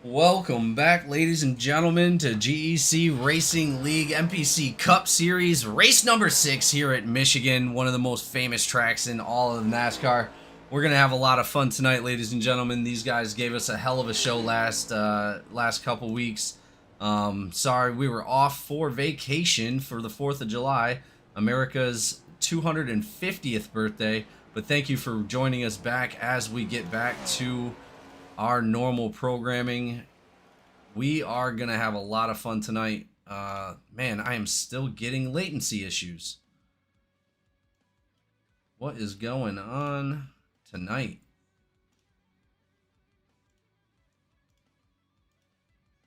Welcome back, ladies and gentlemen, to GEC Racing League NPC Cup Series, race number 6 here at Michigan, one of the most famous tracks in all of NASCAR. We're going to have a lot of fun tonight, ladies and gentlemen. These guys gave us a hell of a show last couple weeks. Sorry, we were off for vacation for the 4th of July, America's 250th birthday. But thank you for joining us back as we get back to our normal programming. We are gonna have a lot of fun tonight. Man, I am still getting latency issues. What is going on tonight?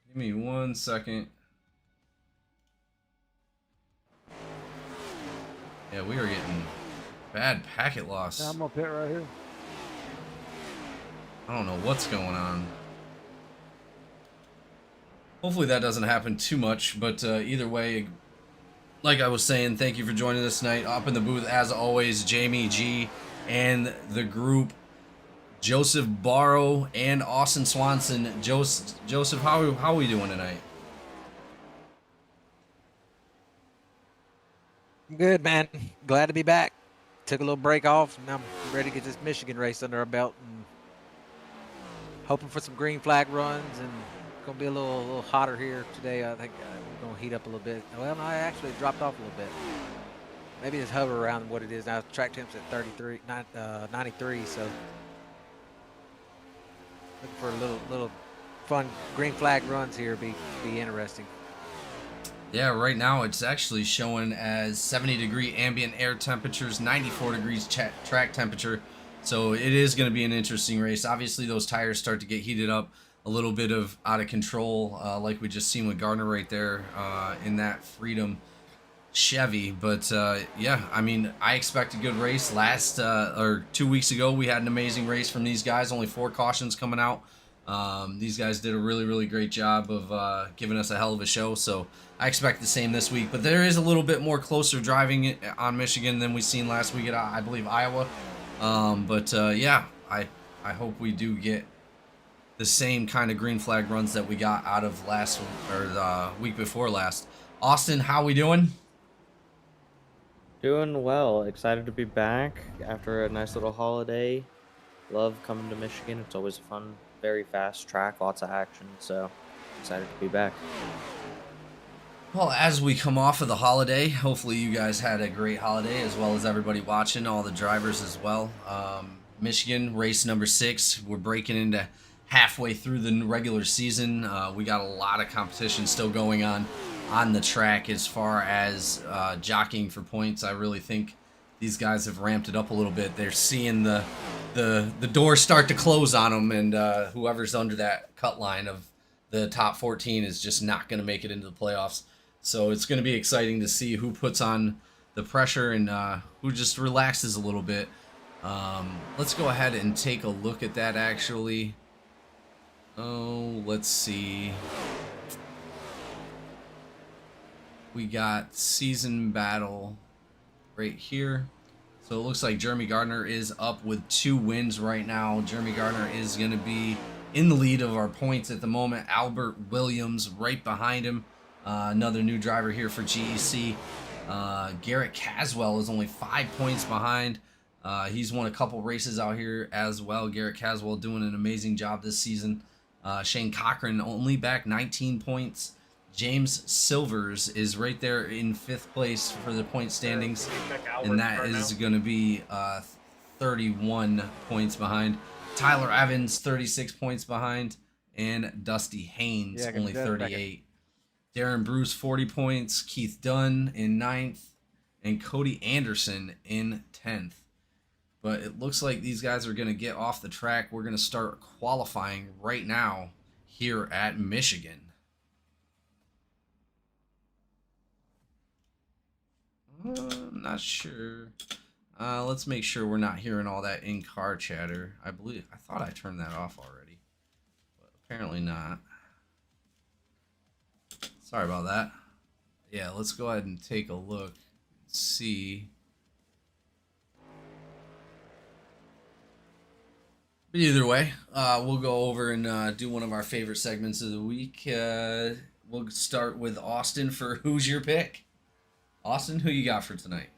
Give me 1 second. Yeah, we are getting bad packet loss. Yeah, I'm up here right here. I don't know what's going on. Hopefully that doesn't happen too much, but either way, like I was saying, thank you for joining us tonight. Up in the booth, as always, Jamie G and the group, Joseph Barrow and Austin Swanson. Joseph, how are we doing tonight? I'm good, man. Glad to be back. Took a little break off, and now I'm ready to get this Michigan race under our belt. And hoping for some green flag runs, and it's gonna be a little hotter here today. I think we're gonna heat up a little bit. Well, no, I actually dropped off a little bit. Maybe just hover around what it is now. Track temps at 93, so looking for a little fun green flag runs here. Be interesting. Yeah, right now it's actually showing as 70-degree ambient air temperatures, 94 degrees track temperature. So it is going to be an interesting race. Obviously, those tires start to get heated up, a little bit of out of control, like we just seen with Gardner right there in that Freedom Chevy. But yeah, I mean, I expect a good race. Or 2 weeks ago, we had an amazing race from these guys. Only 4 cautions coming out. These guys did a really great job of giving us a hell of a show. So I expect the same this week. But there is a little bit more closer driving on Michigan than we seen last week at, I believe, Iowa. Yeah, I hope we do get the same kind of green flag runs that we got out of last or the week before last. Austin, how we doing? Doing well. Excited to be back after a nice little holiday. Love coming to Michigan. It's always a fun, very fast track, lots of action. So excited to be back. Well, as we come off of the holiday, hopefully you guys had a great holiday, as well as everybody watching, all the drivers as well. Michigan, race number 6. We're breaking into halfway through the regular season. We got a lot of competition still going on the track as far as jockeying for points. I really think these guys have ramped it up a little bit. They're seeing the doors start to close on them, and whoever's under that cut line of the top 14 is just not going to make it into the playoffs. So it's going to be exciting to see who puts on the pressure and who just relaxes a little bit. Let's go ahead and take a look at that, actually. Oh, let's see. We got season battle right here. So it looks like Jeremy Gardner is up with 2 wins right now. Jeremy Gardner is going to be in the lead of our points at the moment. Albert Williams right behind him. Another new driver here for GEC. Garrett Caswell is only 5 points behind. He's won a couple races out here as well. Garrett Caswell doing an amazing job this season. Shane Cochran only back 19 points. James Silvers is right there in 5th place for the point standings, and that is going to be 31 points behind. Tyler Evans, 36 points behind, and Dusty Haynes, only 38. Darren Bruce, 40 points. Keith Dunn in 9th, and Cody Anderson in 10th. But it looks like these guys are going to get off the track. We're going to start qualifying right now here at Michigan. I'm not sure. Let's make sure we're not hearing all that in-car chatter. I thought I turned that off already, but apparently not. Sorry about that. Yeah, let's go ahead and take a look and see. Either way, we'll go over and do one of our favorite segments of the week. We'll start with Austin for Who's Your Pick? Austin, who you got for tonight?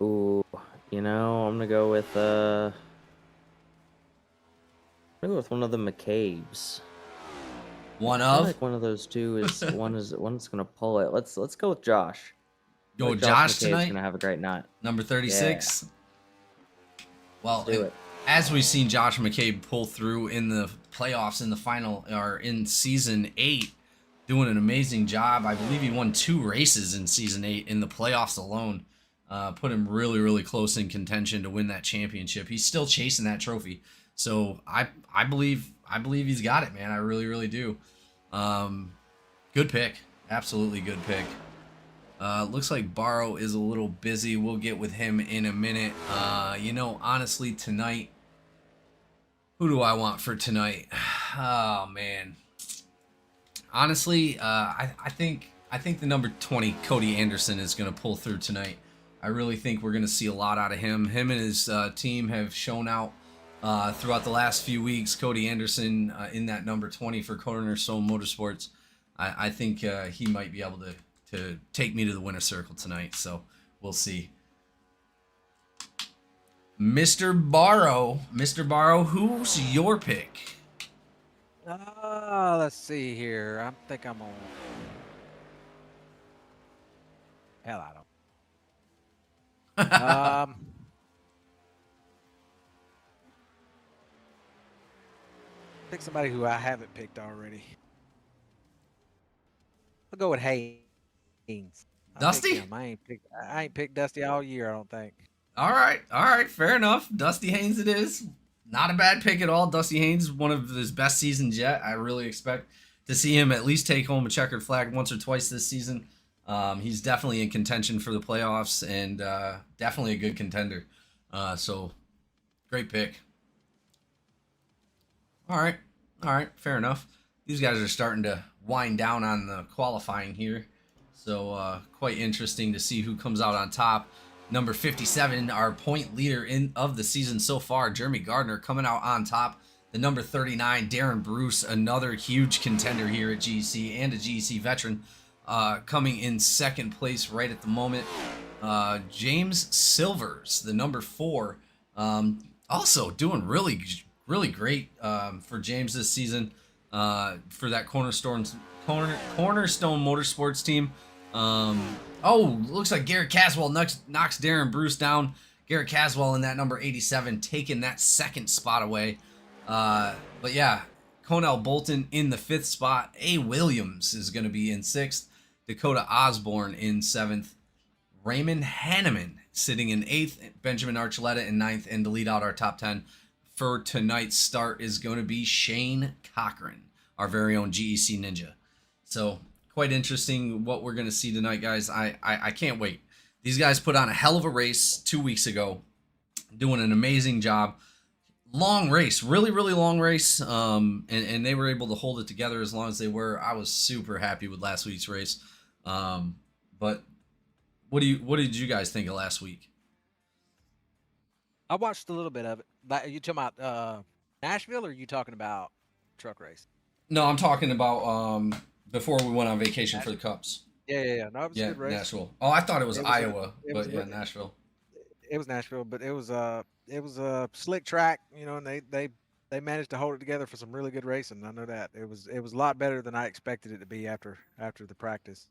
Ooh, I'm gonna go with one of the McCabe's. One I feel of? like one of those two is one's gonna pull it. Let's go with Josh. Go Like with Josh McCabe's tonight? gonna have a great night. Number 36? Well, Let's do it. as we've seen Josh McCabe pull through in the playoffs in the final, or in season 8, doing an amazing job. I believe he won 2 races in season 8 in the playoffs alone. Put him really, really close in contention to win that championship. He's still chasing that trophy. So I believe he's got it, man. I really, really do. Good pick. Absolutely good pick. Looks like Barrow is a little busy. We'll get with him in a minute. Honestly, tonight, who do I want for tonight? Oh man. Honestly, I think the number 20 Cody Anderson is going to pull through tonight. I really think we're going to see a lot out of him. Him and his team have shown out throughout the last few weeks. Cody Anderson in that number 20 for Cornerstone Motorsports. I think he might be able to take me to the winner's circle tonight. So we'll see. Mr. Barrow, who's your pick? Let's see here. I think I'm on. Hell, I don't. Pick somebody who I haven't picked already. I'll go with Haynes. Dusty? I ain't picked Dusty all year, I don't think. All right, fair enough. Dusty Haynes it is. Not a bad pick at all. Dusty Haynes, one of his best seasons yet. I really expect to see him at least take home a checkered flag once or twice this season. He's definitely in contention for the playoffs and definitely a good contender. So, great pick. All right, fair enough. These guys are starting to wind down on the qualifying here. So, quite interesting to see who comes out on top. Number 57, our point leader of the season so far, Jeremy Gardner, coming out on top. The number 39, Darren Bruce, another huge contender here at GEC and a GEC veteran, coming in second place right at the moment. James Silvers, the number 4, also doing really, really great for James this season for that Cornerstone Motorsports team. Looks like Garrett Caswell knocks Darren Bruce down. Garrett Caswell in that number 87, taking that second spot away. But yeah, Cornell Bolton in the 5th spot. A. Williams is going to be in 6th. Dakota Osborne in 7th. Raymond Hanneman sitting in 8th. Benjamin Archuleta in 9th. And to lead out our top 10 for tonight's start is going to be Shane Cochran, our very own GEC Ninja. So quite interesting what we're going to see tonight, guys. I can't wait. These guys put on a hell of a race 2 weeks ago, doing an amazing job. Long race, really, really long race, and they were able to hold it together as long as they were. I was super happy with last week's race. But what did you guys think of last week? I watched a little bit of it. Are you talking about Nashville, or are you talking about truck race? No, I'm talking about before we went on vacation for the Cups. Yeah. No, it was a good race. Nashville. Oh, I thought it was Iowa, but yeah, Nashville. It was Nashville, but it was a slick track, and they managed to hold it together for some really good racing. I know that it was a lot better than I expected it to be after the practice.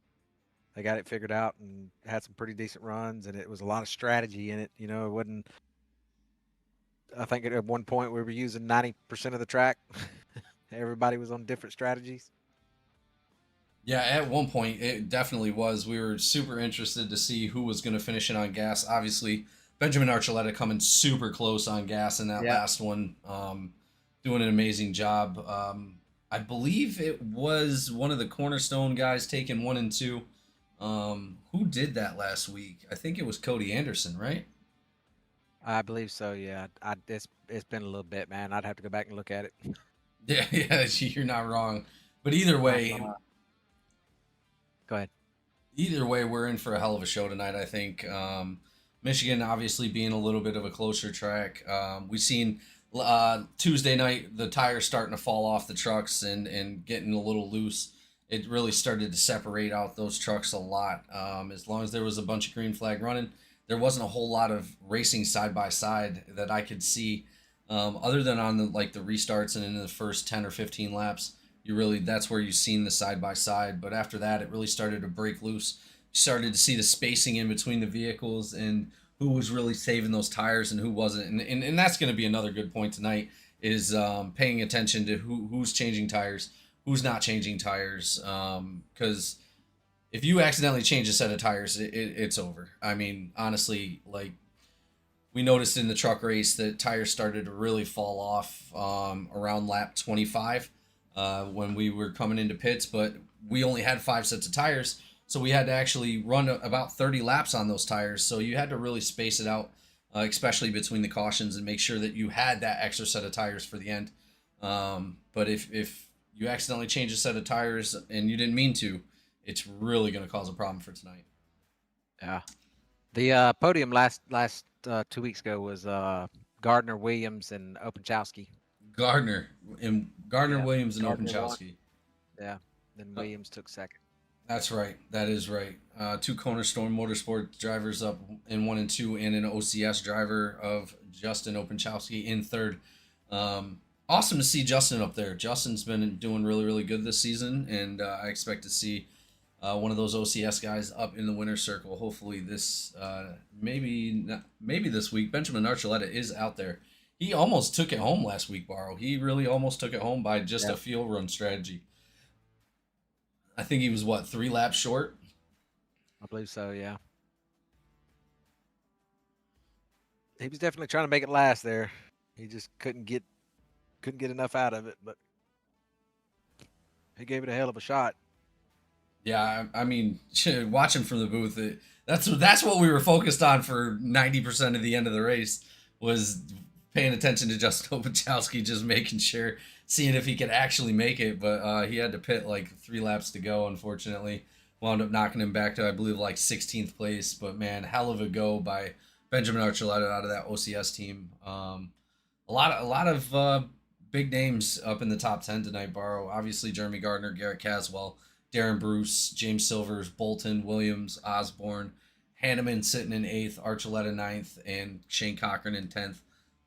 They got it figured out and had some pretty decent runs, and it was a lot of strategy in it. It wasn't. I think at one point we were using 90% of the track. Everybody was on different strategies. Yeah, at one point it definitely was. We were super interested to see who was going to finish it on gas. Obviously, Benjamin Archuleta coming super close on gas in that last one, doing an amazing job. I believe it was one of the Cornerstone guys taking 1 and 2. Who did that last week? I think it was Cody Anderson, right? I believe so. Yeah, it's been a little bit, man. I'd have to go back and look at it. Yeah, you're not wrong. But either way, go ahead. Either way, we're in for a hell of a show tonight, I think. Michigan obviously being a little bit of a closer track. We've seen Tuesday night, the tires starting to fall off the trucks and getting a little loose. It really started to separate out those trucks a lot. As long as there was a bunch of green flag running, there wasn't a whole lot of racing side by side that I could see, other than on the restarts and in the first 10 or 15 laps. That's where you've seen the side by side. But after that, it really started to break loose. You started to see the spacing in between the vehicles and who was really saving those tires and who wasn't. And that's going to be another good point tonight is paying attention to who's changing tires, who's not changing tires. Because if you accidentally change a set of tires, it's over. I mean, honestly, like we noticed in the truck race that tires started to really fall off around lap 25 when we were coming into pits, but we only had 5 sets of tires. So we had to actually run about 30 laps on those tires. So you had to really space it out, especially between the cautions, and make sure that you had that extra set of tires for the end. But if you accidentally change a set of tires and you didn't mean to, it's really going to cause a problem for tonight. Yeah. The podium last 2 weeks ago was Gardner, Williams, and Openchowski. Gardner, Williams, and Gardner Openchowski. Yeah. Then Williams took second. That's right. That is right. 2 Cornerstone Motorsport drivers up in 1 and 2, and an OCS driver of Justin Openchowski in third. Awesome to see Justin up there. Justin's been doing really, really good this season, and I expect to see one of those OCS guys up in the winner's circle. Hopefully this, maybe this week. Benjamin Archuleta is out there. He almost took it home last week, Barrow. He really almost took it home by just a field run strategy. I think he was 3 laps short. I believe so. Yeah. He was definitely trying to make it last there. He just couldn't get enough out of it, but he gave it a hell of a shot. Yeah, I mean, watching from the booth, that's what we were focused on for 90% of the end of the race, was paying attention to Justin Openchowski, just making sure, seeing if he could actually make it. But he had to pit 3 laps to go, unfortunately. Wound up knocking him back to, I believe, 16th place. But, man, hell of a go by Benjamin Archuleta out of that OCS team. A lot of big names up in the top 10 tonight, Barrow. Obviously, Jeremy Gardner, Garrett Caswell, Darren Bruce, James Silvers, Bolton, Williams, Osborne, Hanneman sitting in 8th, Archuleta 9th, and Shane Cochran in 10th.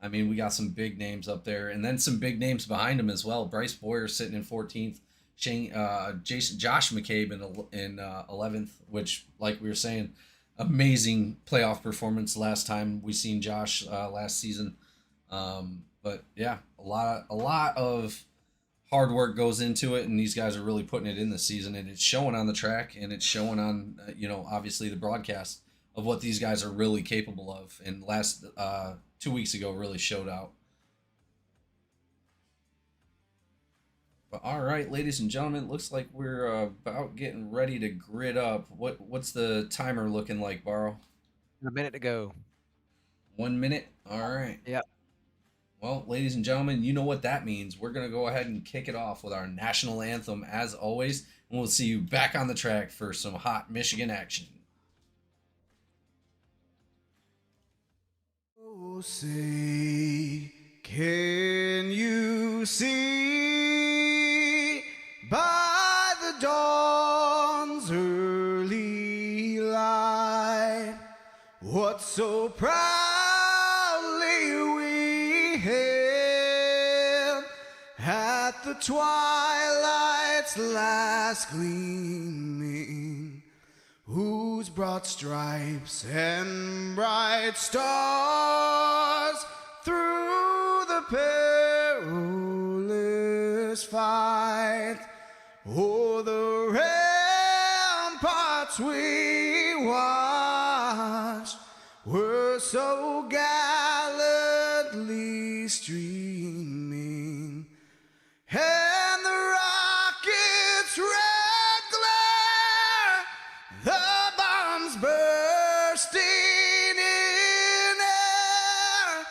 I mean, we got some big names up there, and then some big names behind him as well. Bryce Boyer sitting in 14th, Josh McCabe in 11th, which, like we were saying, amazing playoff performance last time we seen Josh last season. But yeah, a lot of hard work goes into it, and these guys are really putting it in this season, and it's showing on the track, and it's showing on obviously the broadcast of what these guys are really capable of. And last 2 weeks ago really showed out. But all right, ladies and gentlemen, looks like we're about getting ready to grid up. What's the timer looking like, Barrow? A minute to go. 1 minute? All right. Yep. Well, ladies and gentlemen, you know what that means. We're going to go ahead and kick it off with our national anthem as always, and we'll see you back on the track for some hot Michigan action. Oh, say, can you see by the dawn's early light what so proudly we hailed at the twilight's last gleaming, whose broad stripes and bright stars through the perilous fight o'er the ramparts we watched were so gallantly streaming, and the rocket's red glare, the bombs bursting in air,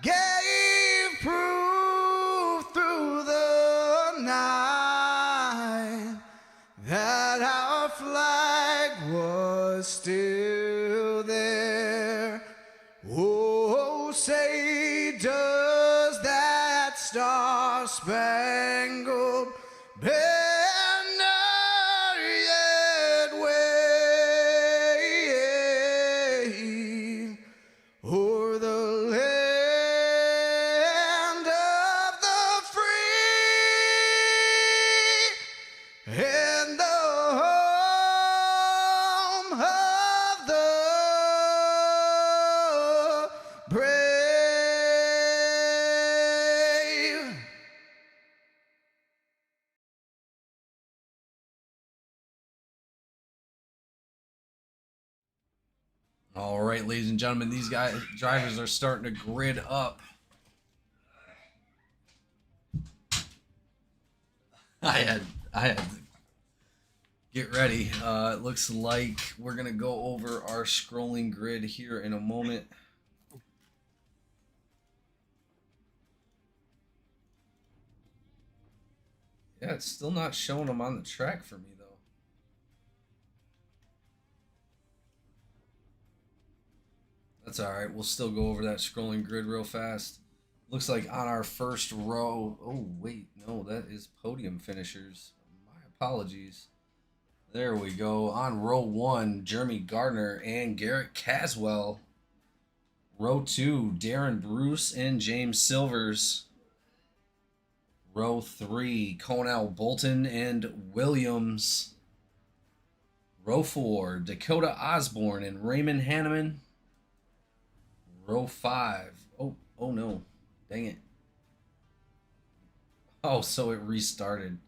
gave proof through the night that our flag was still there. Oh, say does that spangled banner yet wave o'er the land of the free and the home of the brave. All right, ladies and gentlemen, these drivers are starting to grid up. I had to get ready. It looks like we're gonna go over our scrolling grid here in a moment. Yeah, it's still not showing them on the track for me though. That's all right. We'll still go over that scrolling grid real fast. Looks like on our first row. Oh wait, no, that is podium finishers. My apologies. There we go. On row 1, Jeremy Gardner and Garrett Caswell. Row 2, Darren Bruce and James Silvers. Row 3, Cornell Bolton and Williams. Row 4, Dakota Osborne and Raymond Hanneman. Row 5. Oh no. Dang it. Oh, so it restarted.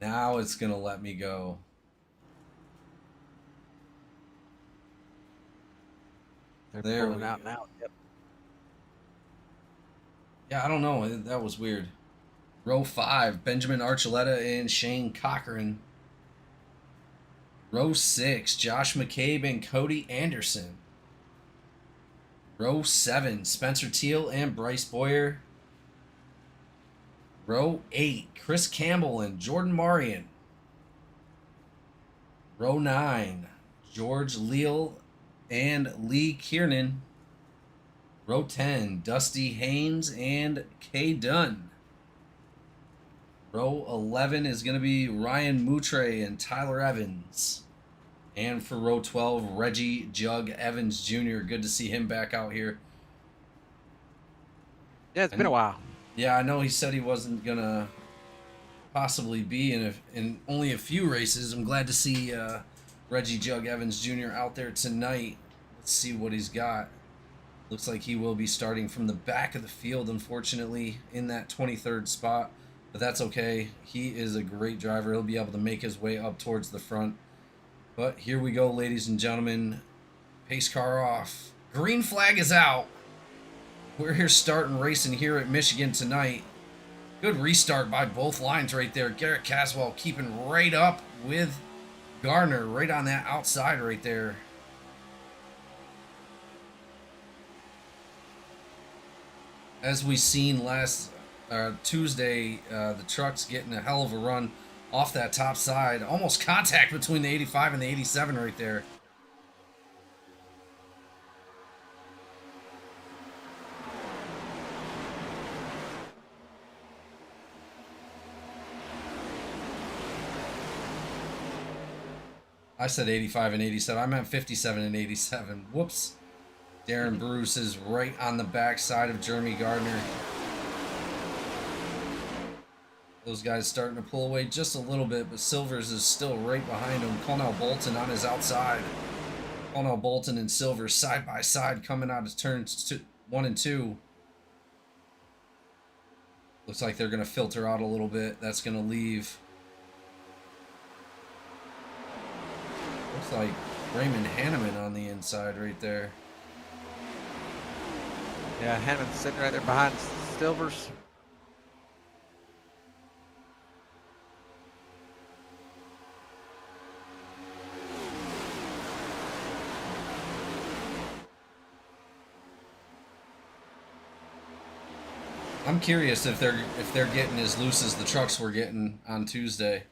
Now it's going to let me go. They're There pulling we out go. now. Yep. Yeah, I don't know. That was weird. Row 5, Benjamin Archuleta and Shane Cochran. Row 6, Josh McCabe and Cody Anderson. Row 7, Spencer Teal and Bryce Boyer. Row 8, Chris Campbell and Jordan Marion. Row 9, George Leal and Lee Kiernan. Row 10, Dusty Haynes and Kay Dunn. Row 11 is going to be Ryan Moutre and Tyler Evans. And for row 12, Reggie Jug Evans Jr. Good to see him back out here. Yeah, it's been a while. Yeah, I know he said he wasn't going to possibly be in only a few races. I'm glad to see Reggie Jug Evans Jr. out there tonight. Let's see what he's got. Looks like he will be starting from the back of the field, unfortunately, in that 23rd spot. But that's okay. He is a great driver. He'll be able to make his way up towards the front. But here we go, ladies and gentlemen. Pace car off. Green flag is out. We're here starting racing here at Michigan tonight. Good restart by both lines right there. Garrett Caswell keeping right up with Gardner right on that outside right there. As we seen last Tuesday, the truck's getting a hell of a run off that top side. Almost contact between the 85 and the 87 right there. I said 85 and 87. I meant 57 and 87. Whoops. Darren Bruce is right on the backside of Jeremy Gardner. Those guys starting to pull away just a little bit, but Silvers is still right behind him. Cornell Bolton on his outside. Cornell Bolton and Silvers side by side coming out of turns 1 and 2. Looks like they're going to filter out a little bit. That's going to leave. Looks like Raymond Hanneman on the inside right there. Yeah, Hanneman's sitting right there behind Silvers. I'm curious if they're getting as loose as the trucks were getting on Tuesday.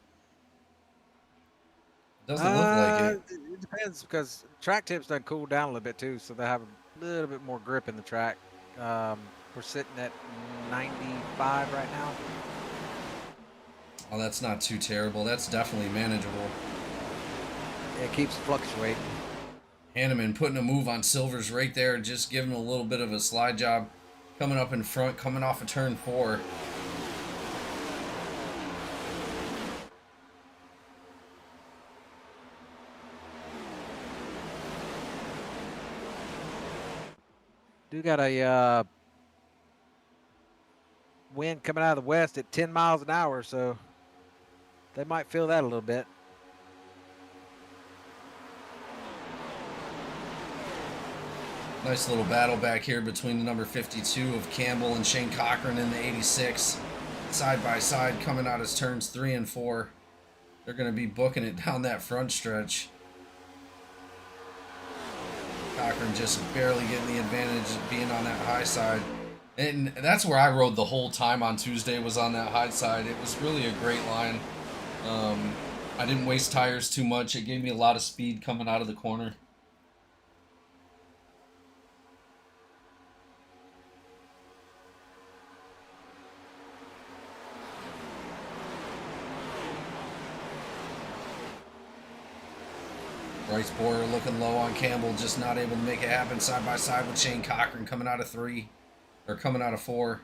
Doesn't look like it. It depends because track tips done cool down a little bit too, so they have a little bit more grip in the track. We're sitting at 95 right now. Oh, that's not too terrible. That's definitely manageable. It keeps fluctuating. Hanneman putting a move on Silvers right there, just giving him a little bit of a slide job. Coming up in front, coming off of turn 4. Do got a wind coming out of the west at 10 miles an hour, so they might feel that a little bit. Nice little battle back here between the number 52 of Campbell and Shane Cochran in the 86. Side by side coming out as turns 3 and 4. They're going to be booking it down that front stretch. Cochran just barely getting the advantage of being on that high side. And that's where I rode the whole time on Tuesday, was on that high side. It was really a great line. I didn't waste tires too much. It gave me a lot of speed coming out of the corner. Bryce Boyer looking low on Campbell, just not able to make it happen side by side with Shane Cochran coming out of 3, or coming out of 4.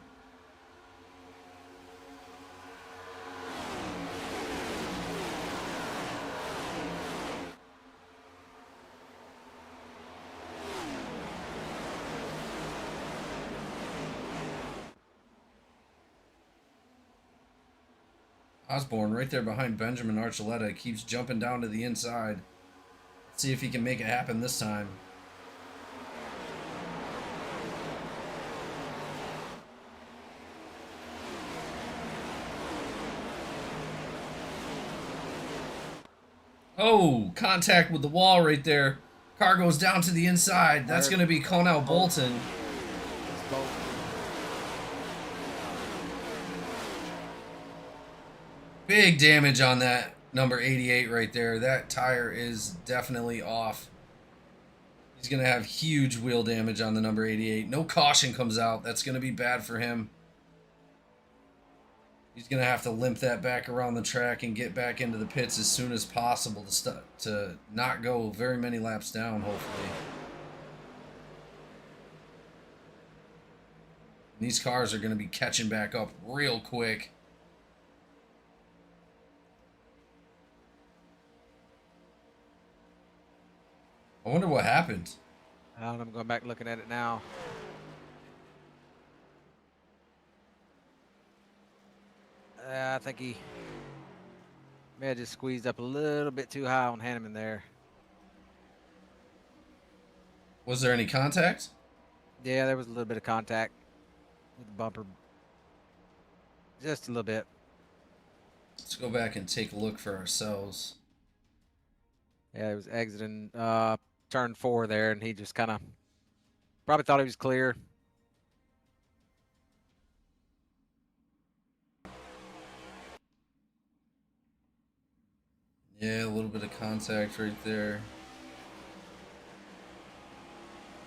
Osborne right there behind Benjamin Archuleta keeps jumping down to the inside. See if he can make it happen this time. Oh, contact with the wall right there. Car goes down to the inside. That's going to be Cornell Bolton. Big damage on that number 88 right there. That tire is definitely off. He's going to have huge wheel damage on the number 88. No caution comes out. That's going to be bad for him. He's going to have to limp that back around the track and get back into the pits as soon as possible to not go very many laps down, hopefully. And these cars are going to be catching back up real quick. I wonder what happened. I don't know, I'm going back looking at it now. I think he may have just squeezed up a little bit too high on Hanneman there. Was there any contact? Yeah, there was a little bit of contact with the bumper. Just a little bit. Let's go back and take a look for ourselves. Yeah, he was exiting turn 4 there, and he just kind of probably thought he was clear. Yeah, a little bit of contact right there.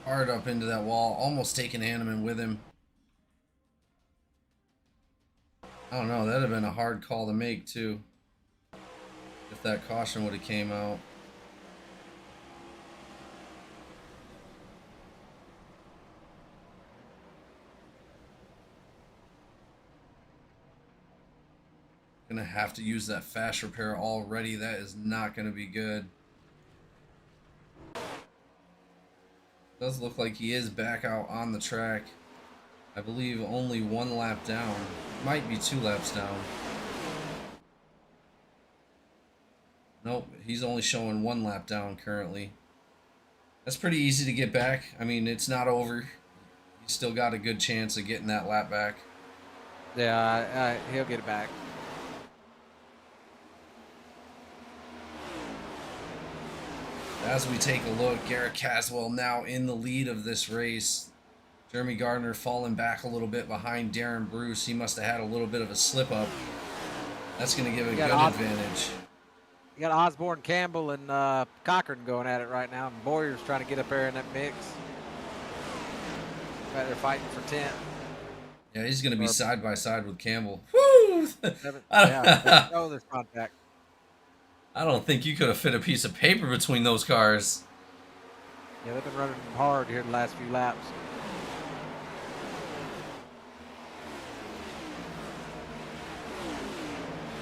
Hard up into that wall, almost taking Hanneman with him. I don't know, that'd have been a hard call to make too, if that caution would have came out. Gonna have to use that fast repair already. That is not gonna be good. Does look like he is back out on the track. I believe only 1 lap down. Might be 2 laps down. Nope, he's only showing 1 lap down currently. That's pretty easy to get back. I mean, it's not over. He's still got a good chance of getting that lap back. Yeah, he'll get it back. As we take a look, Garrett Caswell now in the lead of this race. Jeremy Gardner falling back a little bit behind Darren Bruce. He must have had a little bit of a slip up. That's going to give a good advantage. You got Osborne, Campbell, and Cochran going at it right now. And Boyer's trying to get up there in that mix. Right there fighting for 10th. Yeah, he's going to be Or side by side with Campbell. Woo! yeah. Oh, there's contact. I don't think you could have fit a piece of paper between those cars. Yeah, they've been running hard here the last few laps.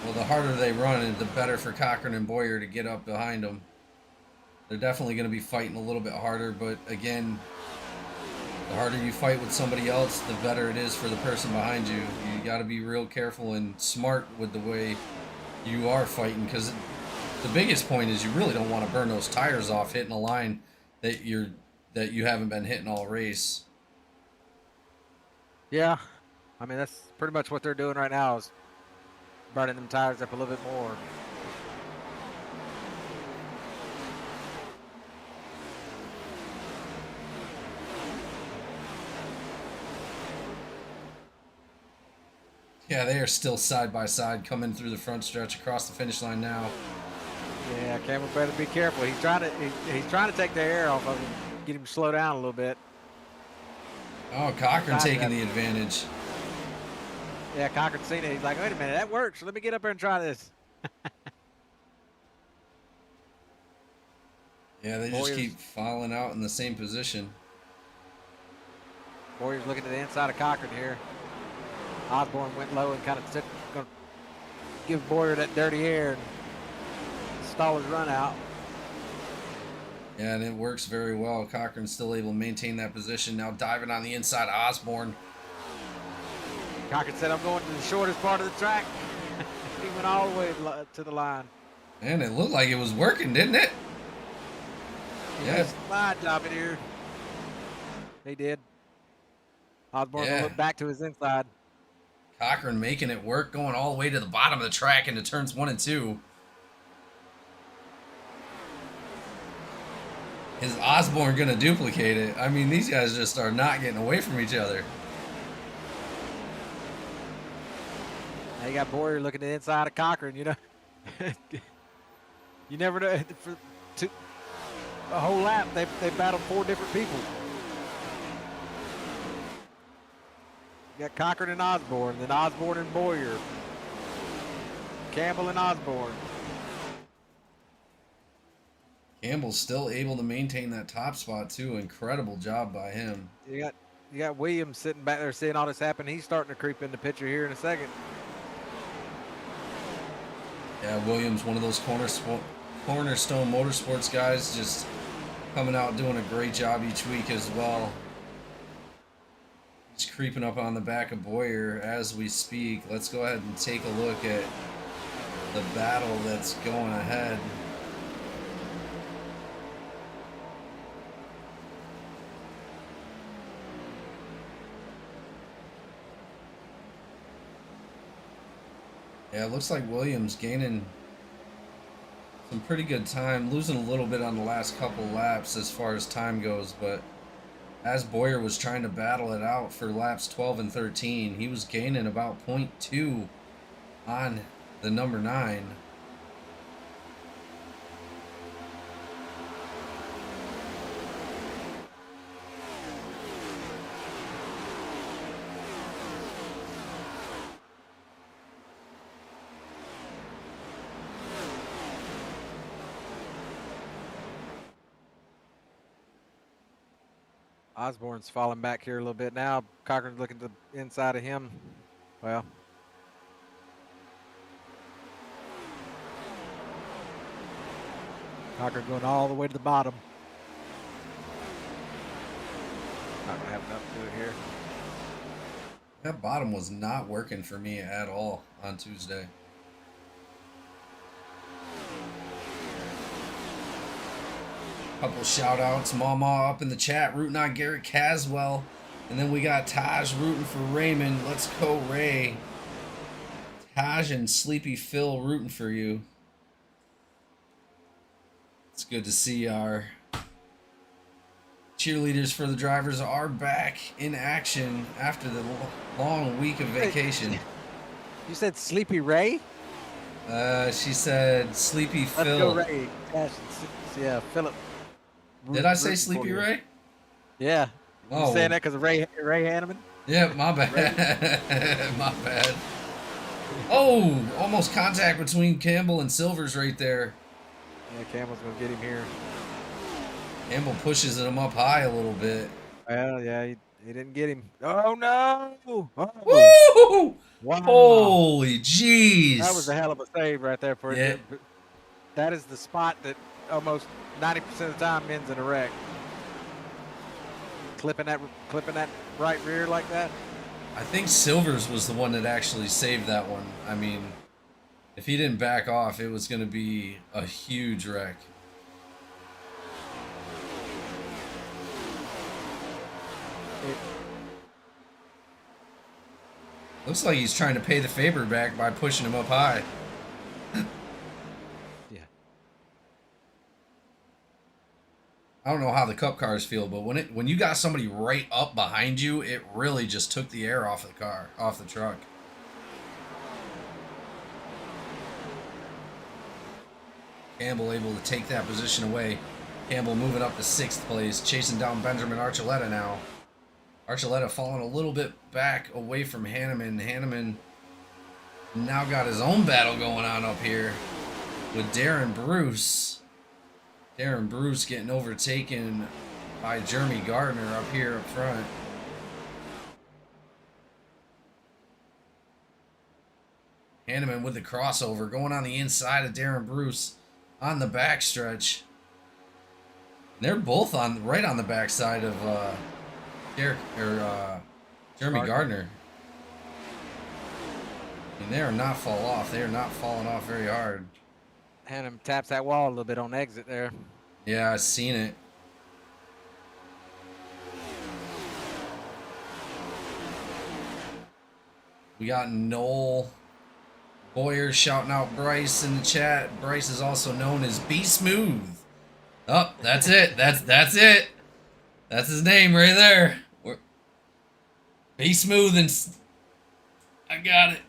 Well, the harder they run, the better for Cochran and Boyer to get up behind them. They're definitely going to be fighting a little bit harder, but again, the harder you fight with somebody else, the better it is for the person behind you. You got to be real careful and smart with the way you are fighting, because the biggest point is you really don't want to burn those tires off hitting a line that you haven't been hitting all race. Yeah, I mean that's pretty much what they're doing right now is burning them tires up a little bit more. Yeah, they are still side by side coming through the front stretch across the finish line now. Yeah, Campbell better be careful. He's trying to take the air off of him, get him to slow down a little bit. Oh, Cochran taking the advantage. Yeah, Cochran's seen it. He's like, wait a minute, that works. Let me get up there and try this. Yeah, they just keep falling out in the same position. Warriors looking to the inside of Cochran here. Osborne went low and kind of going to give Boyer that dirty air and stall his run out. Yeah, and it works very well. Cochran's still able to maintain that position. Now diving on the inside of Osborne. Cochran said, I'm going to the shortest part of the track. He went all the way to the line. And it looked like it was working, didn't it? Yeah. Line job in here. He did. Osborne will look back to his inside. Cochran making it work, going all the way to the bottom of the track into turns 1 and 2. Is Osborne going to duplicate it? I mean, these guys just are not getting away from each other. Now you got Boyer looking to the inside of Cochran, you know. You never know. For a whole lap, they battled 4 different people. You got Cochran and Osborne, then Osborne and Boyer. Campbell and Osborne. Campbell's still able to maintain that top spot too. Incredible job by him. You got Williams sitting back there seeing all this happen. He's starting to creep in the picture here in a second. Yeah, Williams, one of those cornerstone motorsports guys, just coming out doing a great job each week as well. He's creeping up on the back of Boyer as we speak. Let's go ahead and take a look at the battle that's going ahead. Yeah, it looks like Williams gaining some pretty good time, losing a little bit on the last couple laps as far as time goes, but as Boyer was trying to battle it out for laps 12 and 13, he was gaining about 0.2 on the number 9. Osborne's falling back here a little bit now. Cochran's looking to the inside of him. Well, Cochran going all the way to the bottom. Not going to have enough to do it here. That bottom was not working for me at all on Tuesday. Couple shout outs. Mama up in the chat rooting on Garrett Caswell. And then we got Taj rooting for Raymond. Let's go, Ray. Taj and Sleepy Phil rooting for you. It's good to see our cheerleaders for the drivers are back in action after the long week of vacation. You said Sleepy Ray? She said Sleepy Let's Phil. go Ray. Yeah, Philip. Did I say Sleepy Ray? Yeah. You Oh. saying that because of Ray Hanneman? Yeah, my bad. My bad. Oh, almost contact between Campbell and Silvers right there. Yeah, Campbell's gonna get him here. Campbell pushes him up high a little bit. Well, yeah, he didn't get him. Oh no! Oh, Woo! wow! Holy That was jeez. a hell of a save right there for Yeah, it. That is the spot that almost 90% of the time ends in a wreck. Clipping that right rear like that. I think Silvers was the one that actually saved that one. I mean, if he didn't back off, it was going to be a huge wreck. Looks like he's trying to pay the favor back by pushing him up high. Yeah. I don't know how the cup cars feel, but when you got somebody right up behind you, it really just took the air off the car, off the truck. Campbell able to take that position away. Campbell moving up to 6th place, chasing down Benjamin Archuleta now. Archuleta falling a little bit back away from Hanneman. Hanneman now got his own battle going on up here with Darren Bruce. Darren Bruce getting overtaken by Jeremy Gardner up here up front. Hanneman with the crossover going on the inside of Darren Bruce on the backstretch. They're both right on the backside of Jeremy Gardner. And they are not fall off. They are not falling off very hard. Hannum taps that wall a little bit on exit there. Yeah, I've seen it. We got Noel Boyer shouting out Bryce in the chat. Bryce is also known as Be Smooth. Oh, that's it. That's it. That's his name right there. Be Smooth and I got it.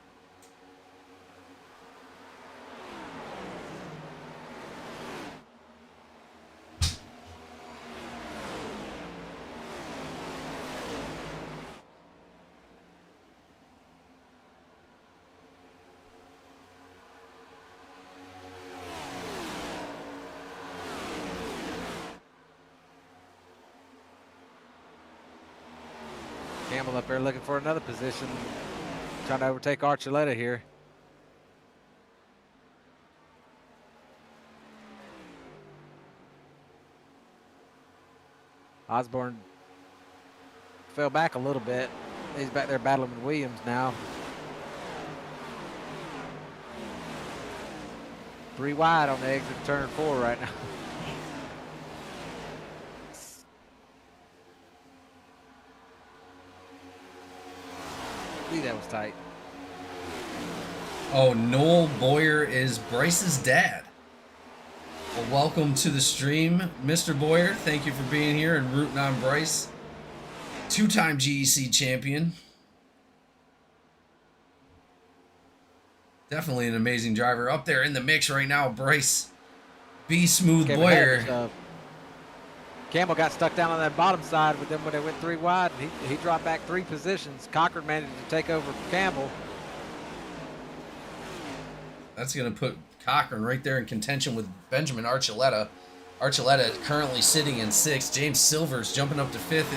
Campbell up there looking for another position, trying to overtake Archuleta here. Osborne fell back a little bit. He's back there battling with Williams now. 3 wide on the exit of turn 4 right now. That was tight. Oh, Noel Boyer is Bryce's dad. Well, welcome to the stream, Mr. Boyer. Thank you for being here and rooting on Bryce. 2-time GEC champion. Definitely an amazing driver. Up there in the mix right now, Bryce. Be Smooth Boyer. Campbell got stuck down on that bottom side, but then when they went 3 wide, he dropped back 3 positions. Cochran managed to take over Campbell. That's going to put Cochran right there in contention with Benjamin Archuleta. Archuleta currently sitting in 6th. James Silvers jumping up to 5th.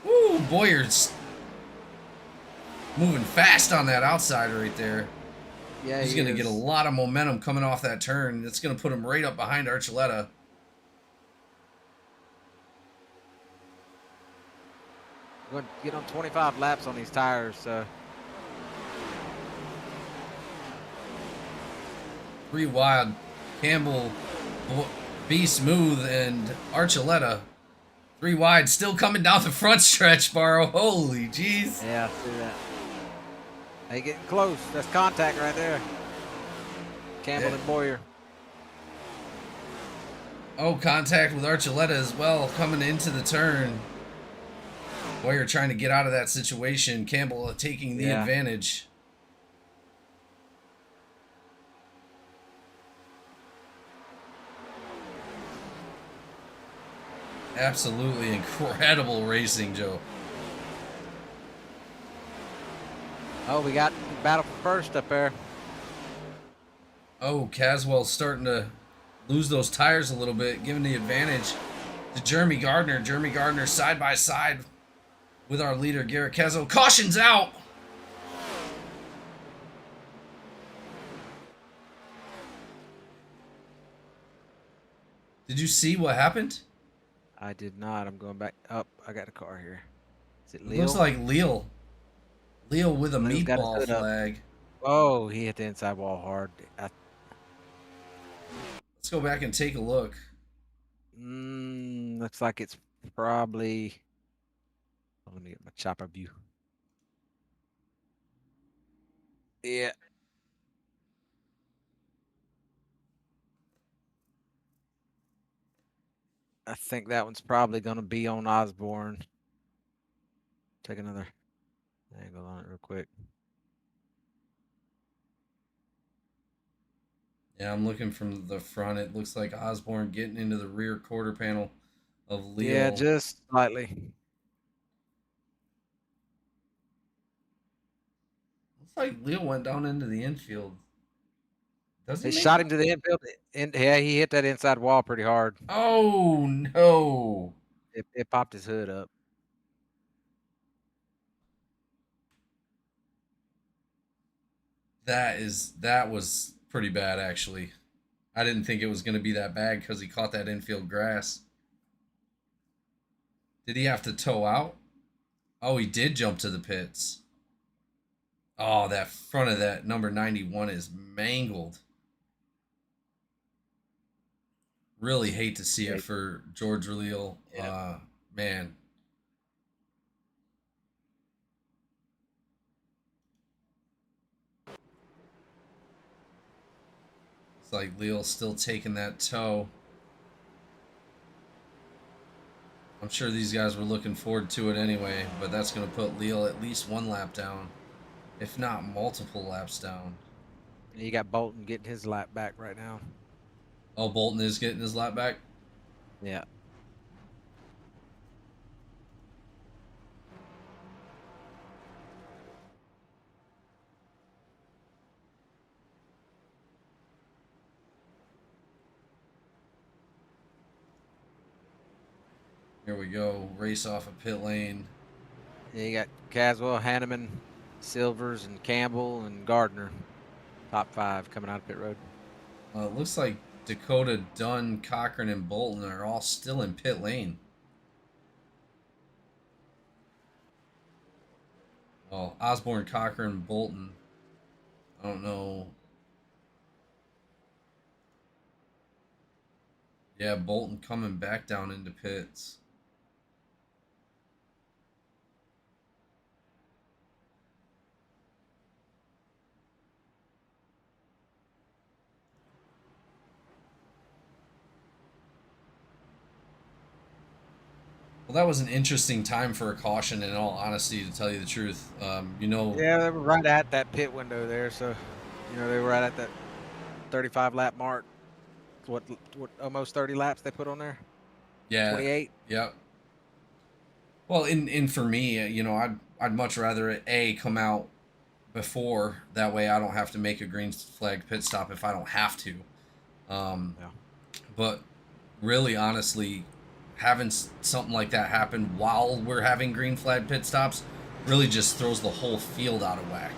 Woo, Boyer's moving fast on that outside right there. Yeah, he's going to get a lot of momentum coming off that turn. That's going to put him right up behind Archuleta. Going to get on 25 laps on these tires. 3 wide. Campbell, Be Smooth, and Archuleta. 3 wide, still coming down the front stretch, Barrow. Holy jeez. Yeah, see that. They getting close. That's contact right there. Campbell and Boyer. Oh, contact with Archuleta as well coming into the turn. Boyer trying to get out of that situation. Campbell taking the advantage. Absolutely incredible racing, Joe. Oh, we got battle for first up there. Oh, Caswell's starting to lose those tires a little bit, giving the advantage to Jeremy Gardner. Jeremy Gardner side by side with our leader, Garrett Caswell. Caution's out! Did you see what happened? I did not. I'm going back up. I got a car here. Is it It Leo? looks like Leal. Leal with a Leo's got his meatball hood up. flag. Oh, he hit the inside wall hard. Let's go back and take a look. Looks like it's probably. Let me get my chopper view. Yeah. I think that one's probably going to be on Osborne. Take another angle on it real quick. Yeah, I'm looking from the front. It looks like Osborne getting into the rear quarter panel of Leal. Yeah, just slightly. Looks like Leal went down into the infield. Does he They make shot it? him to the infield. Yeah, he hit that inside wall pretty hard. Oh no! It popped his hood up. That was pretty bad actually. I didn't think it was going to be that bad because he caught that infield grass. Did he have to tow out? Oh, he did jump to the pits. Oh, that front of that number 91 is mangled. Really hate to see it for George Leal. Yeah. Man. It's like Leal's still taking that tow. I'm sure these guys were looking forward to it anyway, but that's going to put Leal at least one lap down, if not multiple laps down. You got Bolton getting his lap back right now. Oh, Bolton is getting his lap back? Yeah. Here we go. Race off a pit lane. Yeah, you got Caswell, Hanneman, Silvers, and Campbell, and Gardner. Top 5 coming out of pit road. It looks like Dakota, Dunn, Cochran, and Bolton are all still in pit lane. Well, Osborne, Cochran, Bolton. I don't know. Yeah, Bolton coming back down into pits. Well, that was an interesting time for a caution, in all honesty, to tell you the truth. You know, Yeah, they were right at that pit window there, so they were right at that 35 lap mark. What almost 30 laps they put on there? yeah, 28. Yep. Well, in for me, I'd much rather it come out before. That way, I don't have to make a green flag pit stop if I don't have to. Yeah. But really, honestly, having something like that happen while we're having green flag pit stops really just throws the whole field out of whack.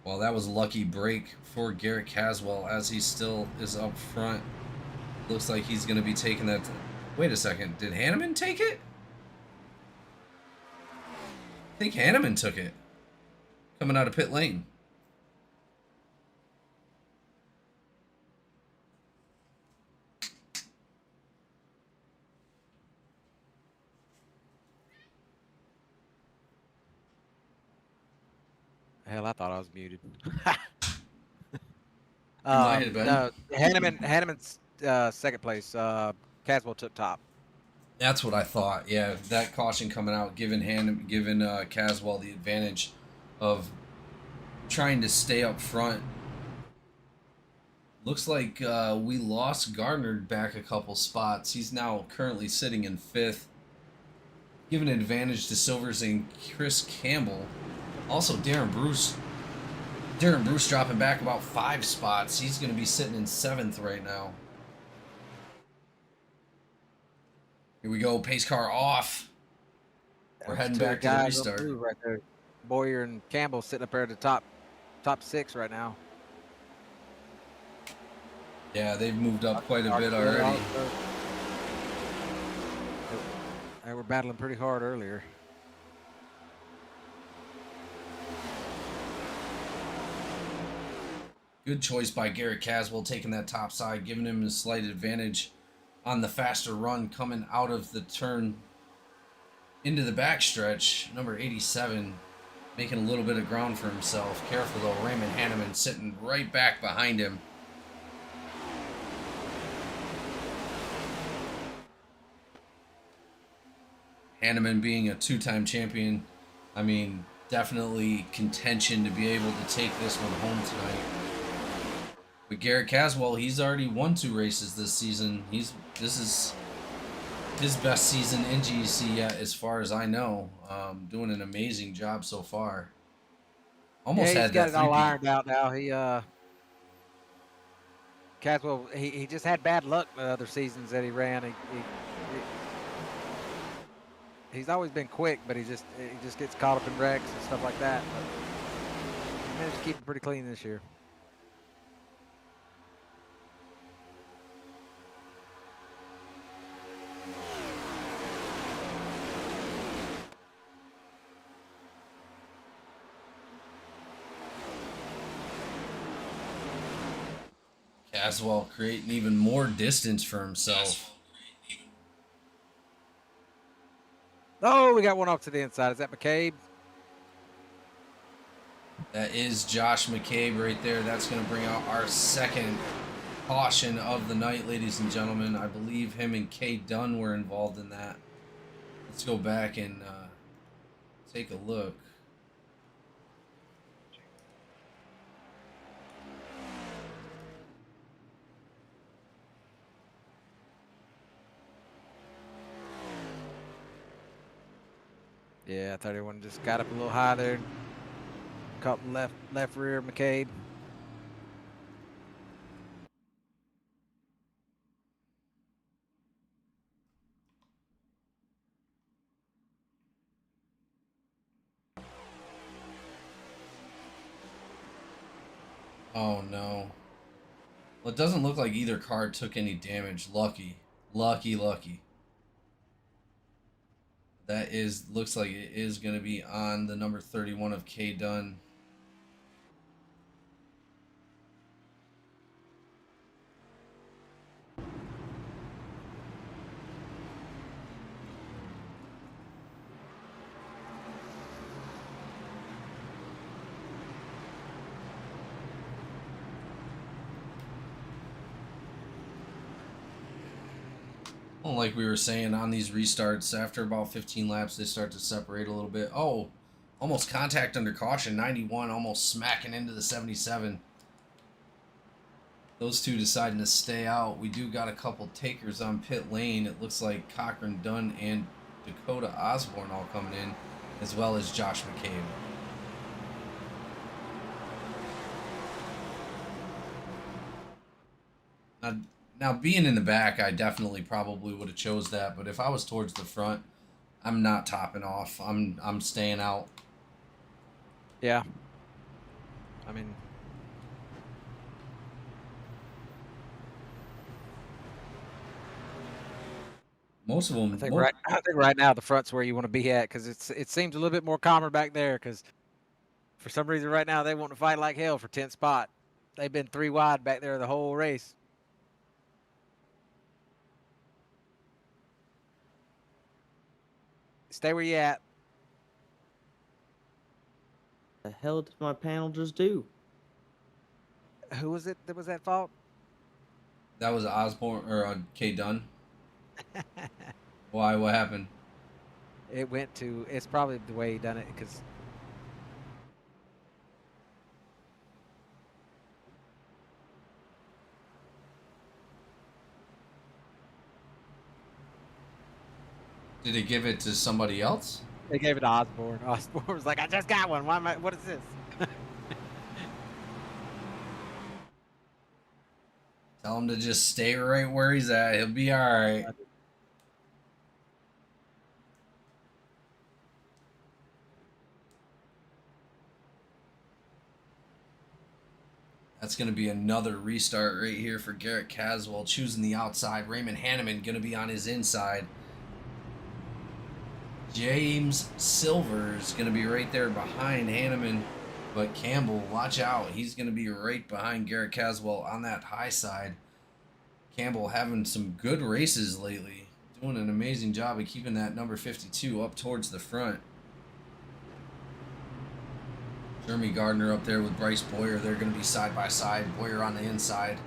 Well, that was a lucky break for Garrett Caswell as he still is up front. Looks like he's going to be taking that. Wait a second. Did Hanneman take it? I think Hanneman took it. Coming out of pit lane. Hell, I thought I was muted. Might have been. No, Hanneman's second place. Caswell took top. That's what I thought. Yeah, that caution coming out, giving Caswell the advantage of trying to stay up front. Looks like we lost Gardner back a couple spots. He's now currently sitting in 5th, giving an advantage to Silvers and Chris Campbell. Also, Darren Bruce dropping back about 5 spots. He's going to be sitting in 7th right now. Here we go, pace car off. We're heading back to the restart. Right there. Boyer and Campbell sitting up there at the top 6 right now. Yeah, they've moved up quite a bit already. They were battling pretty hard earlier. Good choice by Garrett Caswell, taking that top side, giving him a slight advantage on the faster run coming out of the turn into the backstretch. Number 87 making a little bit of ground for himself. Careful though, Raymond Hanneman sitting right back behind him. Hanneman being a 2-time champion, I mean, definitely contention to be able to take this one home tonight. But Garrett Caswell, he's already won 2 races this season. This is his best season in GEC yet, as far as I know. Doing an amazing job so far. Almost had that. He's got it all ironed out now. Caswell, he just had bad luck the other seasons that he ran. He's always been quick, but he just gets caught up in wrecks and stuff like that. But he managed to keep it pretty clean this year. Caswell creating even more distance for himself. Oh, we got one off to the inside. Is that McCabe? That is Josh McCabe right there. That's going to bring out our second caution of the night, ladies and gentlemen. I believe him and Kay Dunn were involved in that. Let's go back and take a look. Yeah, 31 just got up a little high there. Caught left rear McCabe. Oh no. Well, it doesn't look like either car took any damage. Lucky. That looks like it is going to be on the number 31 of Kay Dunn. Well, like we were saying, on these restarts, after about 15 laps, they start to separate a little bit. Oh, almost contact under caution. 91 almost smacking into the 77. Those two deciding to stay out. We do got a couple takers on pit lane. It looks like Cochran Dunn and Dakota Osborne all coming in, as well as Josh McCabe. Now, being in the back, I definitely probably would have chose that. But if I was towards the front, I'm not topping off. I'm staying out. Yeah. I mean, most of them. I think right now the front's where you want to be at, because it seems a little bit more calmer back there. Because for some reason right now they want to fight like hell for 10th spot. They've been 3 wide back there the whole race. Stay where you at. The hell did my panel just do? Who was it that was at fault? That was Osborne or Kay Dunn. Why? What happened? It went to. It's probably the way he done it, because Did it give it to somebody else? They gave it to Osborne. Osborne was like, I just got one. Why am I, what is this? Tell him to just stay right where he's at. He'll be all right. That's going to be another restart right here for Garrett Caswell, choosing the outside. Raymond Hanneman going to be on his inside. James Silver's going to be right there behind Hanneman. But Campbell, watch out. He's going to be right behind Garrett Caswell on that high side. Campbell having some good races lately. Doing an amazing job of keeping that number 52 up towards the front. Jeremy Gardner up there with Bryce Boyer. They're going to be side by side. Boyer on the inside.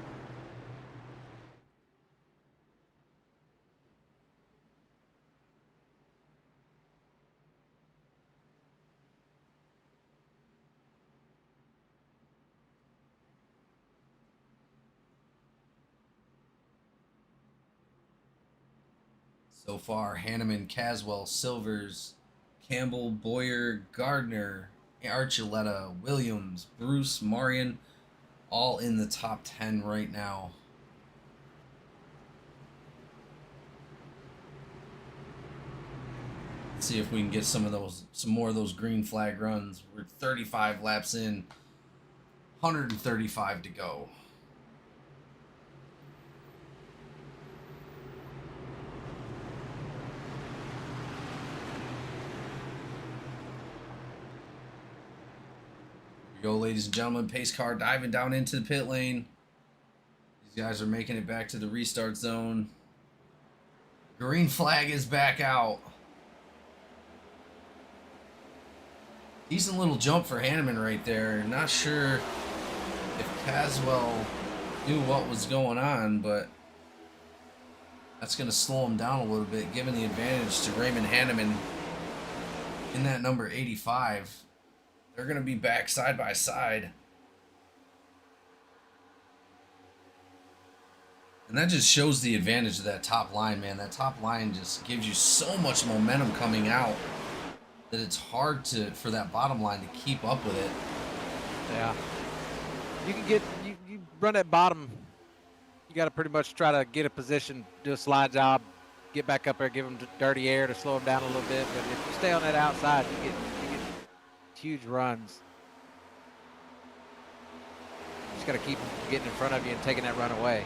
So far, Hanneman, Caswell, Silvers, Campbell, Boyer, Gardner, Archuleta, Williams, Bruce, Marion, all in the top 10 right now. Let's see if we can get some more of those green flag runs. We're 35 laps in, 135 to go. Go, ladies and gentlemen. Pace car diving down into the pit lane. These guys are making it back to the restart zone. Green flag is back out. Decent little jump for Hanneman right there. Not sure if Caswell knew what was going on, but that's going to slow him down a little bit, giving the advantage to Raymond Hanneman in that number 85. They're going to be back side by side. And that just shows the advantage of that top line, man. That top line just gives you so much momentum coming out that it's hard for that bottom line to keep up with it. Yeah. You can get, you run that bottom, you got to pretty much try to get a position, do a slide job, get back up there, give them dirty air to slow them down a little bit. But if you stay on that outside, you get huge runs. You just got to keep them getting in front of you and taking that run away.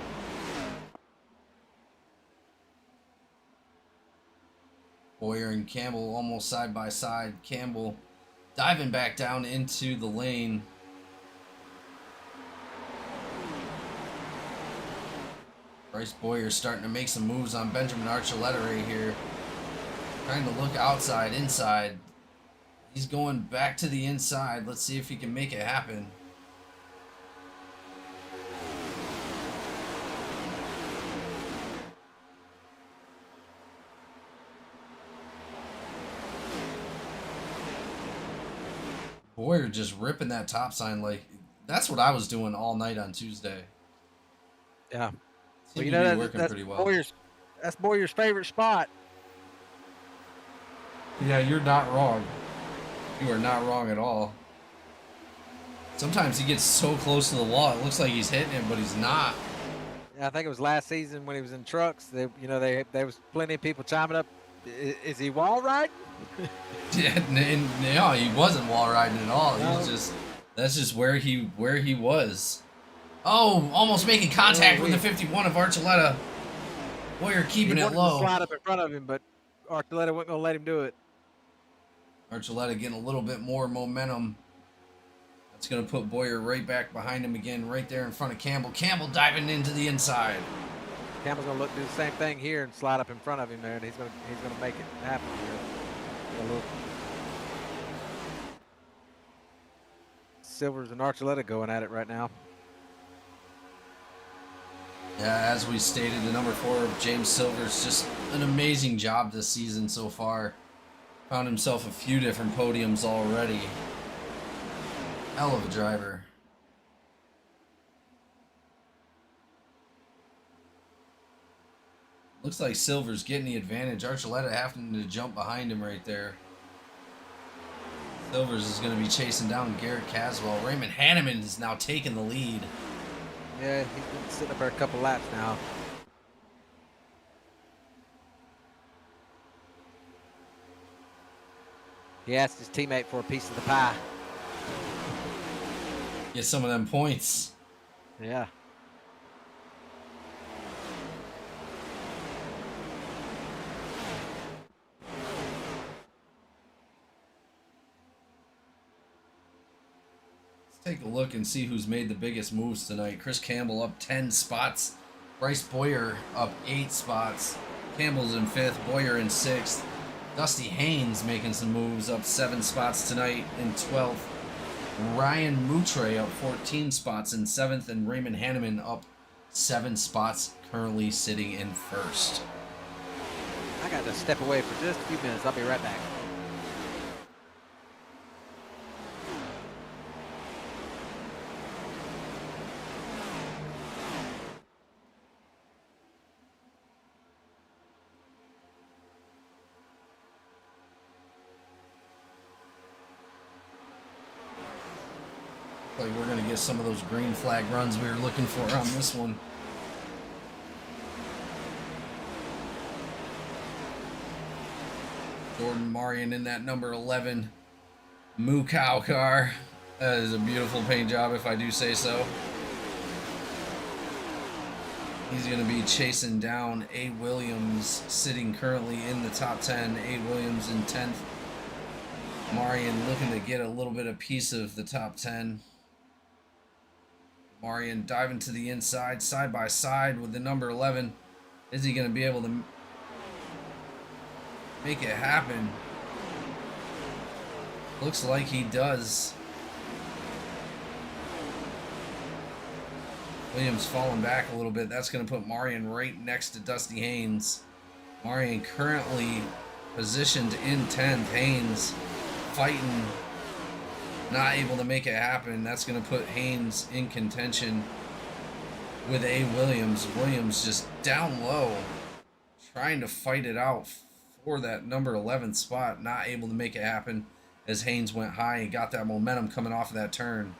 Boyer and Campbell almost side by side. Campbell diving back down into the lane. Bryce Boyer starting to make some moves on Benjamin Archuleta right here. Trying to look outside, inside. He's going back to the inside. Let's see if he can make it happen. Boyer just ripping that top sign like that's what I was doing all night on Tuesday. Yeah. Well, you know that's pretty well. That's Boyer's favorite spot. Yeah, you're not wrong. You are not wrong at all. Sometimes he gets so close to the wall, it looks like he's hitting it, but he's not. Yeah, I think it was last season when he was in trucks. There was plenty of people chiming up. Is he wall riding? No, he wasn't wall riding at all. No. He was that's just where he was. Oh, almost making contact with the 51 of Archuleta. Boyer keeping it low. To slide up in front of him, but Archuleta wasn't gonna let him do it. Archuleta getting a little bit more momentum. That's going to put Boyer right back behind him again, right there in front of Campbell. Campbell diving into the inside. Campbell's gonna do the same thing here and slide up in front of him there, and he's gonna make it happen here. Silvers and Archuleta going at it right now. Yeah, as we stated, the number 4 of James Silver's just an amazing job this season so far. Found himself a few different podiums already. Hell of a driver. Looks like Silver's getting the advantage. Archuleta having to jump behind him right there. Silvers is going to be chasing down Garrett Caswell. Raymond Hanneman is now taking the lead. Yeah, he's been sitting up there a couple laps now. He asked his teammate for a piece of the pie. Get some of them points. Yeah. Take a look and see who's made the biggest moves tonight. Chris Campbell up 10 spots. Bryce Boyer up 8 spots. Campbell's in 5th. Boyer in 6th. Dusty Haynes making some moves, up 7 spots tonight in 12th. Ryan Moutre up 14 spots in 7th. And Raymond Hanneman up 7 spots, currently sitting in 1st. I got to step away for just a few minutes. I'll be right back. Like we're going to get some of those green flag runs we were looking for on this one. Jordan Marion in that number 11 Moo Cow car. That is a beautiful paint job, if I do say so. He's going to be chasing down A. Williams, sitting currently in the top 10. A. Williams in 10th. Marion looking to get a little bit of piece of the top 10. Marion diving to the inside, side by side with the number 11. Is he going to be able to make it happen? Looks like he does. Williams falling back a little bit. That's going to put Marion right next to Dusty Haynes. Marion currently positioned in 10th. Haynes fighting, not able to make it happen. That's going to put Haynes in contention with A. Williams. Williams just down low, trying to fight it out for that number 11 spot. Not able to make it happen as Haynes went high and got that momentum coming off of that turn.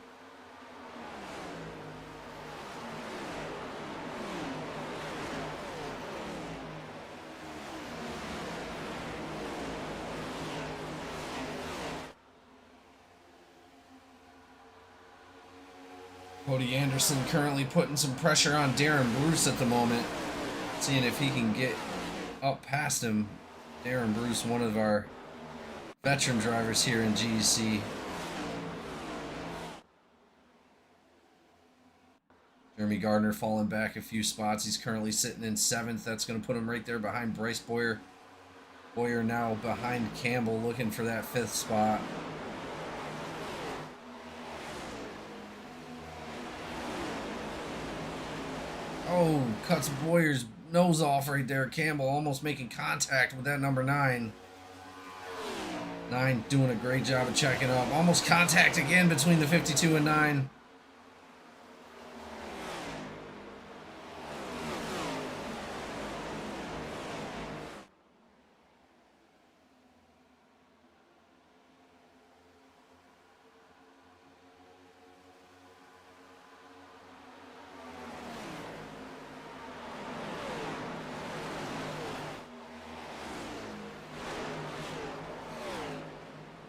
Cody Anderson currently putting some pressure on Darren Bruce at the moment, seeing if he can get up past him. Darren Bruce, one of our veteran drivers here in GEC. Jeremy Gardner falling back a few spots. He's currently sitting in 7th. That's going to put him right there behind Bryce Boyer. Boyer now behind Campbell, looking for that 5th spot. Oh, cuts Boyer's nose off right there. Campbell almost making contact with that number 9. 9 doing a great job of checking up. Almost contact again between the 52 and 9.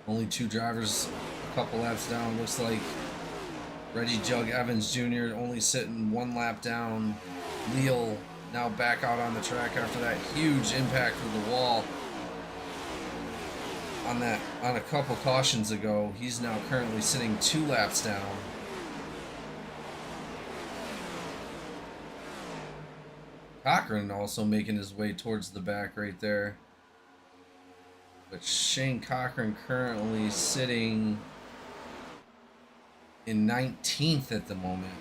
Only 2 drivers a couple laps down. Looks like Reggie Jug Evans Jr. only sitting 1 lap down. Leal now back out on the track after that huge impact with the wall on a couple cautions ago. He's now currently sitting 2 laps down. Cochran also making his way towards the back right there. But Shane Cochran currently sitting in 19th at the moment.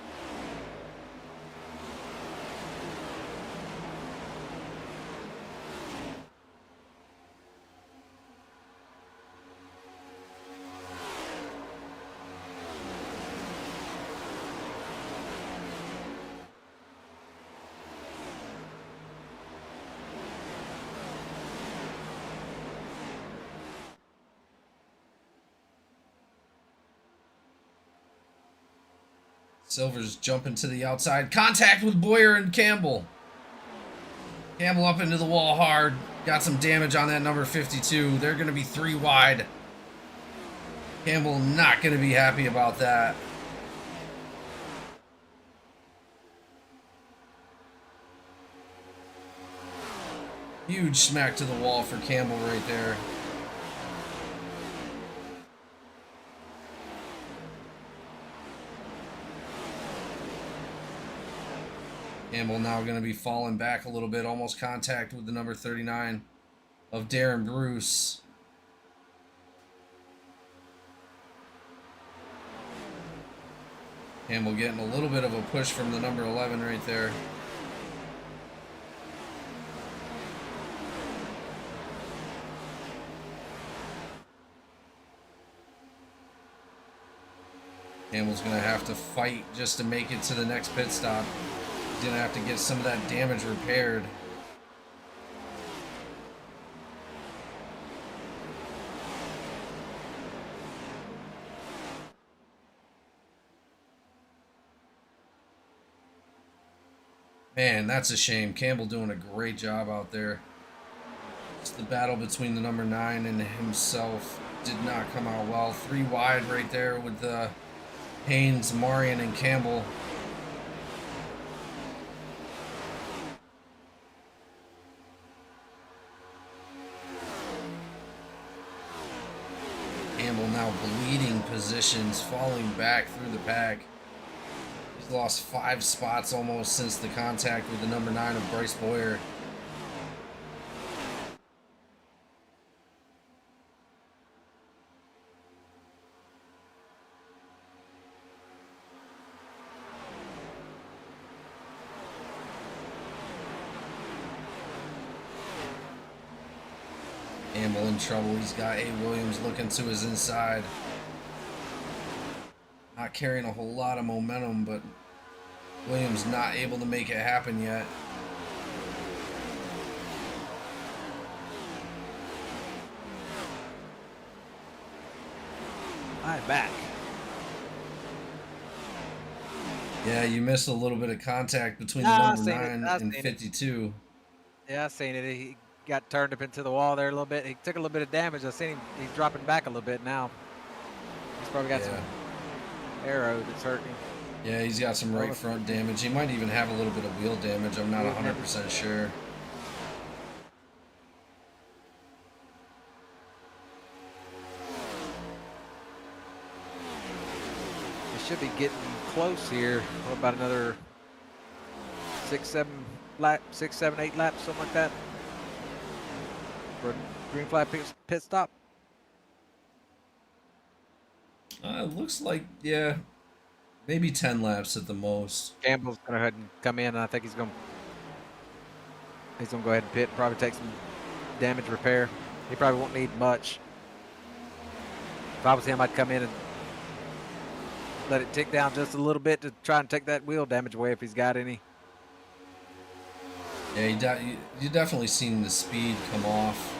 Silver's jumping to the outside. Contact with Boyer and Campbell. Campbell up into the wall hard. Got some damage on that number 52. They're going to be 3 wide. Campbell not going to be happy about that. Huge smack to the wall for Campbell right there. Campbell now going to be falling back a little bit. Almost contact with the number 39 of Darren Bruce. Campbell getting a little bit of a push from the number 11 right there. Campbell's going to have to fight just to make it to the next pit stop. He's going to have to get some of that damage repaired. Man, that's a shame. Campbell doing a great job out there. Just the battle between the number 9 and himself did not come out well. 3 wide right there with Haynes, Marion, and Campbell. Campbell now bleeding positions, falling back through the pack. He's lost 5 spots almost since the contact with the number 9 of Bryce Boyer. Campbell in trouble. He's got A. Williams looking to his inside. Not carrying a whole lot of momentum, but Williams not able to make it happen yet. I'm back. Yeah, you missed a little bit of contact between the number 9 and 52. Yeah, I seen it. He got turned up into the wall there a little bit. He took a little bit of damage. I seen him. He's dropping back a little bit now. He's probably got some arrow that's hurting him. Yeah, he's got some right front damage. He might even have a little bit of wheel damage. I'm not 100% sure. He should be getting close here. What about another 6, 7 laps, 6, 7, 8 laps, something like that? For a green flag pit stop. It looks like, yeah, maybe 10 laps at the most. Campbell's gonna go ahead and come in, and I think he's gonna go ahead and pit and probably take some damage repair. He probably won't need much. If I was him, I'd come in and let it tick down just a little bit to try and take that wheel damage away if he's got any. Yeah, you definitely seen the speed come off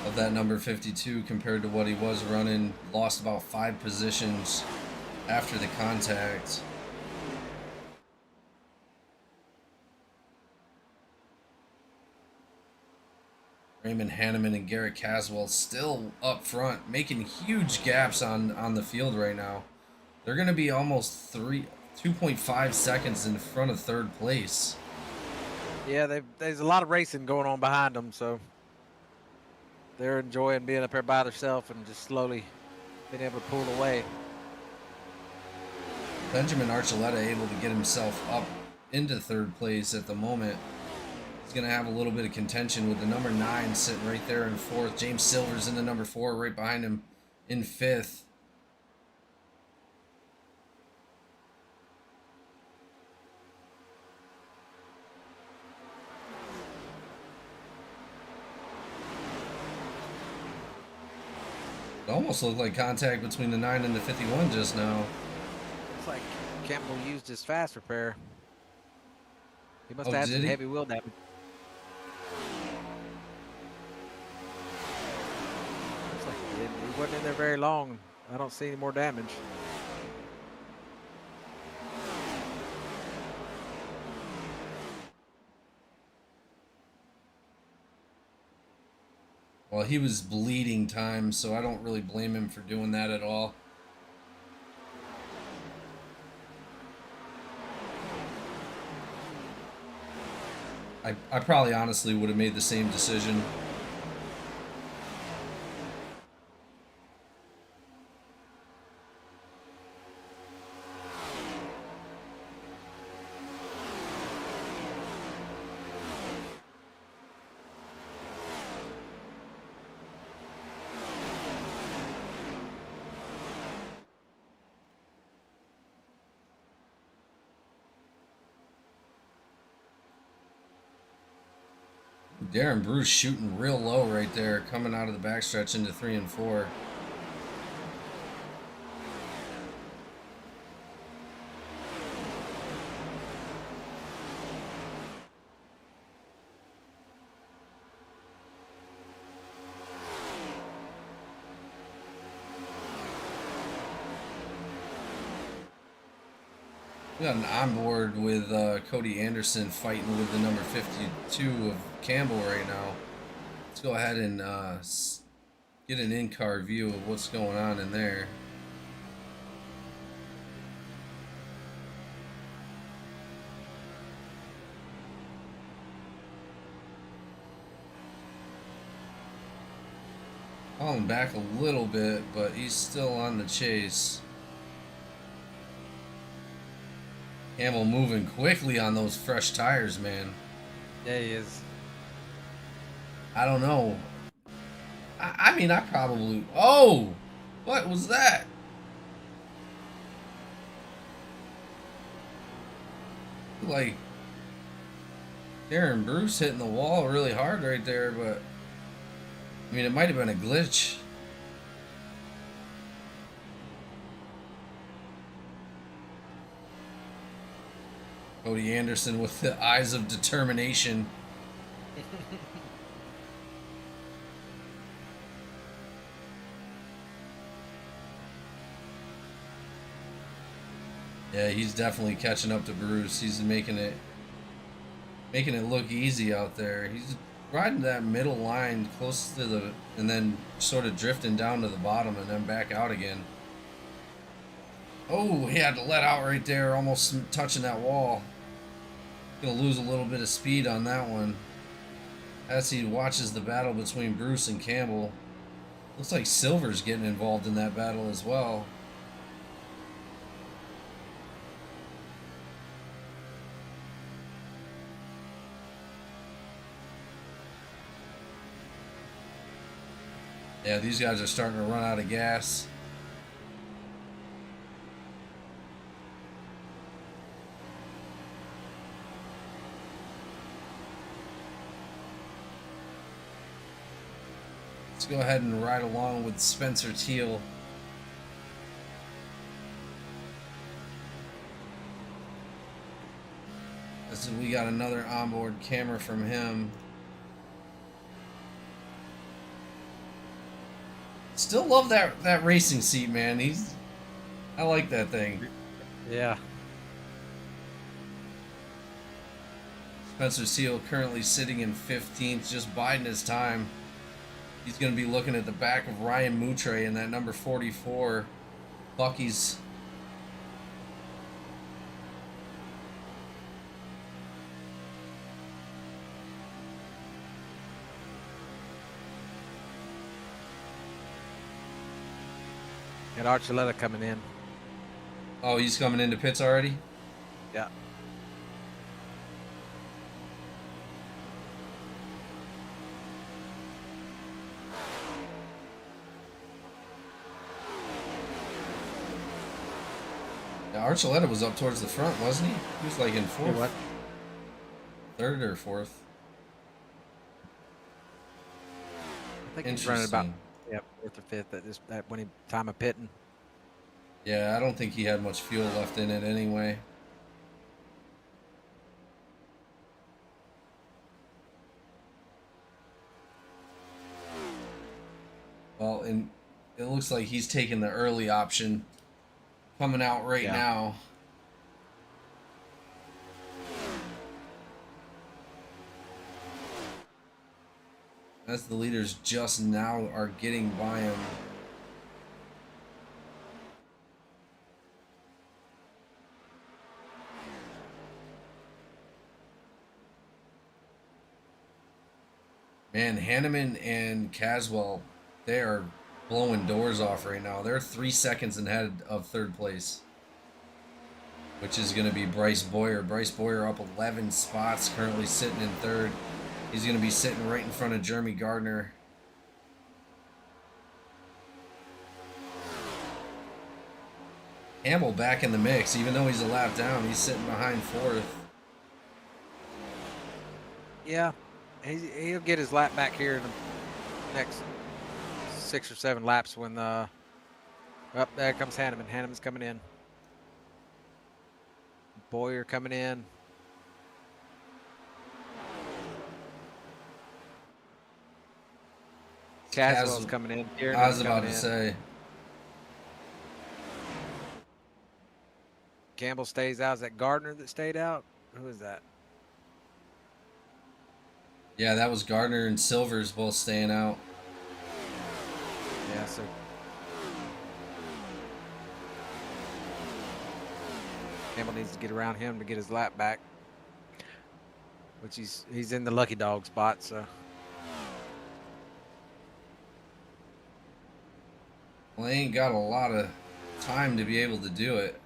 of that number 52 compared to what he was running. Lost about 5 positions after the contact. Raymond Hanneman and Garrett Caswell still up front, making huge gaps on the field right now. They're going to be almost 2.5 seconds in front of 3rd place. Yeah, there's a lot of racing going on behind them, so they're enjoying being up here by themselves and just slowly being able to pull away. Benjamin Archuleta able to get himself up into 3rd place at the moment. He's going to have a little bit of contention with the number 9 sitting right there in 4th. James Silver's in the number 4 right behind him in 5th. It almost looked like contact between the 9 and the 51 just now. Looks like Campbell used his fast repair. He must Oh, have had did some he? heavy wheel damage. Looks like he wasn't in there very long. I don't see any more damage. Well, he was bleeding time, so I don't really blame him for doing that at all. I probably honestly would have made the same decision. Darren Bruce shooting real low right there, coming out of the backstretch into 3 and 4. We got an onboard with Cody Anderson fighting with the number 52 of Campbell right now. Let's go ahead and get an in-car view of what's going on in there. Falling back a little bit, but he's still on the chase. Campbell moving quickly on those fresh tires, man. Yeah, he is. I don't know. I mean, I probably... Oh! What was that? Like... Darren Bruce hitting the wall really hard right there, but... I mean, it might have been a glitch. Cody Anderson with the eyes of determination. Yeah, he's definitely catching up to Bruce. He's making it look easy out there. He's riding that middle line close to the, and then sort of drifting down to the bottom and then back out again. Oh, he had to let out right there, almost touching that wall. Gonna lose a little bit of speed on that one as he watches the battle between Bruce and Campbell. Looks like Silver's getting involved in that battle as well. Yeah, these guys are starting to run out of gas. Let's go ahead and ride along with Spencer Teal. We got another onboard camera from him. Still love that racing seat, man. I like that thing. Yeah. Spencer Teal currently sitting in 15th, just biding his time. He's going to be looking at the back of Ryan Moutre in that number 44 Bucky's. Got Archuleta coming in. Oh, he's coming into pits already? Yeah. Yeah, Archuleta was up towards the front, wasn't he? He was like in fourth. What? Third or fourth. I think he's running about fourth or fifth at this when he time of pitting. Yeah, I don't think he had much fuel left in it anyway. Well, and it looks like he's taking the early option coming out right now. As the leaders just now are getting by him. Man, Hanneman and Caswell, they are blowing doors off right now. They're 3 seconds ahead of third place, which is going to be Bryce Boyer. Bryce Boyer up 11 spots, currently sitting in third. He's going to be sitting right in front of Jeremy Gardner. Campbell back in the mix, even though he's a lap down, he's sitting behind fourth. Yeah, he'll get his lap back here in the next 6 or 7 laps when up there comes Hanneman. Hanneman's coming in. Boyer coming in. Caswell's coming in. I was about to say. Campbell stays out. Is that Gardner that stayed out? Who is that? Yeah, that was Gardner and Silvers both staying out. Yeah, so Campbell needs to get around him to get his lap back, which he's in the lucky dog spot. So well, they ain't got a lot of time to be able to do it.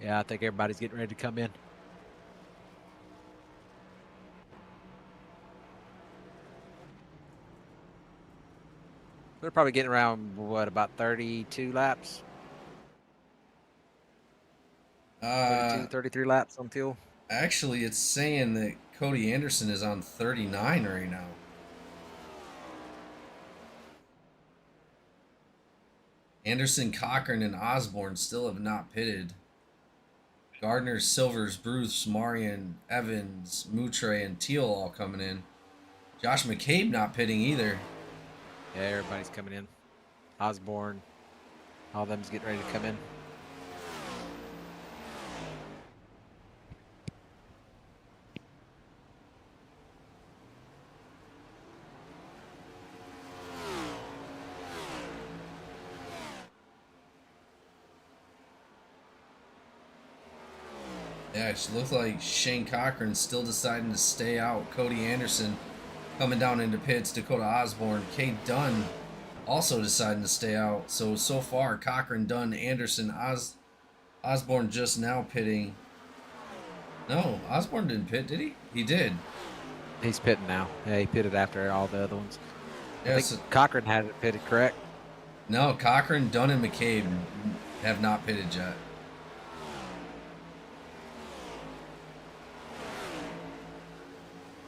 yeah, I think everybody's getting ready to come in. They're probably getting around, what, about 32 laps? 32, 33 laps on fuel. Actually, it's saying that Cody Anderson is on 39 right now. Anderson, Cochran, and Osborne still have not pitted. Gardner, Silvers, Bruce, Marion, Evans, Moutre, and Teal all coming in. Josh McCabe not pitting either. Yeah, everybody's coming in. Osborne, all of them's getting ready to come in. Yeah, it looked like Shane Cochran still deciding to stay out. Cody Anderson coming down into pits. Dakota Osborne. Cade Dunn also deciding to stay out. So far, Cochran, Dunn, Anderson, Osborne just now pitting. No, Osborne didn't pit, did he? He did. He's pitting now. Yeah, he pitted after all the other ones. Yeah, I think Cochran had it pitted, correct? No, Cochran, Dunn, and McCabe have not pitted yet.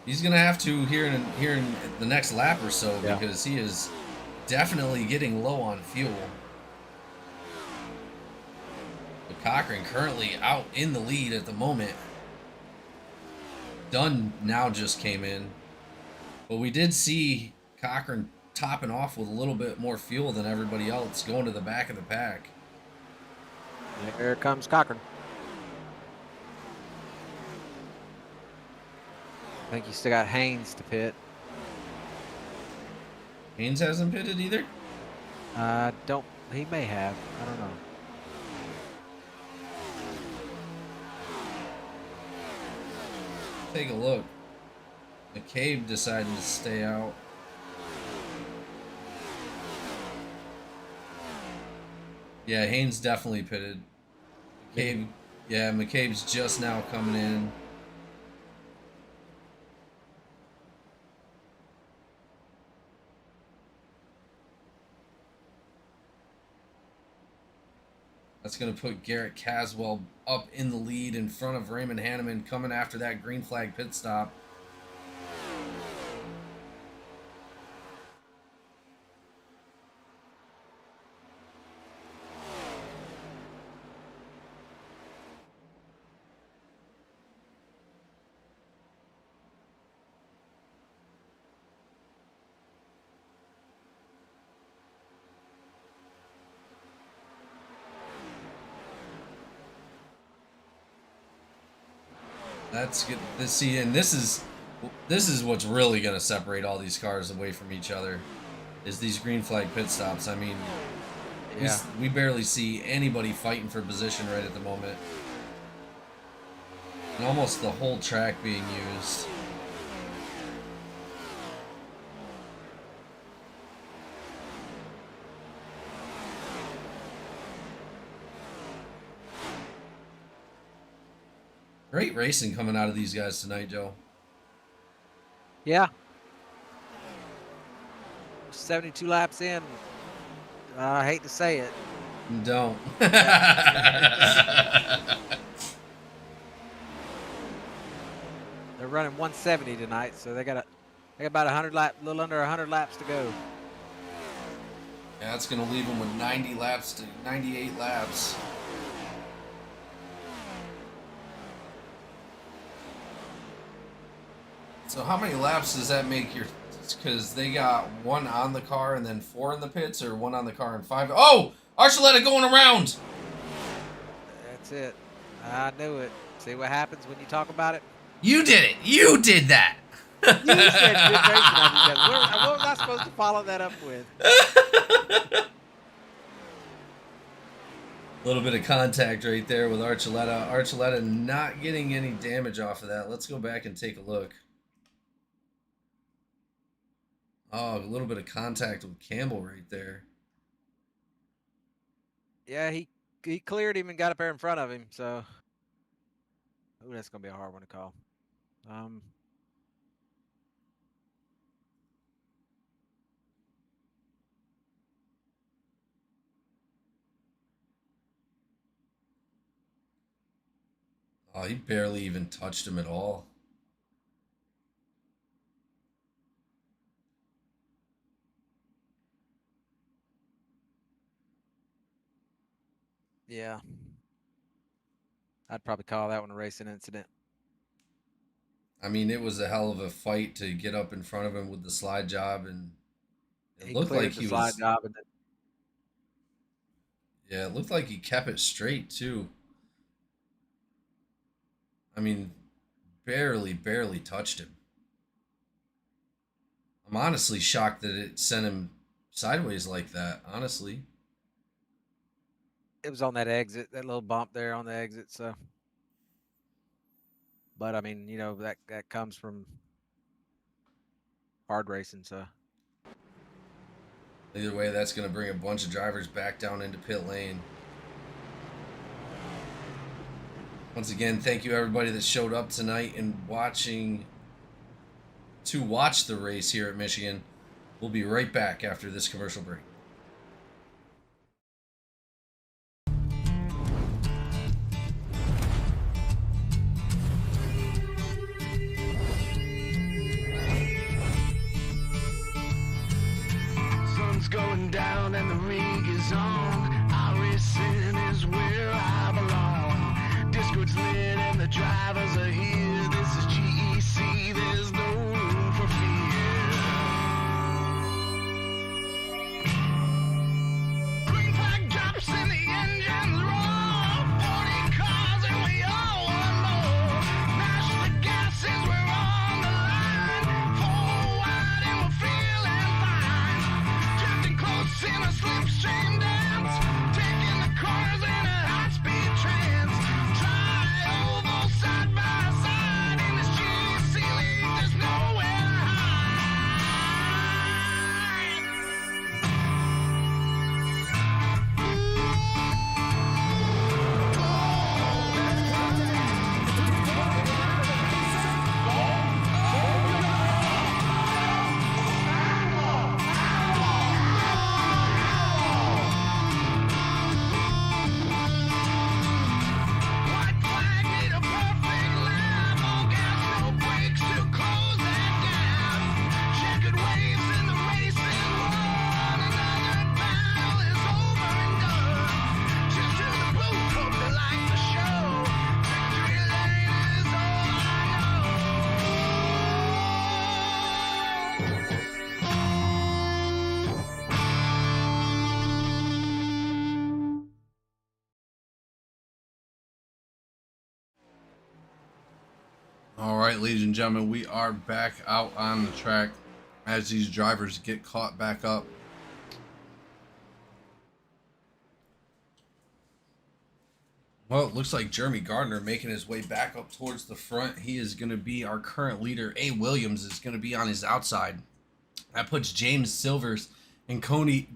He's gonna have to here in the next lap or so, yeah, because he is definitely getting low on fuel. But Cochran currently out in the lead at the moment. Dunn now just came in, but we did see Cochran topping off with a little bit more fuel than everybody else, going to the back of the pack. Here comes Cochran. I think you still got Haynes to pit. Haynes hasn't pitted either? He may have. I don't know. Take a look. McCabe decided to stay out. Yeah, Haynes definitely pitted. McCabe, yeah, McCabe's just now coming in. That's going to put Garrett Caswell up in the lead in front of Raymond Hanneman coming after that green flag pit stop. That's good to see, and this is This is what's really going to separate all these cars away from each other, is these green flag pit stops. I mean, Yeah. we barely see anybody fighting for position right at the moment. And almost the whole track being used. Great racing coming out of these guys tonight, Joe. Yeah. 72 laps in. I hate to say it. Don't. They're running 170 tonight, so they got about 100 lap, little under 100 laps to go. Yeah, that's gonna leave them with 90 laps to 98 laps. So how many laps does that make your? Because they got 1 on the car and then 4 in the pits, or 1 on the car and 5. Oh, Archuleta going around. That's it. I knew it. See what happens when you talk about it? You did it. You did that. You said good racing on you guys. What was I supposed to follow that up with? A little bit of contact right there with Archuleta. Archuleta not getting any damage off of that. Let's go back and take a look. Oh, a little bit of contact with Campbell right there. Yeah, he cleared him and got up there in front of him. So, ooh, that's gonna be a hard one to call. Oh, he barely even touched him at all. Yeah, I'd probably call that one a racing incident. I mean, it was a hell of a fight to get up in front of him with the slide job, and it He looked cleared like the he slide was. job and then, Yeah, it looked like he kept it straight too. I mean, barely touched him. I'm honestly shocked that it sent him sideways like that, honestly. it was on that exit, that little bump there on the exit. So, but I mean, you know, that comes from hard racing. So, Either way, that's going to bring a bunch of drivers back down into pit lane. Once again, thank you everybody that showed up tonight and watch the race here at Michigan. We'll be right back after this commercial break. Sun's going down and the rig is on. iRacing is where I belong. Discord's lit and the drivers are here. This is GEC, there's no room for fear. Green flag drops and the engines roar. 40 cars and we all want more. Mash the gases, we're on the line. Forward and we're feeling fine. Drifting close in a slipstream dance. Taking the corners in a high-speed trance. Try over side by side. All right, ladies and gentlemen, we are back out on the track as these drivers get caught back up. Well, it looks like Jeremy Gardner making his way back up towards the front. He is going to be our current leader. A. Williams is going to be on his outside. That puts James Silvers and Cody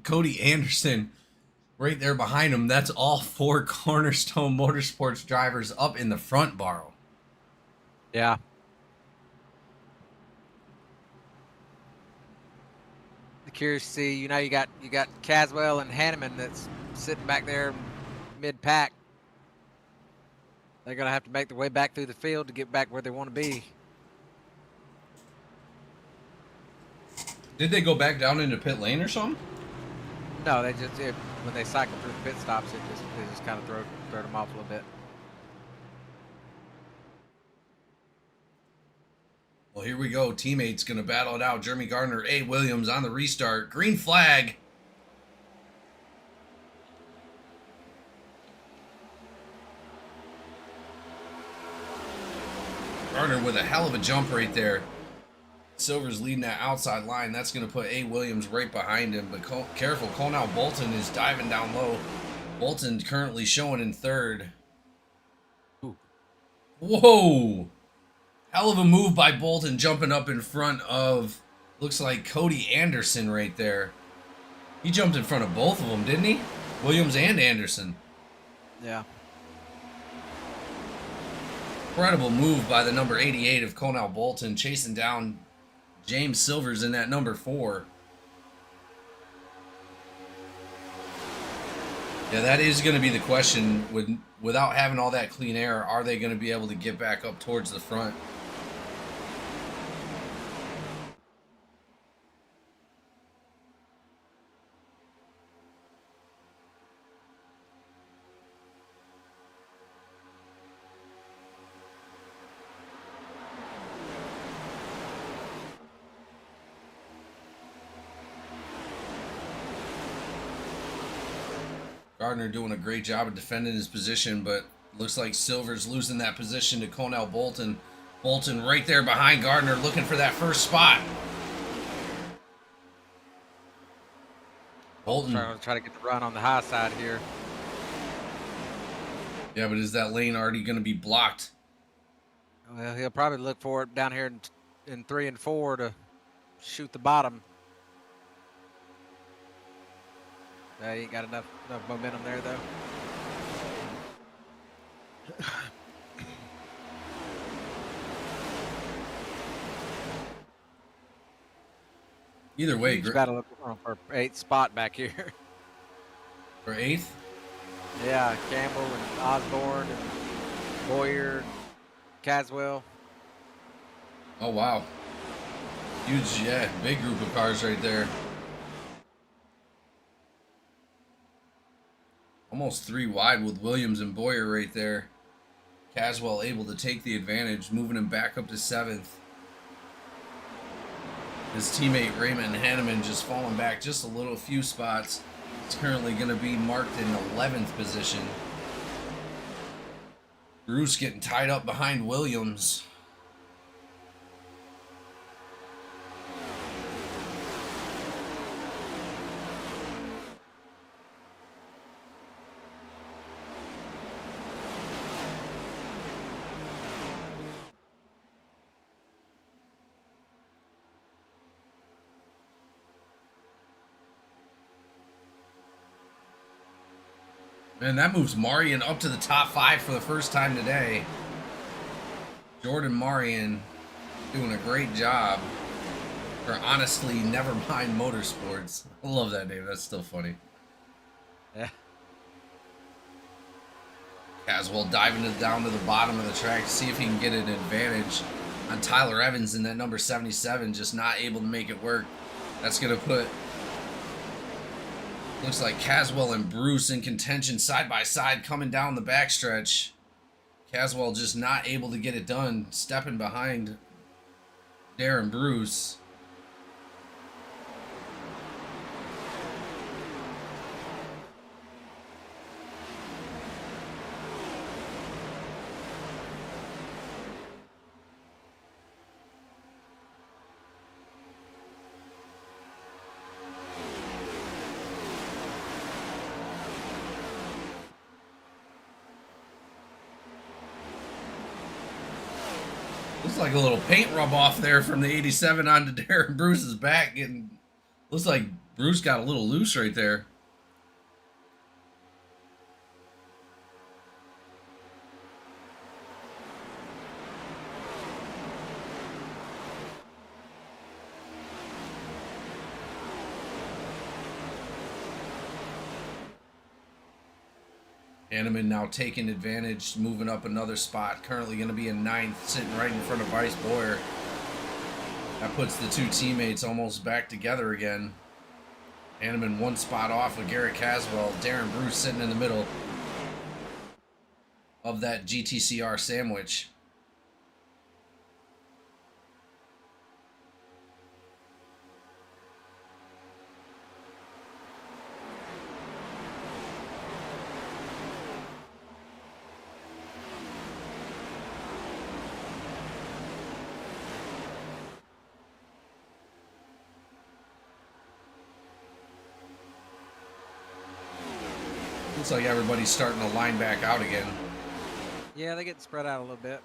Anderson right there behind him. That's all 4 Cornerstone Motorsports drivers up in the front, Barrow. Yeah. Curious to see, you know, you got Caswell and Hanneman that's sitting back there mid pack. They're gonna have to make their way back through the field to get back where they want to be. Did they go back down into pit lane or something? No, they just when they cycle through the pit stops, they just kind of throw them off a little bit. Well, here we go. Teammates going to battle it out. Jeremy Gardner, A. Williams on the restart. Green flag. Gardner with a hell of a jump right there. Silver's leading that outside line. That's going to put A. Williams right behind him. But careful, Colnell Bolton is diving down low. Bolton currently showing in third. Ooh. Whoa! Hell of a move by Bolton, jumping up in front of, looks like Cody Anderson right there. He jumped in front of both of them, didn't he? Williams and Anderson. Yeah. Incredible move by the number 88 of Colnell Bolton, chasing down James Silvers in that number 4. Yeah, that is going to be the question. Without having all that clean air, are they going to be able to get back up towards the front? Gardner doing a great job of defending his position, but looks like Silver's losing that position to Colnell Bolton. Bolton right there behind Gardner looking for that first spot. Bolton. Try to get the run on the high side here. Yeah, but is that lane already going to be blocked? Well, he'll probably look for it down here in 3 and 4 to shoot the bottom. He ain't got enough momentum there, though. Either way, He's got to look for 8th spot back here. For 8th? Yeah, Campbell and Osborne and Boyer, Caswell. Oh, wow. Huge, yeah, big group of cars right there. Almost 3 wide with Williams and Boyer right there. Caswell able to take the advantage, moving him back up to 7th. His teammate Raymond Hanneman just falling back just a few spots. He's currently going to be marked in 11th position. Bruce getting tied up behind Williams. And that moves Marion up to the top 5 for the first time today. Jordan Marion doing a great job for Honestly Nevermind Motorsports. I love that name. That's still funny. Yeah. Caswell diving down to the bottom of the track to see if he can get an advantage on Tyler Evans in that number 77. Just not able to make it work. That's going to put... Looks like Caswell and Bruce in contention side by side coming down the backstretch. Caswell just not able to get it done, stepping behind Darren Bruce. Looks like a little paint rub off there from the 87 onto Darren Bruce's back. Looks like Bruce got a little loose right there. Hanneman now taking advantage, moving up another spot. Currently going to be in 9th, sitting right in front of Bryce Boyer. That puts the two teammates almost back together again. Hanneman one spot off with Garrett Caswell. Darren Bruce sitting in the middle of that GTCR sandwich. Looks like everybody's starting to line back out again. Yeah, they get spread out a little bit.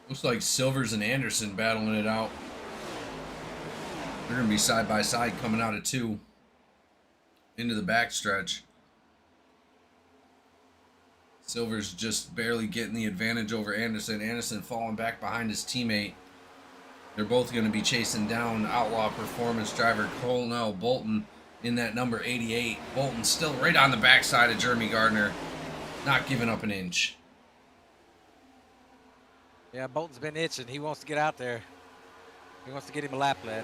Looks like Silvers and Anderson battling it out. They're going to be side by side coming out of 2 into the backstretch. Silvers just barely getting the advantage over Anderson. Anderson falling back behind his teammate. They're both going to be chasing down Outlaw Performance driver Colonel Bolton in that number 88. Bolton still right on the backside of Jeremy Gardner, not giving up an inch. Yeah, Bolton's been itching. He wants to get out there. He wants to get him a lap led.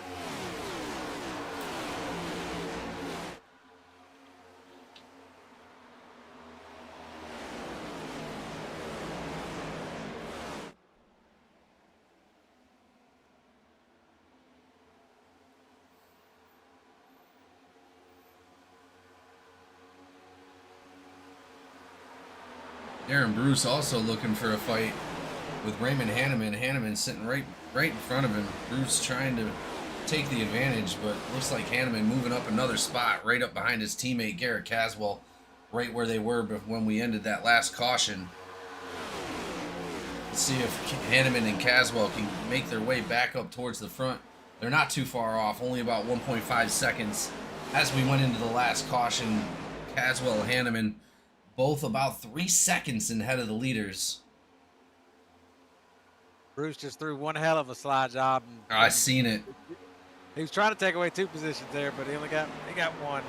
Darren Bruce also looking for a fight with Raymond Hanneman. Hanneman sitting right in front of him. Bruce trying to take the advantage, but looks like Hanneman moving up another spot right up behind his teammate Garrett Caswell, right where they were when we ended that last caution. Let's see if Hanneman and Caswell can make their way back up towards the front. They're not too far off, only about 1.5 seconds as we went into the last caution. Caswell and Hanneman both about 3 seconds ahead of the leaders. Bruce just threw one hell of a slide job. I seen it. He was trying to take away 2 positions there, but he got one.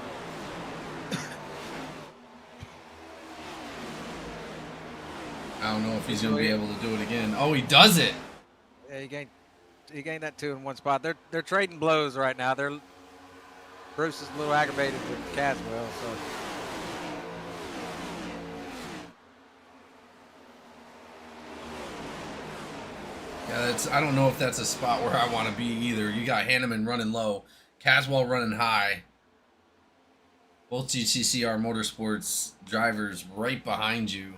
I don't know if he's going to be able to do it again. Oh, he does it. Yeah, he gained that 2 in one spot. They're trading blows right now. Bruce is a little aggravated with Caswell, so. Yeah, I don't know if that's a spot where I want to be either. You got Hanneman running low, Caswell running high. Both GCCR Motorsports drivers right behind you.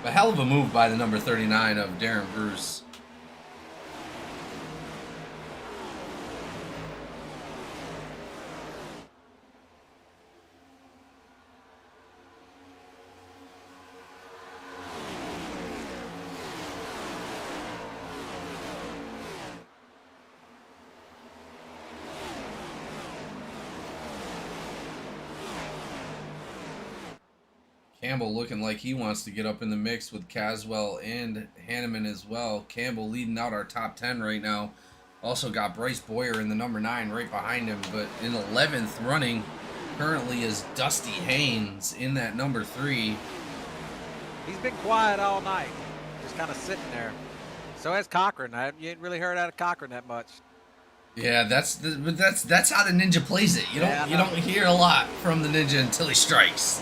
A hell of a move by the number 39 of Darren Bruce. Campbell looking like he wants to get up in the mix with Caswell and Hanneman as well. Campbell leading out our top 10 right now. Also got Bryce Boyer in the number 9 right behind him. But in 11th running currently is Dusty Haynes in that number 3. He's been quiet all night, just kind of sitting there. So has Cochran. You ain't really heard out of Cochran that much. Yeah, but that's how the ninja plays it. You don't Yeah, I you know. don't hear a lot from the ninja until he strikes.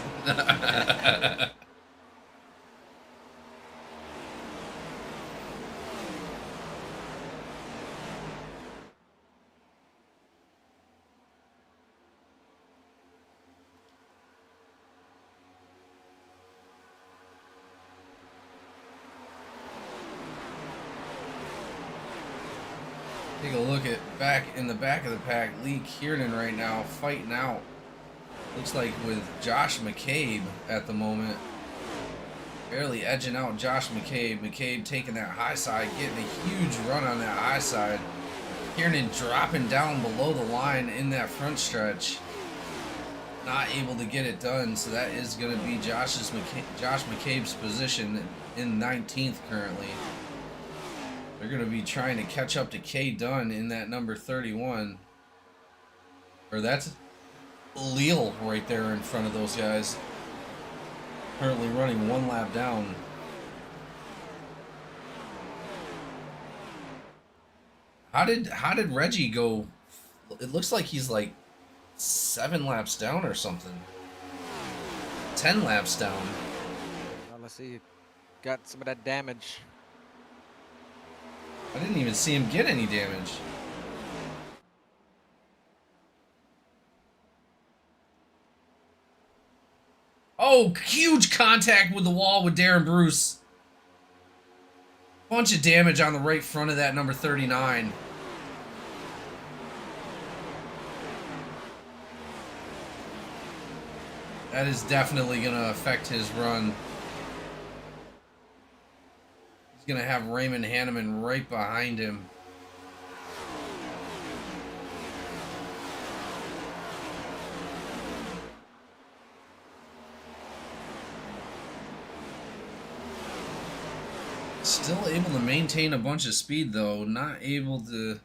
Take a look at back in the back of the pack, Lee Kiernan right now fighting out. Looks like with Josh McCabe at the moment. Barely edging out Josh McCabe. McCabe taking that high side, getting a huge run on that high side. Kiernan dropping down below the line in that front stretch. Not able to get it done, so that is going to be Josh McCabe's position in 19th currently. They're going to be trying to catch up to K Dunn in that number 31. Or that's Leal right there in front of those guys. Currently running one lap down. How did Reggie go? It looks like he's like 7 laps down or something. 10 laps down. Well, let's see. Got some of that damage. I didn't even see him get any damage. Oh, huge contact with the wall with Darren Bruce. Bunch of damage on the right front of that number 39. That is definitely going to affect his run. He's going to have Raymond Hanneman right behind him. Still able to maintain a bunch of speed, though. Not able to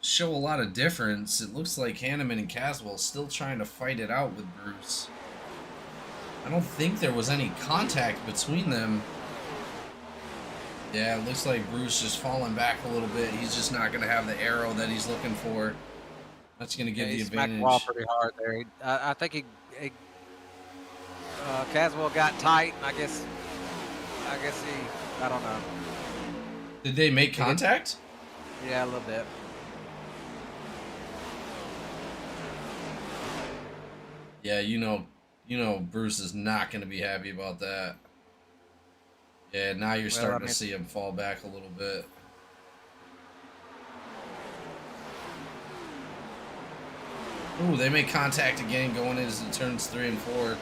show a lot of difference. It looks like Hanneman and Caswell still trying to fight it out with Bruce. I don't think there was any contact between them. Yeah, it looks like Bruce just falling back a little bit. He's just not going to have the arrow that he's looking for. That's going to give the He advantage. smacked the wall pretty hard there. I think Caswell got tight, and I guess I don't know. Did they make contact? Yeah, a little bit. Yeah, you know Bruce is not going to be happy about that. Yeah, now you're starting to see him fall back a little bit. Ooh, they make contact again going into turns 3 and 4.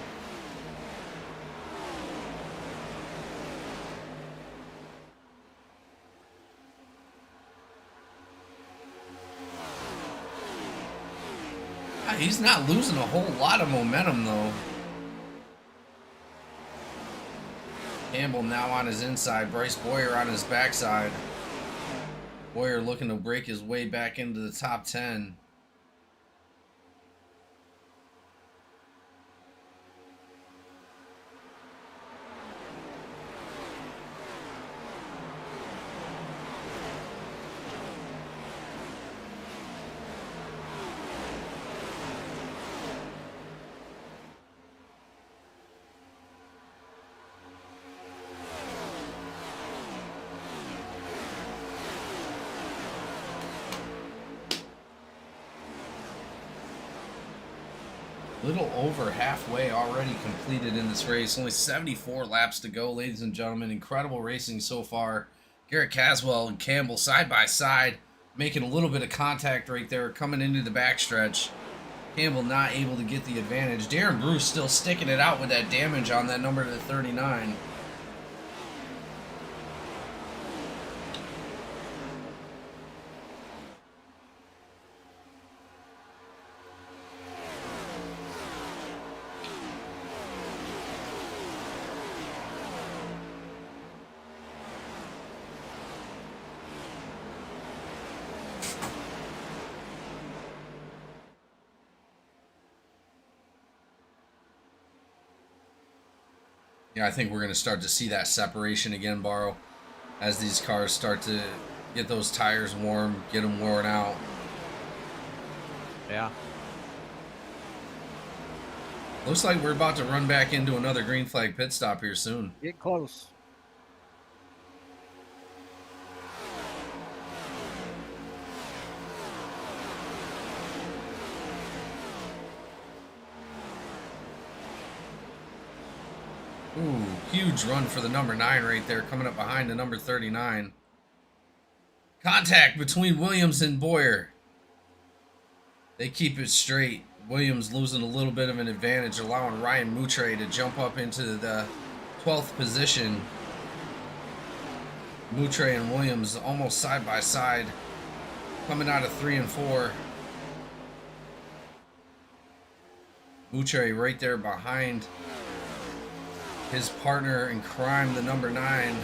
He's not losing a whole lot of momentum, though. Campbell now on his inside. Bryce Boyer on his backside. Boyer looking to break his way back into the top 10. Little over halfway already completed in this race. Only 74 laps to go, ladies and gentlemen. Incredible racing so far. Garrett Caswell and Campbell side by side, making a little bit of contact right there, coming into the backstretch. Campbell not able to get the advantage. Darren Bruce still sticking it out with that damage on that number to 39. Yeah, I think we're going to start to see that separation again, Barrow, as these cars start to Get those tires warm, get them worn out. Yeah. Looks like we're about to run back into another green flag pit stop here soon. Get close. Ooh, huge run for the number 9 right there, coming up behind the number 39. Contact between Williams and Boyer. They keep it straight. Williams losing a little bit of an advantage, allowing Ryan Moutre to jump up into the 12th position. Moutre and Williams almost side by side, coming out of 3 and 4. Moutre right there behind his partner in crime, the number 9.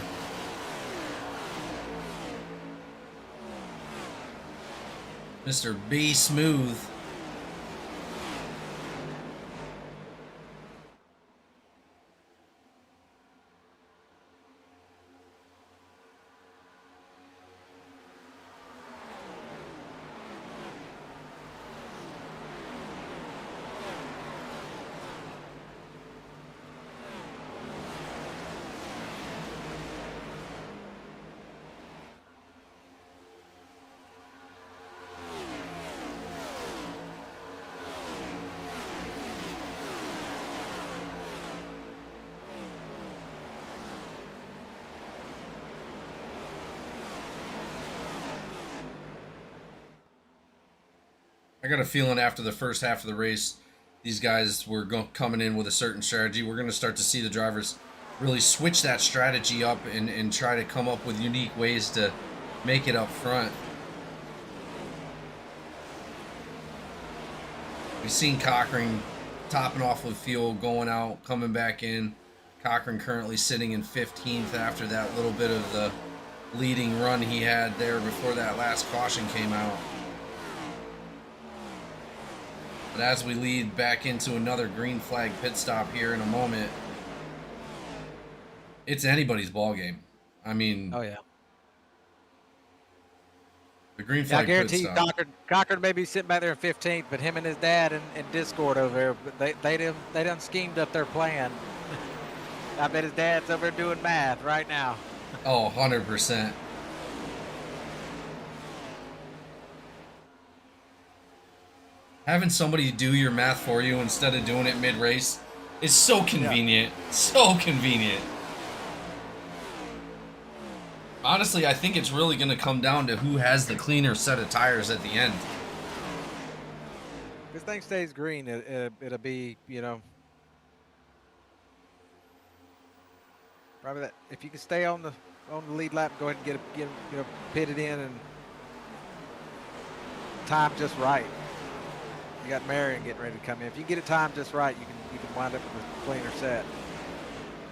Mr. B Smooth. I got a feeling after the first half of the race, these guys were coming in with a certain strategy. We're going to start to see the drivers really switch that strategy up and try to come up with unique ways to make it up front. We've seen Cochran topping off with fuel, going out, coming back in. Cochran currently sitting in 15th after that little bit of the leading run he had there before that last caution came out. But as we lead back into another green flag pit stop here in a moment, it's anybody's ball game. I mean, Oh yeah. the green Yeah, I flag pit guarantee you, stop. Cochran may be sitting back there in 15th, but him and his dad in Discord over there, but they done schemed up their plan. I bet his dad's over there doing math right now. Oh, 100%. Having somebody do your math for you instead of doing it mid-race is so convenient. Yeah. So convenient. Honestly, I think it's really going to come down to who has the cleaner set of tires at the end. If this thing stays green, it'll be, you know, probably that. If you can stay on the lead lap, go ahead and get pitted in and time just right. You got Marion getting ready to come in. If you get it timed just right, you can wind up with a cleaner set.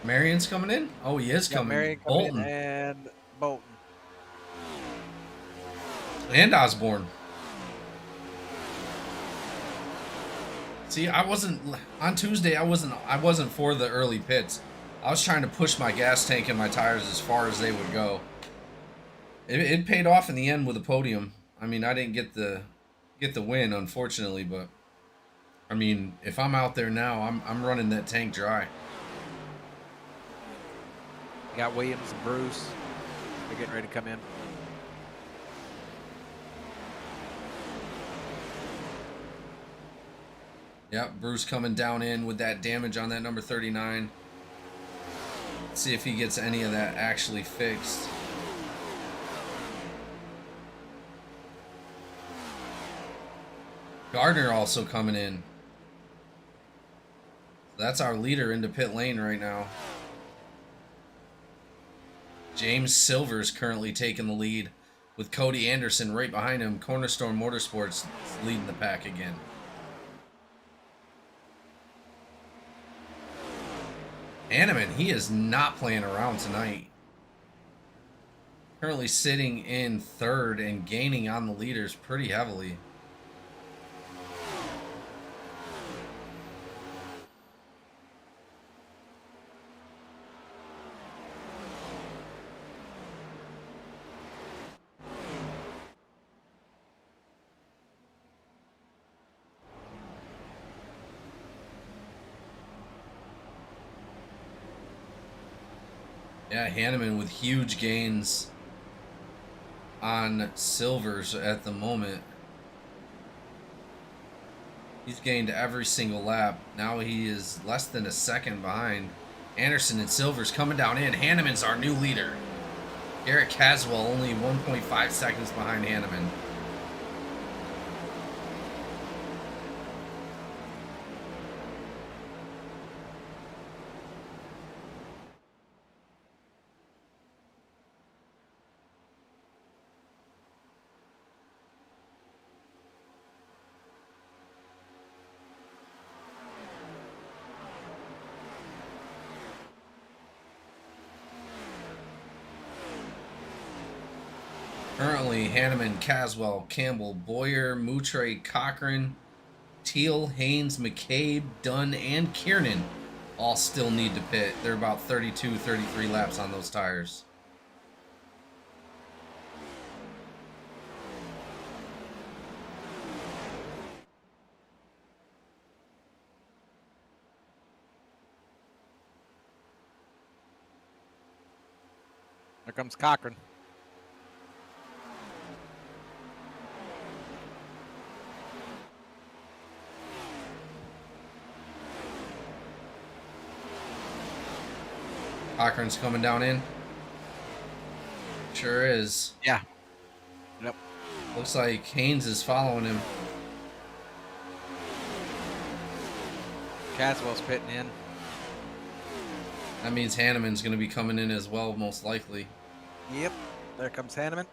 Marion's coming in? Oh, he is coming. Marion coming in and Bolton. And Osborne. See, I wasn't on Tuesday. I wasn't for the early pits. I was trying to push my gas tank and my tires as far as they would go. It paid off in the end with a podium. I mean, I didn't get the win, unfortunately, but I mean, if I'm out there now, I'm running that tank dry. You got Williams and Bruce. They're getting ready to come in. Yep, Bruce coming down in with that damage on that number 39. Let's see if he gets any of that actually fixed. Gardner also coming in. That's our leader into pit lane right now. James Silver's currently taking the lead with Cody Anderson right behind him. Cornerstone Motorsports leading the pack again. Hanneman, he is not playing around tonight. Currently sitting in third and gaining on the leaders pretty heavily. Yeah, Hanneman with huge gains on silvers at the moment. He's gained every single lap. Now he is less than a second behind. Anderson and silvers coming down in. Hanneman's our new leader. Garrett Caswell only 1.5 seconds behind Hanneman. Currently, Hanneman, Caswell, Campbell, Boyer, Moutre, Cochran, Teal, Haynes, McCabe, Dunn, and Kiernan all still need to pit. They're about 32, 33 laps on those tires. There comes Cochran. Cochran's coming down in. Sure is. Yeah. Yep. Looks like Haynes is following him. Caswell's pitting in. That means Hanneman's going to be coming in as well, most likely. Yep. There comes Hanneman.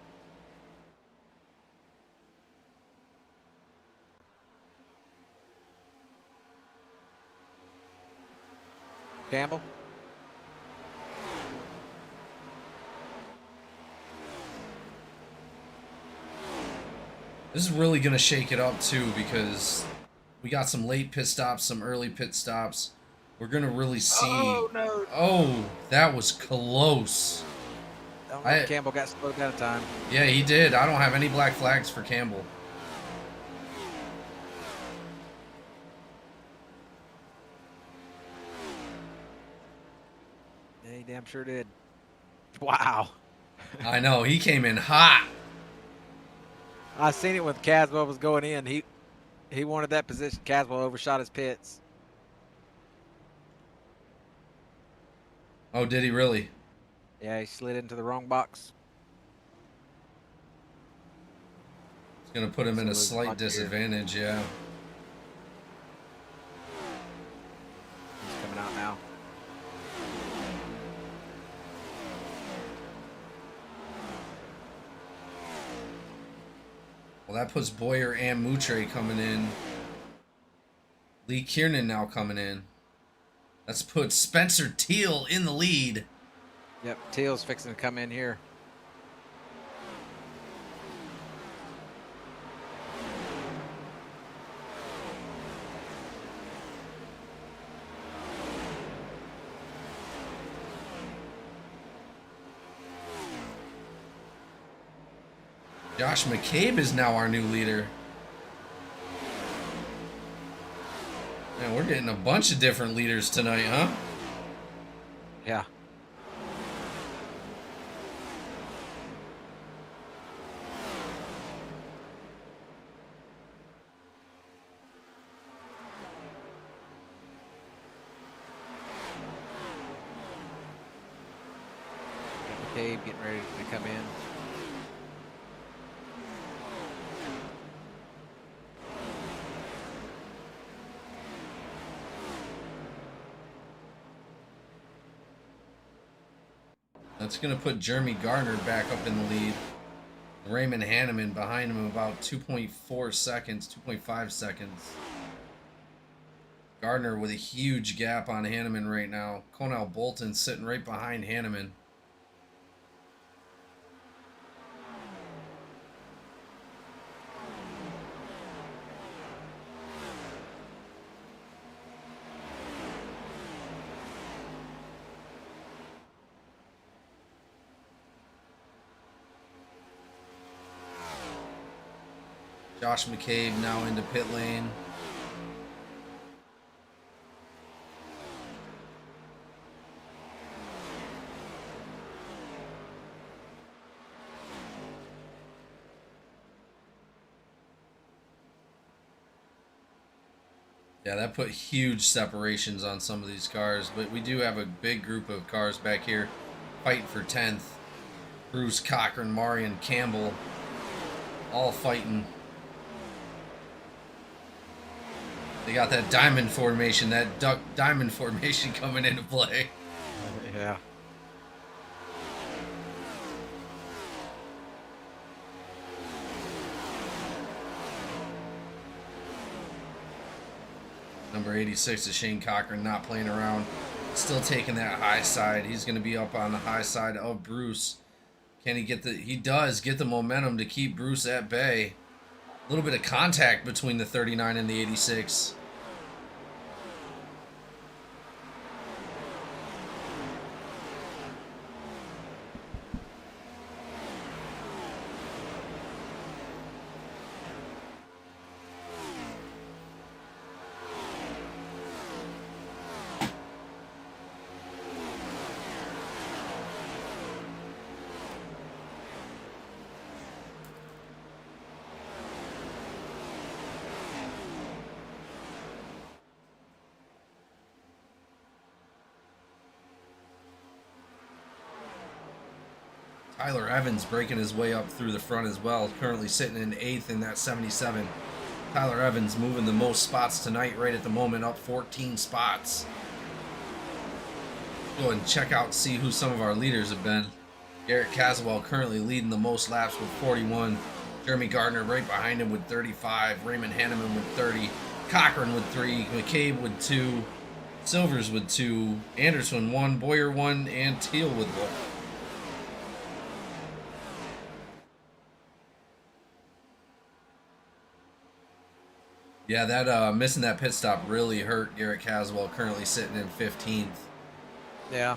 Campbell. This is really going to shake it up, too, because we got some late pit stops, some early pit stops. We're going to really see... Oh, no. Oh, that was close. Campbell got slowed down a time. Yeah, he did. I don't have any black flags for Campbell. Yeah, he damn sure did. Wow. I know. He came in hot. I seen it when Caswell was going in. He wanted that position. Caswell overshot his pits. Oh, did he really? Yeah, he slid into the wrong box. It's going to put him in a So slight it's not disadvantage, yeah. He's coming out now. Well, that puts Boyer and Moutre coming in. Lee Kiernan now coming in. Let's put Spencer Teal in the lead. Yep, Teal's fixing to come in here. Josh McCabe is now our new leader. Man, we're getting a bunch of different leaders tonight, huh? Yeah. McCabe getting ready to come in. That's going to put Jeremy Gardner back up in the lead. Raymond Hanneman behind him about 2.4 seconds, 2.5 seconds. Gardner with a huge gap on Hanneman right now. Cornell Bolton sitting right behind Hanneman. Josh McCabe now into pit lane. Yeah, that put huge separations on some of these cars, but we do have a big group of cars back here fighting for 10th. Bruce, Cochran, Marion, Campbell, all fighting. They got that diamond formation, that duck diamond formation coming into play. Yeah. Number 86 is Shane Cochran, not playing around. Still taking that high side. He's going to be up on the high side of Bruce. Can he get the... He does get the momentum to keep Bruce at bay. A little bit of contact between the 39 and the 86. Tyler Evans breaking his way up through the front as well, currently sitting in 8th in that 77. Tyler Evans moving the most spots tonight right at the moment, up 14 spots. Go and check out, see who some of our leaders have been. Garrett Caswell currently leading the most laps with 41. Jeremy Gardner right behind him with 35. Raymond Hanneman with 30. Cochran with 3. McCabe with 2. Silvers with 2. Anderson 1. Boyer 1. And Teal with 1. Yeah, that missing that pit stop really hurt Garrett Caswell, currently sitting in 15th. Yeah.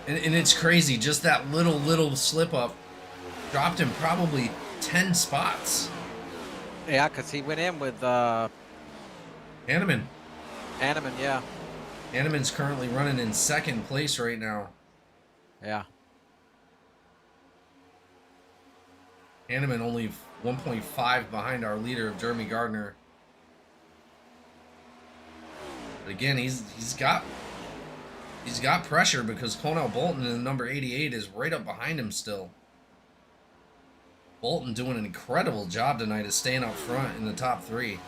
And it's crazy, just that little slip up dropped him probably 10 spots. Yeah, because he went in with Hanneman. Hanneman, yeah. Hanneman's currently running in 2nd place right now. Yeah. Hanneman only 1.5 behind our leader of Jeremy Gardner. But again, he's got pressure because Cornell Bolton in the number 88 is right up behind him still. Bolton doing an incredible job tonight of staying up front in the top 3.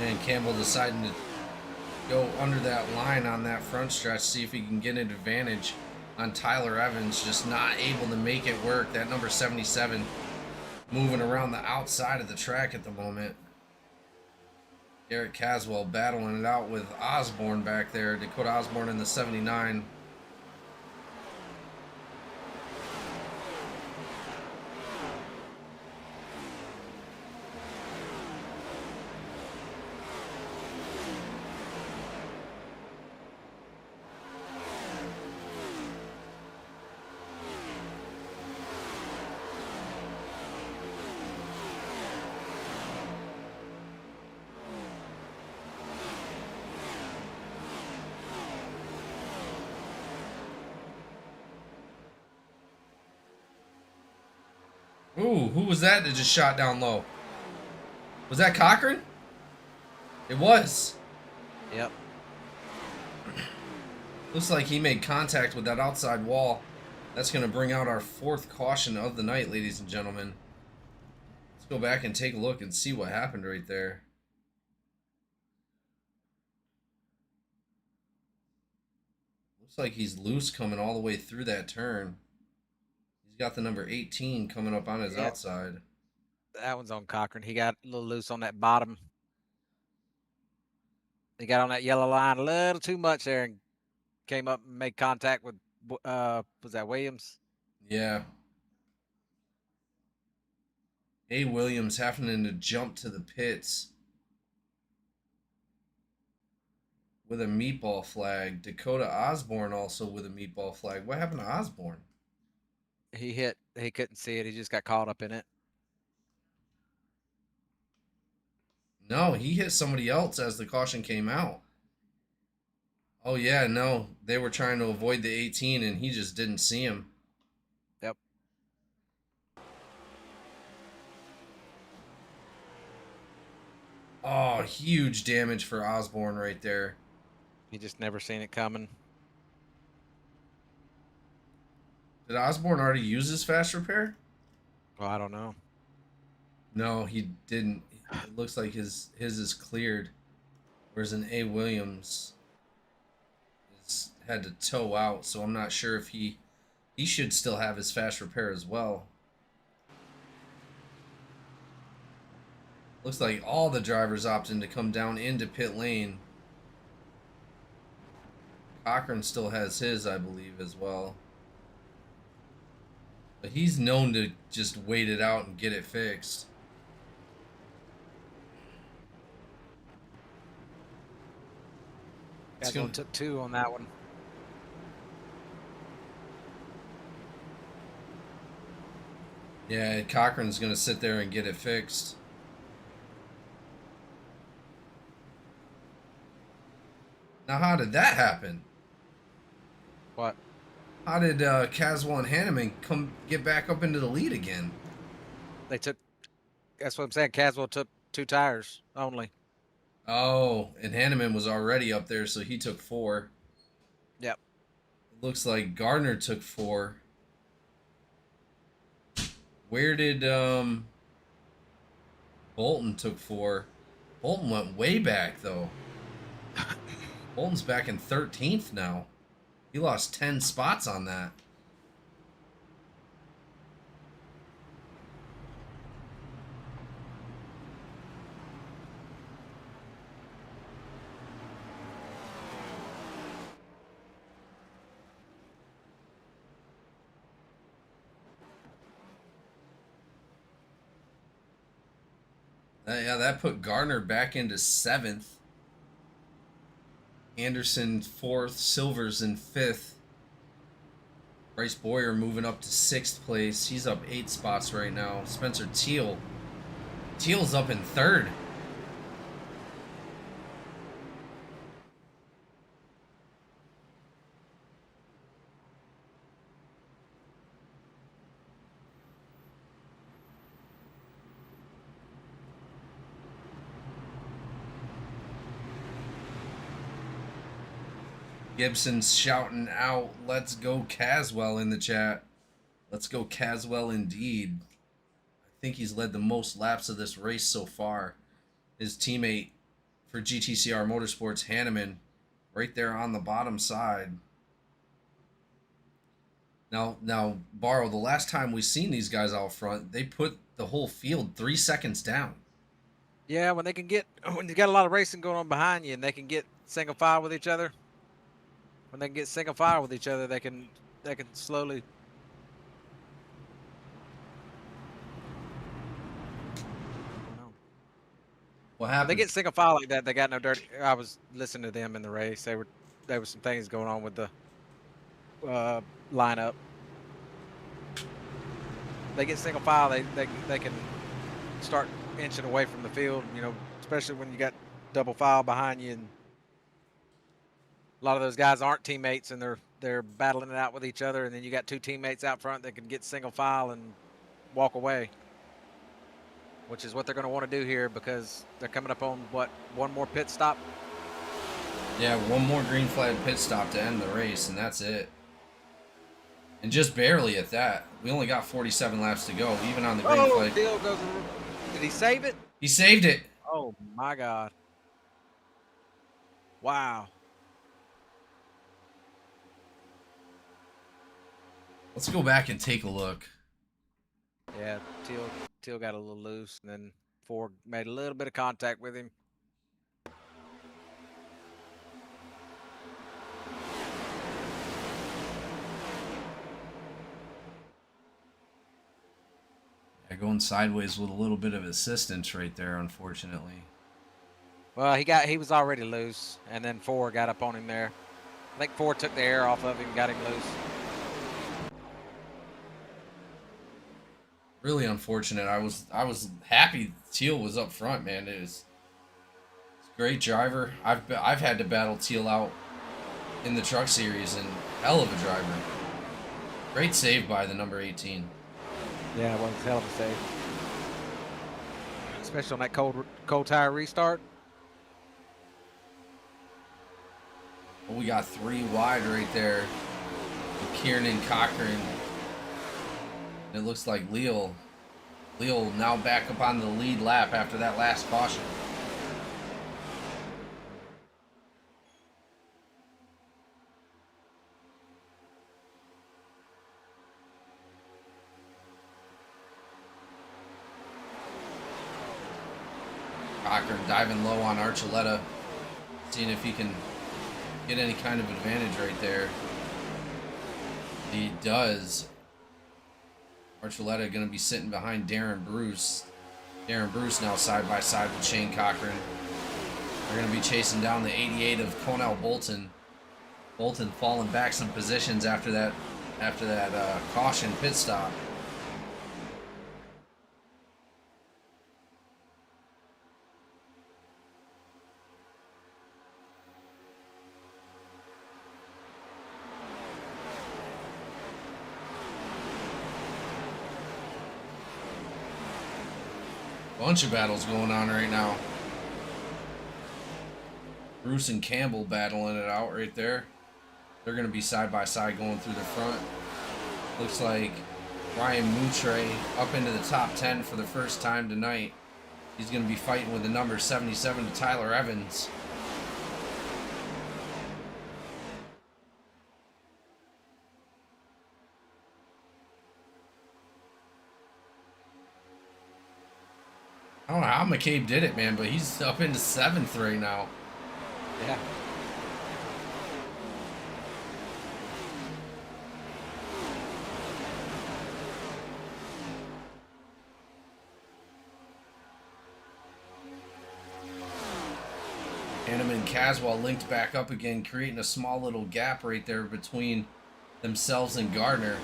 And Campbell deciding to go under that line on that front stretch, see if he can get an advantage on Tyler Evans, just not able to make it work. That number 77 moving around the outside of the track at the moment. Garrett Caswell battling it out with Osborne back there. Dakota Osborne in the 79. Ooh, who was that just shot down low? Was that Cochran? It was. Yep. Looks like he made contact with that outside wall. That's going to bring out our 4th caution of the night, ladies and gentlemen. Let's go back and take a look and see what happened right there. Looks like he's loose coming all the way through that turn. He's got the number 18 coming up on his Yeah. outside. That one's on Cochran. He got a little loose on that bottom. He got on that yellow line a little too much there and came up and made contact with, was that Williams? Yeah. A. Williams having to jump to the pits with a meatball flag. Dakota Osborne also with a meatball flag. What happened to Osborne? He couldn't see it. He just got caught up in it. No, he hit somebody else as the caution came out. Oh, yeah, no. They were trying to avoid the 18, and he just didn't see him. Yep. Oh, huge damage for Osborne right there. He just never seen it coming. Did Osborne already use his fast repair? Well, I don't know. No, he didn't. It looks like his is cleared, whereas an A. Williams had to tow out, so I'm not sure if he should still have his fast repair as well. Looks like all the drivers opting to come down into pit lane. Cochran still has his, I believe, as well. But he's known to just wait it out and get it fixed. That one took 2 on that one. Yeah, Cochran's going to sit there and get it fixed. Now, how did that happen? What? How did Caswell and Hanneman get back up into the lead again? They took, that's what I'm saying. Caswell took 2 tires only. Oh, and Hanneman was already up there, so he took 4. Yep. It looks like Gardner took 4. Where did Bolton took 4? Bolton went way back, though. Bolton's back in 13th now. He lost 10 spots on that. Yeah, that put Gardner back into 7th. Anderson 4th, Silvers in 5th. Bryce Boyer moving up to 6th place. He's up 8 spots right now. Spencer Teal's up in 3rd. Gibson's shouting out, "Let's go Caswell" in the chat. Let's go Caswell indeed. I think he's led the most laps of this race so far. His teammate for GTCR Motorsports, Hanneman, right there on the bottom side. Now, Barrow, the last time we seen these guys out front, they put the whole field 3 seconds down. Yeah, when you got a lot of racing going on behind you and they can get single file with each other. When they can get single file with each other, they can slowly. What happened? They get single file like that. They got no dirty. I was listening to them in the race. There was some things going on with the lineup. They get single file. They can start inching away from the field. You know, especially when you got double file behind you, and a lot of those guys aren't teammates, and they're battling it out with each other. And then you got 2 teammates out front that can get single file and walk away, which is what they're going to want to do here because they're coming up on one more pit stop. Yeah, one more green flag pit stop to end the race, and that's it. And just barely at that. We only got 47 laps to go, even on the green flag. Deal goes. Did he save it? He saved it. Oh my God! Wow. Let's go back and take a look. Yeah, Teal got a little loose, and then Ford made a little bit of contact with him. Yeah, going sideways with a little bit of assistance right there, unfortunately. Well, he was already loose, and then Ford got up on him there. I think Ford took the air off of him, got him loose. Really unfortunate. I was happy Teal was up front, man. It's a great driver. I've had to battle Teal out in the truck series, and hell of a driver. Great save by the number 18. Yeah, it was a hell of a save, especially on that cold tire restart. Well, we got 3 wide right there. Kieran Cochran. It looks like Leal now back up on the lead lap after that last caution. Cochran diving low on Archuleta, seeing if he can get any kind of advantage right there. He does. Archuleta going to be sitting behind Darren Bruce. Darren Bruce now side by side with Shane Cochran. They're going to be chasing down the 88 of Cornell Bolton. Bolton falling back some positions after that caution pit stop. Bunch of battles going on right now. Bruce and Campbell battling it out right there. They're going to be side by side going through the front. Looks like Ryan Moutre up into the top 10 for the first time tonight. He's going to be fighting with the number 77 to Tyler Evans. I don't know how McCabe did it, man, but he's up into 7th right now. Yeah. Hanneman and Caswell linked back up again, creating a small little gap right there between themselves and Gardner.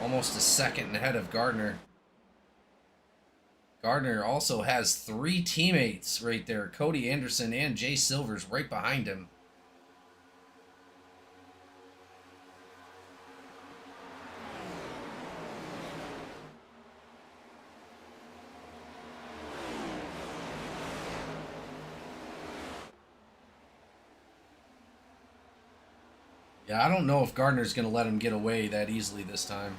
Almost a second ahead of Gardner. Gardner also has 3 teammates right there. Cody Anderson and Jay Silvers right behind him. Yeah, I don't know if Gardner's going to let him get away that easily this time.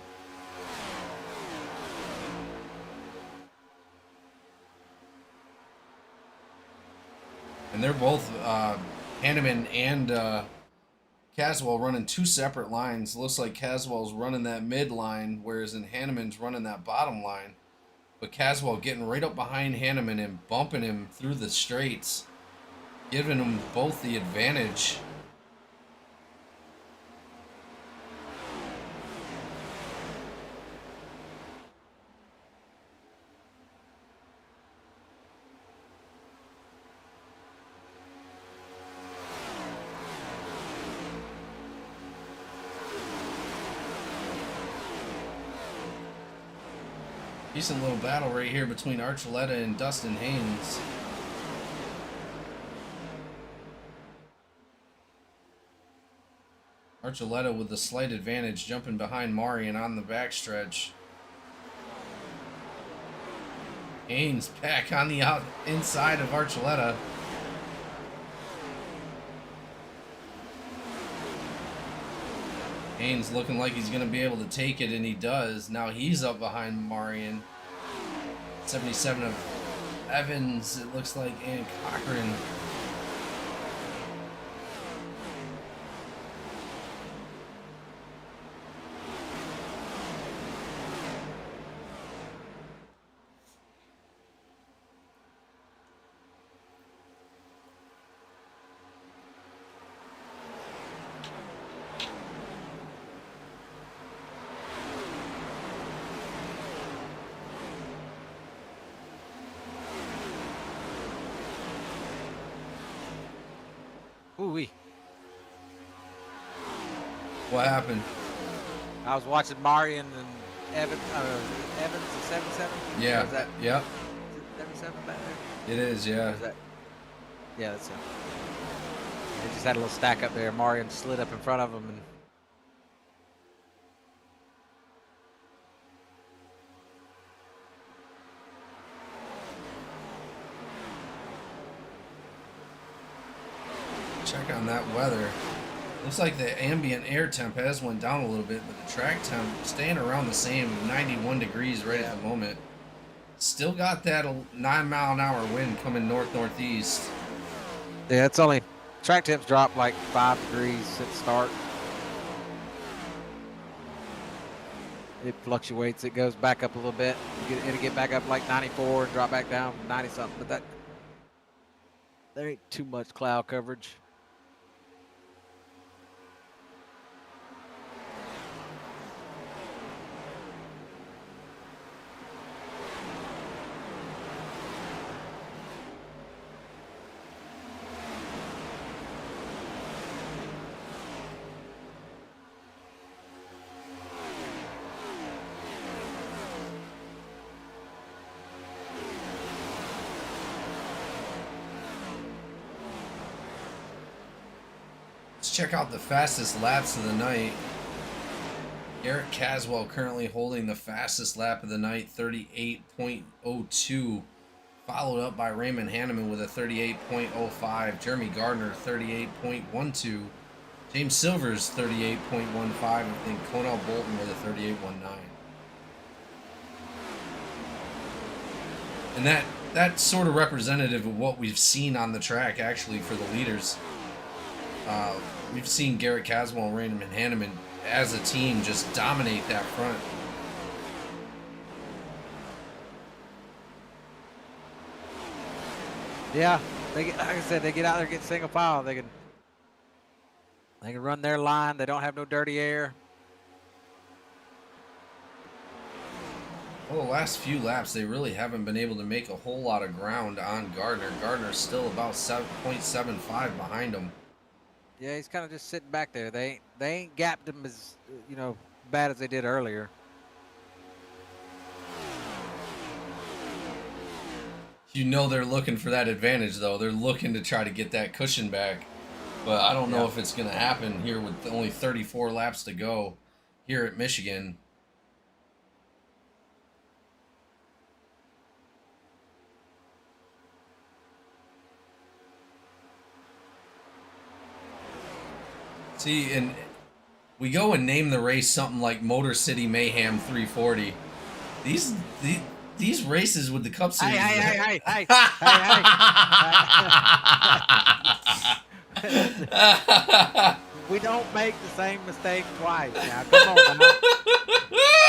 And they're both, Hanneman and Caswell running 2 separate lines. Looks like Caswell's running that mid line, whereas Hanneman's running that bottom line. But Caswell getting right up behind Hanneman and bumping him through the straights, giving them both the advantage. Decent little battle right here between Archuleta and Dustin Haynes. Archuleta with the slight advantage, jumping behind Marion on the backstretch. Haynes back on the inside of Archuleta. Haynes looking like he's going to be able to take it, and he does. Now he's up behind Marion. 77 of Evans, it looks like, and Cochran. Ooh-wee. What happened? I was watching Marion and Evans the 77. Yeah. Or is that Yep. 77 back there? It is. Or Yeah. is that? Yeah, that's him. They just had a little stack up there. Marion slid up in front of him and. Check on that weather. Looks like the ambient air temp has went down a little bit, but the track temp staying around the same, 91 degrees right at the moment. Still got that 9-mile-an-hour wind coming north-northeast. Yeah, it's only track temps dropped like 5 degrees since start. It fluctuates. It goes back up a little bit. It'll get back up like 94 and drop back down 90 something. But that there ain't too much cloud coverage. Let's check out the fastest laps of the night. Garrett Caswell currently holding the fastest lap of the night, 38.02. Followed up by Raymond Hanneman with a 38.05. Jeremy Gardner, 38.12. James Silvers, 38.15. I think Conell Bolton with a 38.19. And that's sort of representative of what we've seen on the track, actually, for the leaders. We've seen Garrett Caswell and Raymond Hanneman as a team just dominate that front. Yeah, like I said, they get out there, get single file. They can run their line. They don't have no dirty air. Well, the last few laps, they really haven't been able to make a whole lot of ground on Gardner. Gardner's still about 7.75 behind him. Yeah, he's kind of just sitting back there. They ain't gapped him as bad as they did earlier. You know they're looking for that advantage, though. They're looking to try to get that cushion back. But I don't know if it's going to happen here with only 34 laps to go here at Michigan. See, and we go and name the race something like Motor City Mayhem 340. These races with the Cup Series. Hey. We don't make the same mistake twice. Now, come on. Now.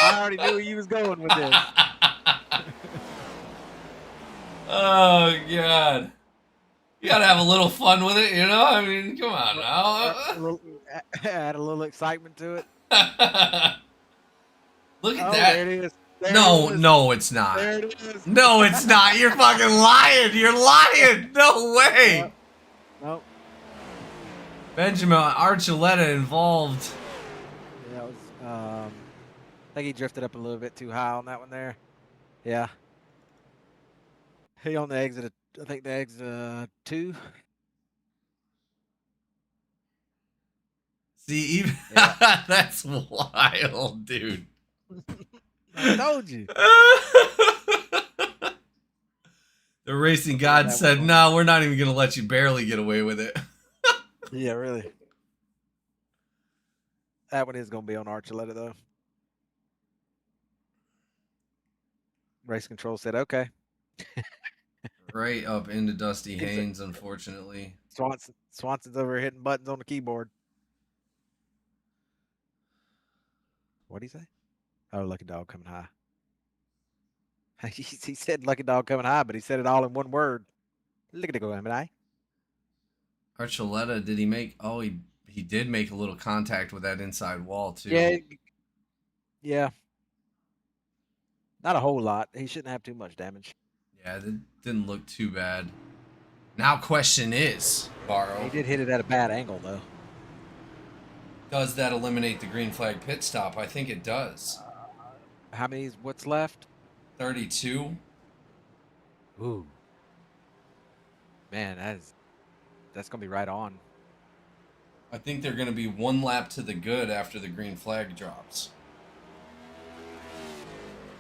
I already knew you was going with this. Oh, God. You got to have a little fun with it, you know? I mean, come on now. Add a little excitement to it. Look at Oh, that. there it is. There No, it is. no, it's not. There it is. No, it's not. You're fucking lying. You're lying. No way. Nope. Benjamin Archuleta involved. Yeah, that was, I think he drifted up a little bit too high on that one there. Yeah. He on the exit, I think the exit 2. See, even that's wild, dude. I told you. The racing god that said, was- "No, we're not even gonna let you barely get away with it." Yeah, really. That one is going to be on Archuleta, though. Race control said, okay. Right up into Dusty Haynes, unfortunately. Swanson's over here hitting buttons on the keyboard. What'd he say? Oh, lucky dog coming high. He said lucky dog coming high, but he said it all in one word. Look at it go, I. Archuleta, did he make? Oh, he did make a little contact with that inside wall too. Yeah. Not a whole lot. He shouldn't have too much damage. Yeah, that didn't look too bad. Now, question is, Barrow. He did hit it at a bad angle, though. Does that eliminate the green flag pit stop? I think it does. How many's what's left? 32. Ooh. Man, that's gonna be right on. I think they're going to be one lap to the good after the green flag drops.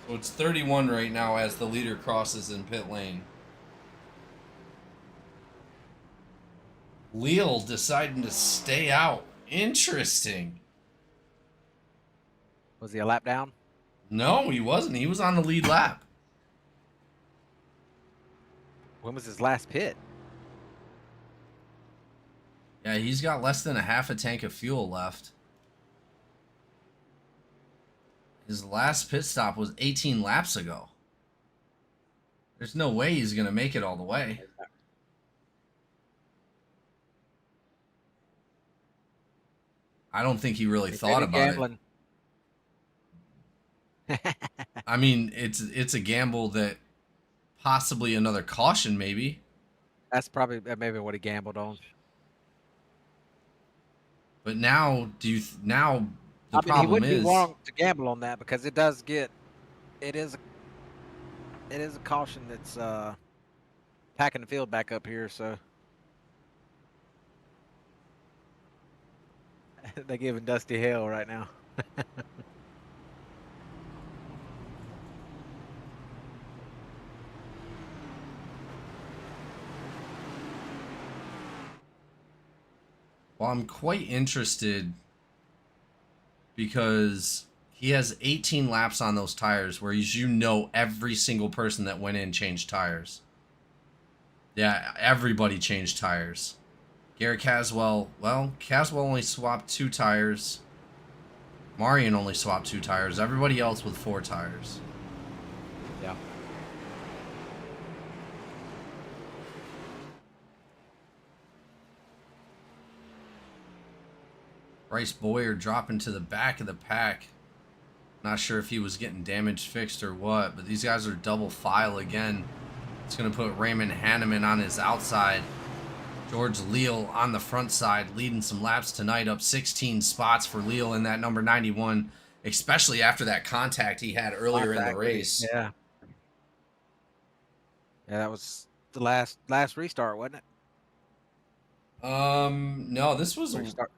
So it's 31 right now as the leader crosses in pit lane. Leal deciding to stay out. Interesting. Was he a lap down? No, he wasn't. He was on the lead lap. When was his last pit? Yeah, he's got less than a half a tank of fuel left. His last pit stop was 18 laps ago. There's no way he's going to make it all the way. I don't think he really thought about it. I mean, it's a gamble that possibly another caution, maybe. That's probably maybe what he gambled on. But now, now the I mean, he problem wouldn't is be wrong to gamble on that because it is a caution that's packing the field back up here. So they're giving Dusty hell right now. well, I'm quite interested because he has 18 laps on those tires, whereas every single person that went in changed tires. Yeah, everybody changed tires. Garrett Caswell, well, Caswell only swapped 2 tires. Marion only swapped 2 tires. Everybody else with 4 tires. Yeah. Bryce Boyer dropping to the back of the pack. Not sure if he was getting damage fixed or what, but these guys are double file again. It's going to put Raymond Hanneman on his outside. George Leal on the front side, leading some laps tonight, up 16 spots for Leal in that number 91, especially after that contact he had earlier in the race. Yeah. Yeah, that was the last restart, wasn't it? No, this was Restart.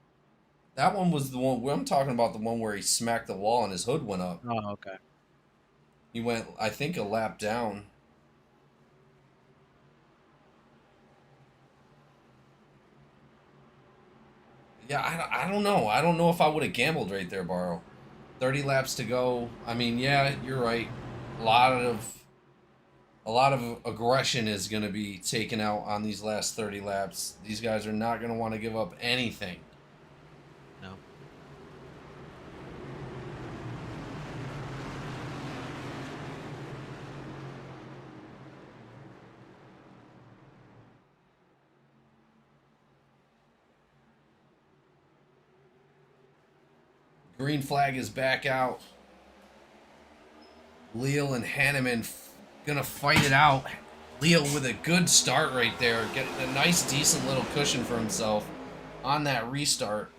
that one was the one I'm talking about, the one where he smacked the wall and his hood went up. Oh, okay. He went, I think, a lap down. Yeah, I don't know. I don't know if I would have gambled right there, Barrow. 30 laps to go. I mean, yeah, you're right. A lot of aggression is going to be taken out on these last 30 laps. These guys are not going to want to give up anything. No. Green flag is back out. Leal and Hanneman gonna fight it out. Leal with a good start right there, getting a nice, decent little cushion for himself on that restart.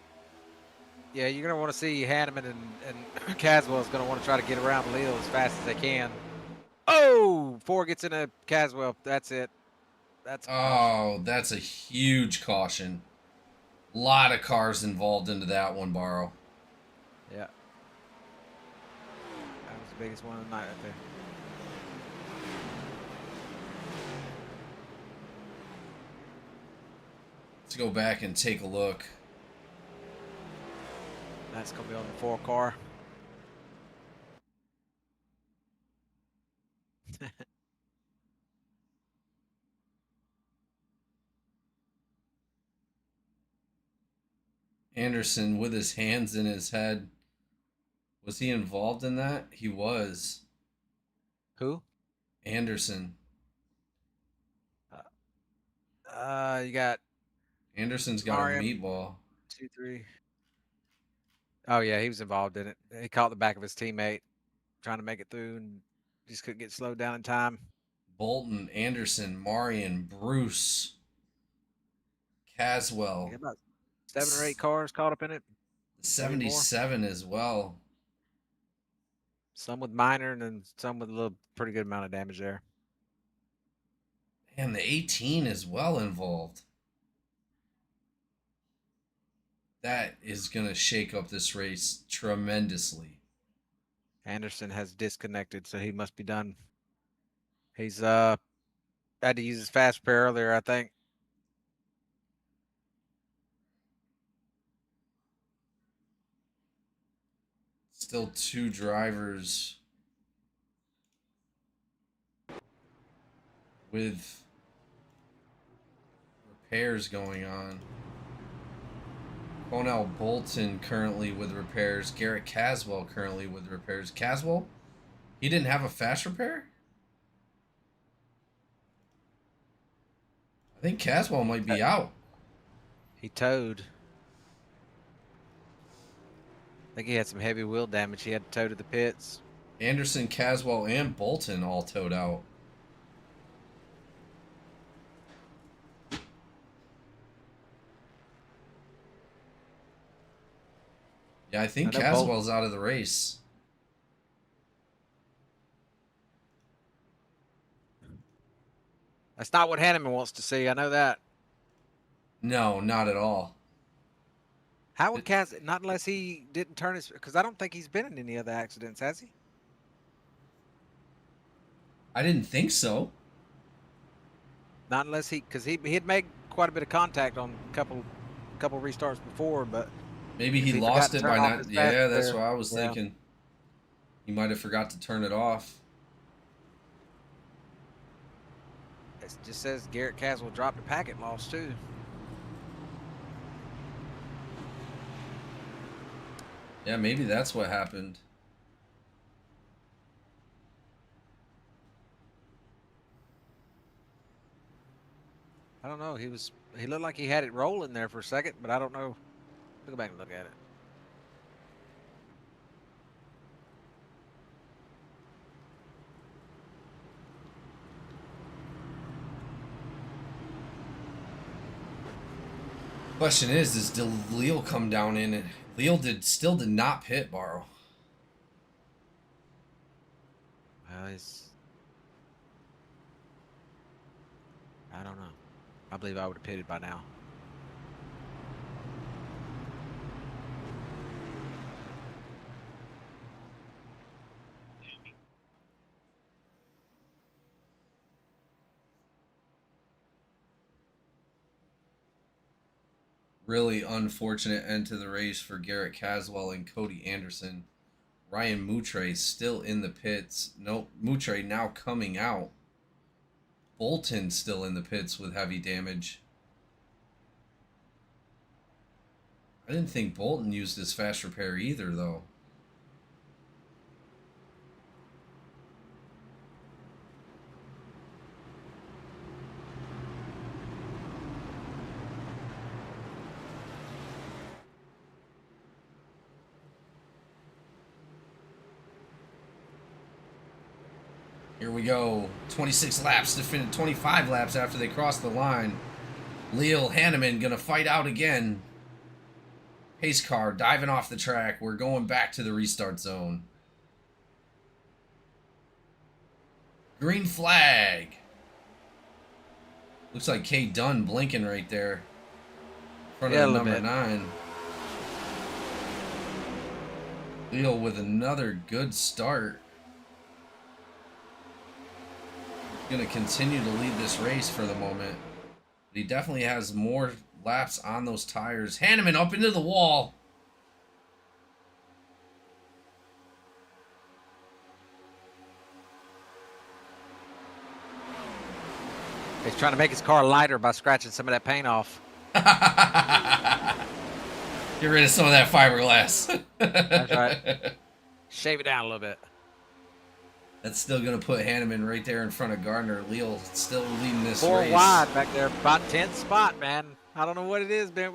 Yeah, you're gonna want to see Hanneman and Caswell's gonna want to try to get around Leal as fast as they can. Oh, 4 gets into Caswell. That's it. That's That's a huge caution. A lot of cars involved into that one, Barrow. yeah. That was the biggest one of the night right there. Let's go back and take a look. That's gonna be on the 4 car. Anderson with his hands in his head. Was he involved in that? He was. Who? Anderson. You got Anderson's got RM. a meatball. 2, 3. Oh yeah, he was involved in it. He caught the back of his teammate trying to make it through and just couldn't get slowed down in time. Bolton, Anderson, Marion, Bruce, Caswell. Yeah, about 7 or 8 cars caught up in it. 77 as well. Some with minor and then some with a little pretty good amount of damage there. And the 18 is well involved. That is going to shake up this race tremendously. Anderson has disconnected, so he must be done. He's had to use his fast repair earlier, I think. Still 2 drivers with repairs going on. Cornell Bolton currently with repairs. Garrett Caswell currently with repairs. Caswell? He didn't have a fast repair? I think Caswell might be out. He towed. I think he had some heavy wheel damage. He had to tow to the pits. Anderson, Caswell, and Bolton all towed out. Yeah, I think I know Caswell's out of the race. That's not what Hanneman wants to see. I know that. No, not at all. How would Cas? Not unless he didn't turn his. Because I don't think he's been in any other accidents, has he? I didn't think so. Not unless because he had made quite a bit of contact on a couple restarts before, but Maybe if he forgot lost to it turn by off not. his Yeah, fast that's repair. what I was Yeah. thinking. He might have forgot to turn it off. It just says Garrett Caswell dropped a packet loss too. Yeah, maybe that's what happened. I don't know. He looked like he had it rolling there for a second, but I don't know. Go back and look at it. Question is did Leal come down in it? Leal still did not pit, Barrow. Well, I don't know. I believe I would have pitted by now. Really unfortunate end to the race for Garrett Caswell and Cody Anderson. Ryan Moutre still in the pits. Nope, Moutre now coming out. Bolton still in the pits with heavy damage. I didn't think Bolton used his fast repair either, though. Here we go. 26 laps to finish. 25 laps after they cross the line. Leal Hanneman gonna fight out again. Pace car diving off the track. We're going back to the restart zone. Green flag. Looks like Kate Dunn blinking right there. In front Yeah, a of the little number bit. 9. Leal with another good start. Going to continue to lead this race for the moment. But he definitely has more laps on those tires. Hanneman up into the wall. He's trying to make his car lighter by scratching some of that paint off. Get rid of some of that fiberglass. That's right. Shave it down a little bit. That's still going to put Hanneman right there in front of Gardner. Leal still leading this 4 race. wide back there, about 10th spot, man. I don't know what it is, man.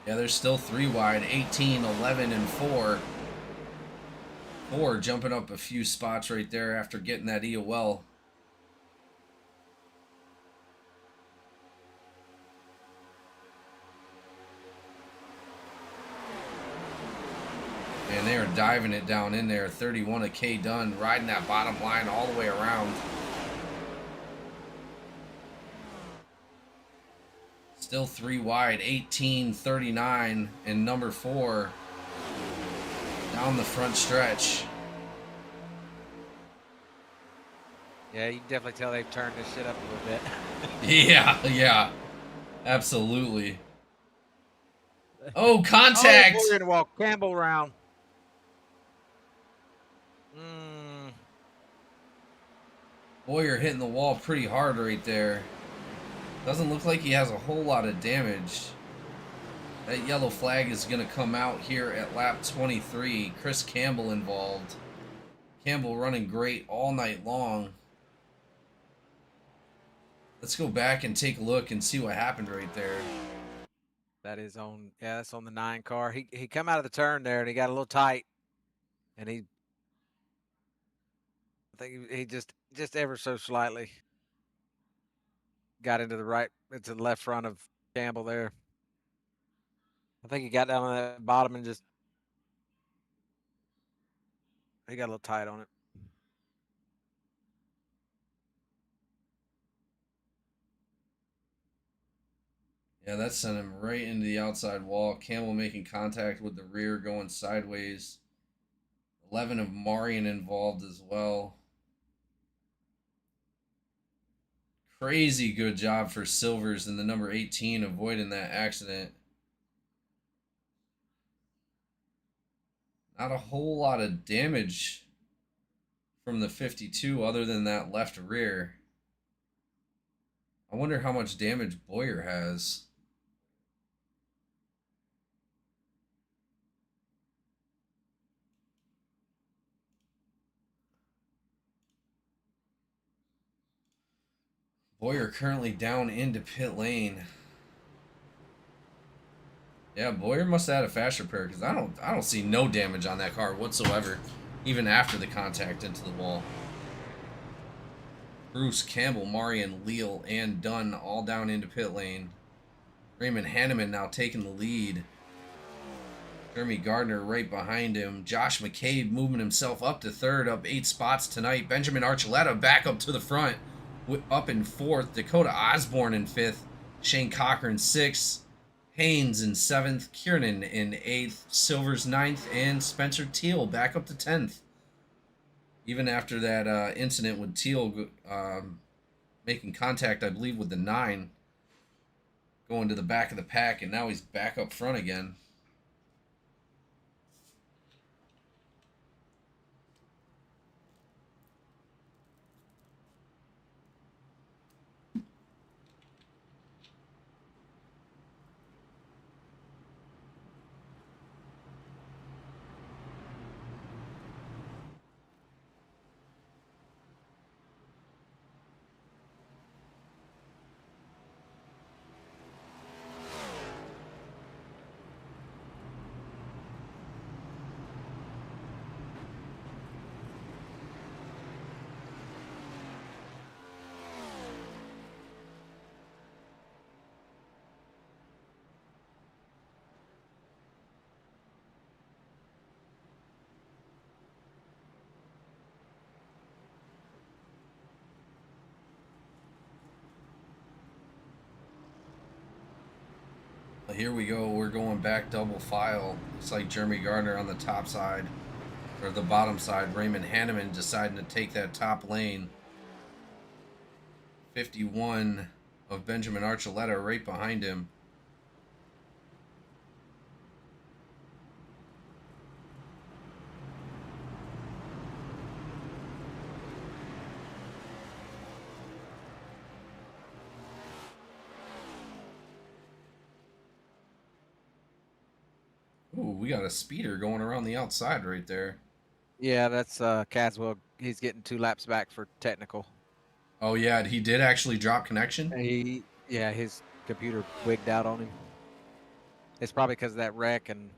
Yeah, there's still 3 wide. 18, 11, and 4. 4 jumping up a few spots right there after getting that EOL. And they are diving it down in there. 31 of K Dunn, riding that bottom line all the way around. Still 3 wide, 18-39 in number 4 down the front stretch. Yeah, you can definitely tell they've turned this shit up a little bit. Yeah, absolutely. Oh, contact! Oh, we're gonna walk Campbell around. Boyer hitting the wall pretty hard right there. Doesn't look like he has a whole lot of damage. That yellow flag is going to come out here at lap 23. Chris Campbell involved. Campbell running great all night long. Let's go back and take a look and see what happened right there. That is on, yeah, that's on the 9 car. He come out of the turn there and he got a little tight, and I think he just ever so slightly got into the left front of Campbell there. I think he got down on that bottom and he got a little tight on it. Yeah, that sent him right into the outside wall. Campbell making contact with the rear, going sideways. 11 of Marion involved as well. Crazy good job for Silvers in the number 18 avoiding that accident. Not a whole lot of damage from the 52 other than that left rear. I wonder how much damage Boyer has. Boyer currently down into pit lane. Yeah, Boyer must have had a fast repair because I don't see no damage on that car whatsoever, even after the contact into the wall. Bruce, Campbell, Marion, Leal, and Dunn all down into pit lane. Raymond Hanneman now taking the lead. Jeremy Gardner right behind him. Josh McCabe moving himself up to 3rd, up 8 spots tonight. Benjamin Archuleta back up to the front, up in 4th. Dakota Osborne in 5th. Shane Cochran 6th. Haynes in 7th. Kiernan in 8th. Silvers 9th. And Spencer Teal back up to 10th. Even after that incident with Teal making contact, I believe, with the 9. Going to the back of the pack, and now he's back up front again. Here we go. We're going back double file. Looks like Jeremy Gardner on the top side, or the bottom side. Raymond Hanneman deciding to take that top lane. 51 of Benjamin Archuleta right behind him. Ooh, we got a speeder going around the outside right there. Yeah, that's Caswell. He's getting 2 laps back for technical. Oh yeah, he did actually drop connection. His computer wigged out on him. It's probably because of that wreck, and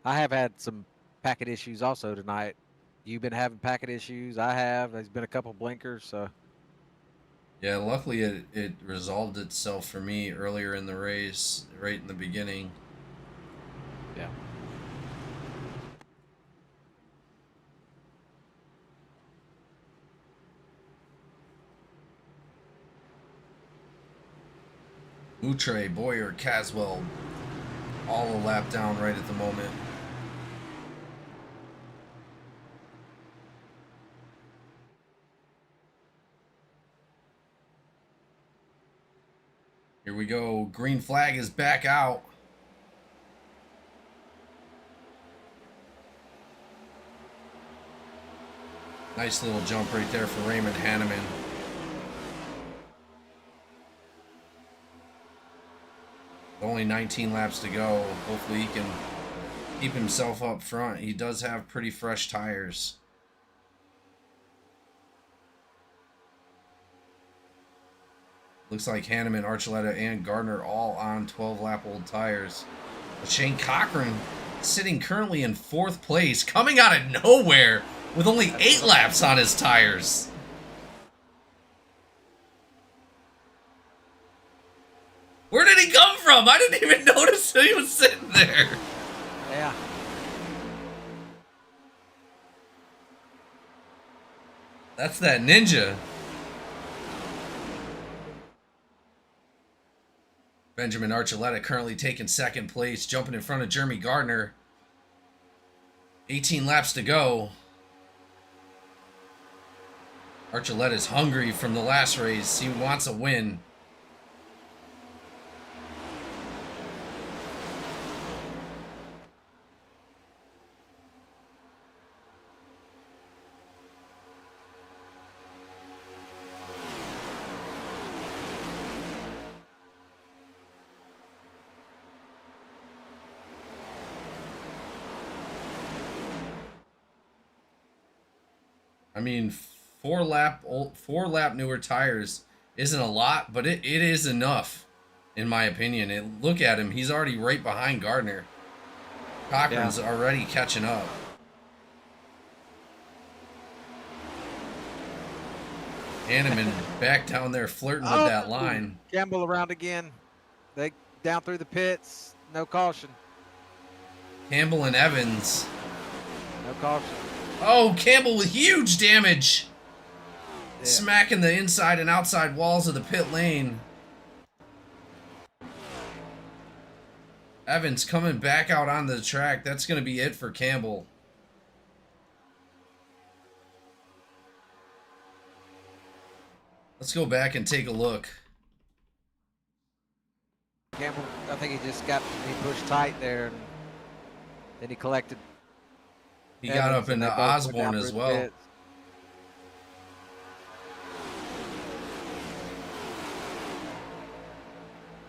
I have had some packet issues also tonight. You've been having packet issues. I have. There's been a couple blinkers, so. Yeah, luckily it resolved itself for me earlier in the race, right in the beginning. Yeah. Moutre, Boyer, Caswell, all a lap down right at the moment. Here we go. Green flag is back out. Nice little jump right there for Raymond Hanneman. Only 19 laps to go. Hopefully he can keep himself up front. He does have pretty fresh tires. Looks like Hanneman, Archuleta, and Gardner all on 12-lap-old tires. But Shane Cochran sitting currently in 4th place, coming out of nowhere with only 8 laps on his tires. Where did he come from? I didn't even notice he was sitting there. Yeah. That's that ninja. Benjamin Archuleta currently taking 2nd place, jumping in front of Jeremy Gardner. 18 laps to go. Archuleta's hungry from the last race. He wants a win. I mean, 4 lap newer tires isn't a lot, but it is enough, in my opinion. Look at him; he's already right behind Gardner. Cochran's already catching up. Hanneman back down there flirting with that line. Campbell around again. They down through the pits. No caution. Campbell and Evans. No caution. Oh, Campbell with huge damage. Yeah. Smacking the inside and outside walls of the pit lane. Evans coming back out on the track. That's going to be it for Campbell. Let's go back and take a look. Campbell, I think he pushed tight there, and then he collected. He got up into Osborne as well. Pits.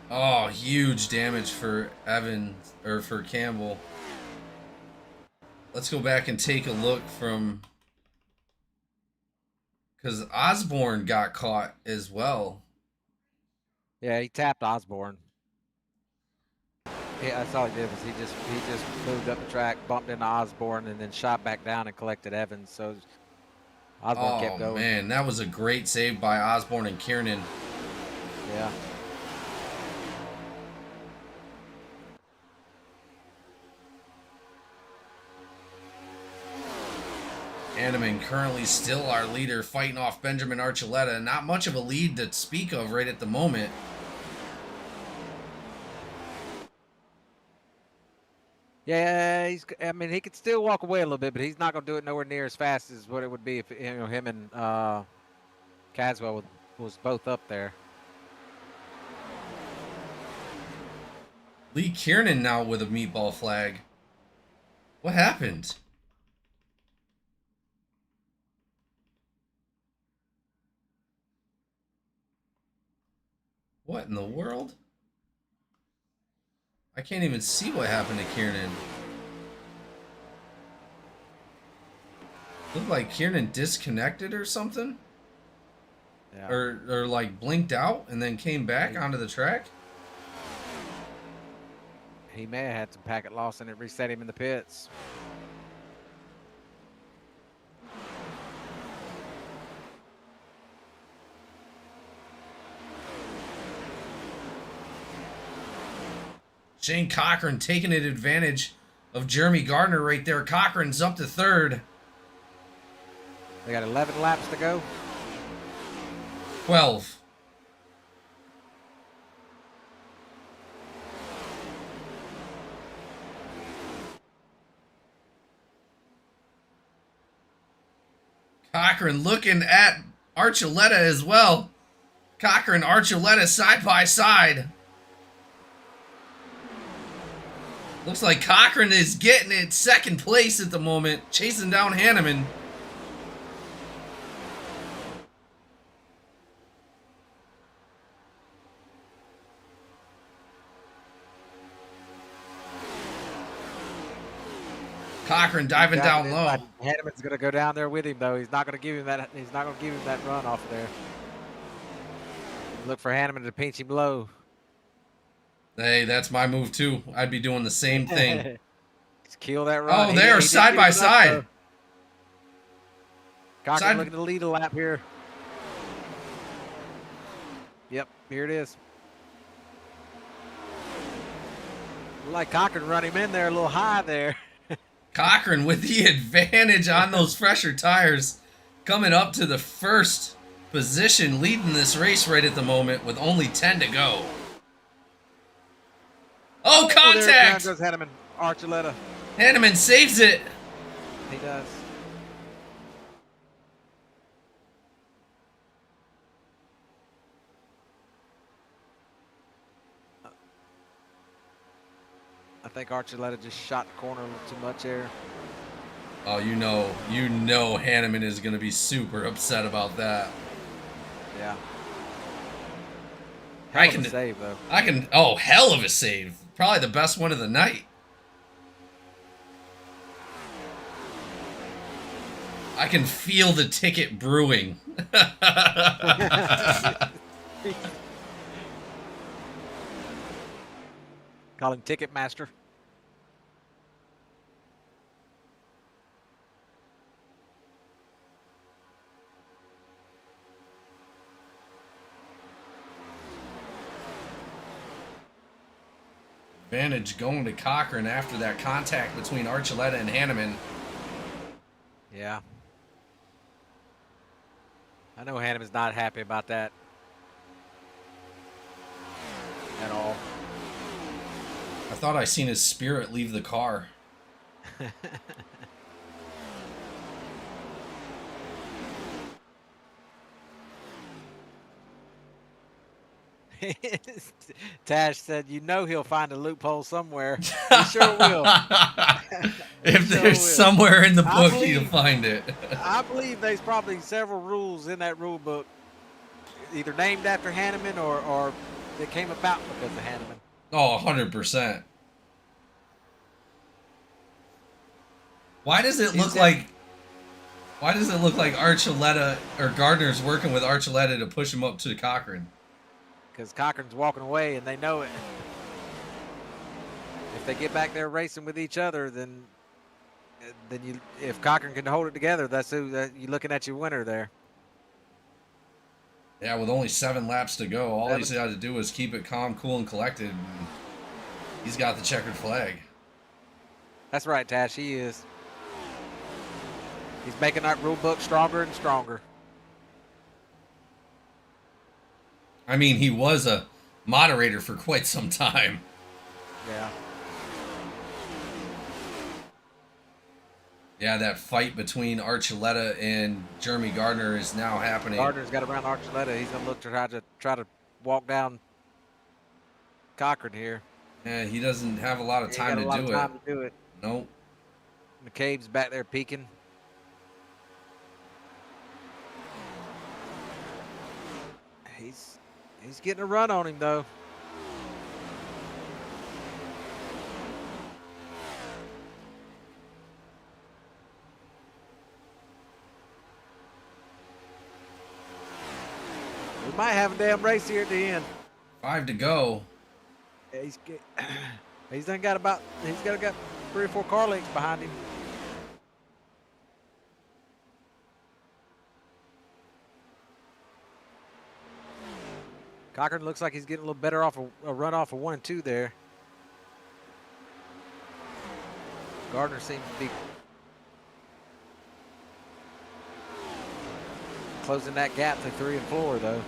Oh, huge damage for Evans, or for Campbell. Let's go back and take a look from, because Osborne got caught as well. Yeah, he tapped Osborne. Yeah, that's all he did was he just moved up the track, bumped into Osborne, and then shot back down and collected Evans. So Osborne kept going. Oh man, that was a great save by Osborne and Kiernan. Yeah. Hanneman currently still our leader, fighting off Benjamin Archuleta. Not much of a lead to speak of right at the moment. Yeah, I mean, he could still walk away a little bit, but he's not going to do it nowhere near as fast as what it would be if him and Caswell was both up there. Lee Kiernan now with a meatball flag. What happened? What in the world? I can't even see what happened to Kiernan. Looked like Kiernan disconnected or something. Yeah. Or like blinked out and then came back onto the track. He may have had some packet loss and it reset him in the pits. Shane Cochran taking advantage of Jeremy Gardner right there. Cochran's up to 3rd. They got 11 laps to go. 12. Cochran looking at Archuleta as well. Cochran, Archuleta side by side. Looks like Cochran is getting it second place at the moment, chasing down Hanneman. Cochran diving down low. Hanneman's gonna go down there with him though. He's not gonna give him that. He's not gonna give him that run off of there. Look for Hanneman to pinch him low. Hey, that's my move too. I'd be doing the same thing. Just kill that run. Oh, they are side by side. Cochran looking to lead a lap here. Yep, here it is. Like Cochran run him in there a little high there. Cochran with the advantage on those fresher tires, coming up to the first position, leading this race right at the moment with only 10 to go. Oh, contact! There goes Hanneman. Archuleta. Hanneman saves it. He does. I think Archuleta just shot the corner a little too much there. Oh, you know Hanneman is going to be super upset about that. Yeah. I can save though. Oh, hell of a save. Probably the best one of the night. I can feel the ticket brewing. Call him Ticket Master. Advantage going to Cochran after that contact between Archuleta and Hanneman. Yeah. I know Hanneman's not happy about that at all. I thought I seen his spirit leave the car. Tash said, "You know he'll find a loophole somewhere." He sure will. If there's somewhere in the book, he'll find it. I believe there's probably several rules in that rule book, either named after Hanneman or that came about because of Hanneman. Oh, 100%. Why does it look like Archuleta or Gardner's working with Archuleta to push him up to Cochran? Because Cochran's walking away and they know it. If they get back there racing with each other, then if Cochran can hold it together, that's who you're looking at your winner there. Yeah, with only 7 laps to go, all he's got to do is keep it calm, cool, and collected. And he's got the checkered flag. That's right, Tash. He is. He's making that rule book stronger and stronger. I mean, he was a moderator for quite some time. Yeah. Yeah, that fight between Archuleta and Jeremy Gardner is now happening. Gardner's got around Archuleta. He's gonna look to try to walk down Cochran here. Yeah, he doesn't have a lot of time to do it. Nope. McCabe's back there peeking. He's getting a run on him though. We might have a damn race here at the end. 5 to go. Yeah, he's got 3 or 4 car lengths behind him. Cochran looks like he's getting a little better off a run off of 1 and 2 there. Gardner seems to be closing that gap to 3 and 4 though.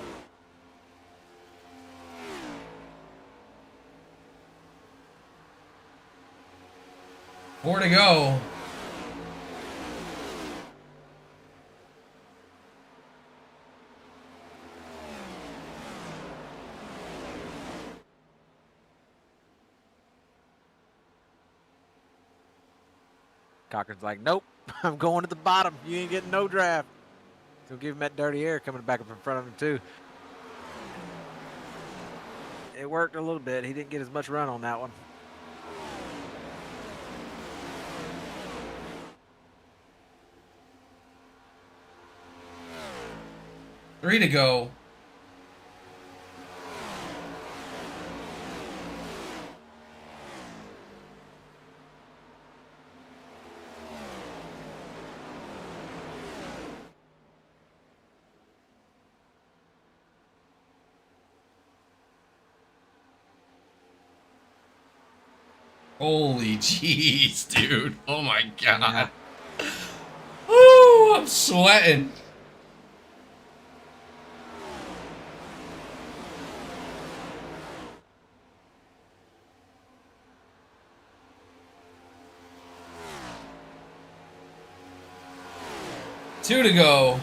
Four to go. Cochran's like, nope, I'm going to the bottom. You ain't getting no draft. So give him that dirty air coming back up in front of him, too. It worked a little bit. He didn't get as much run on that one. Three to go. Holy jeez, dude. Oh my god. Woo, I'm sweating. Two to go.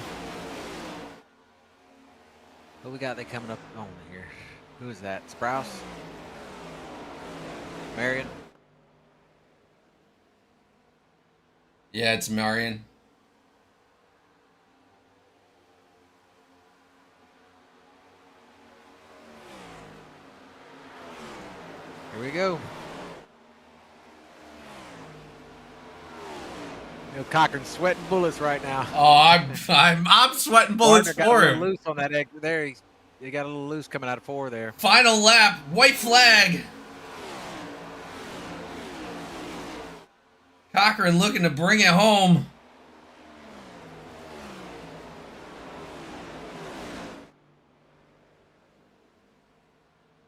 What we got they coming up on here? Who is that? Sprouse? Marion? Yeah, it's Marion. Here we go. You know, Cochran's sweating bullets right now. Oh, I'm sweating bullets Gardner got for a little him. loose on that exit there. He got a little loose coming out of 4 there. Final lap, white flag. Cochran looking to bring it home.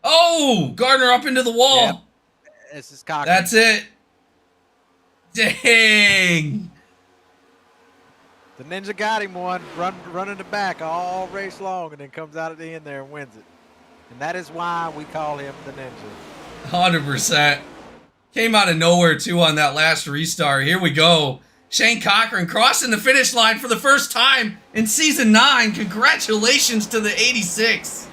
Oh, Gardner up into the wall. Yep. This is Cochran. That's it. Dang. The Ninja got him one, running the back all race long, and then comes out at the end there and wins it. And that is why we call him the Ninja. 100%. Came out of nowhere, too, on that last restart. Here we go. Shane Cochran crossing the finish line for the first time in Season 9. Congratulations to the 86.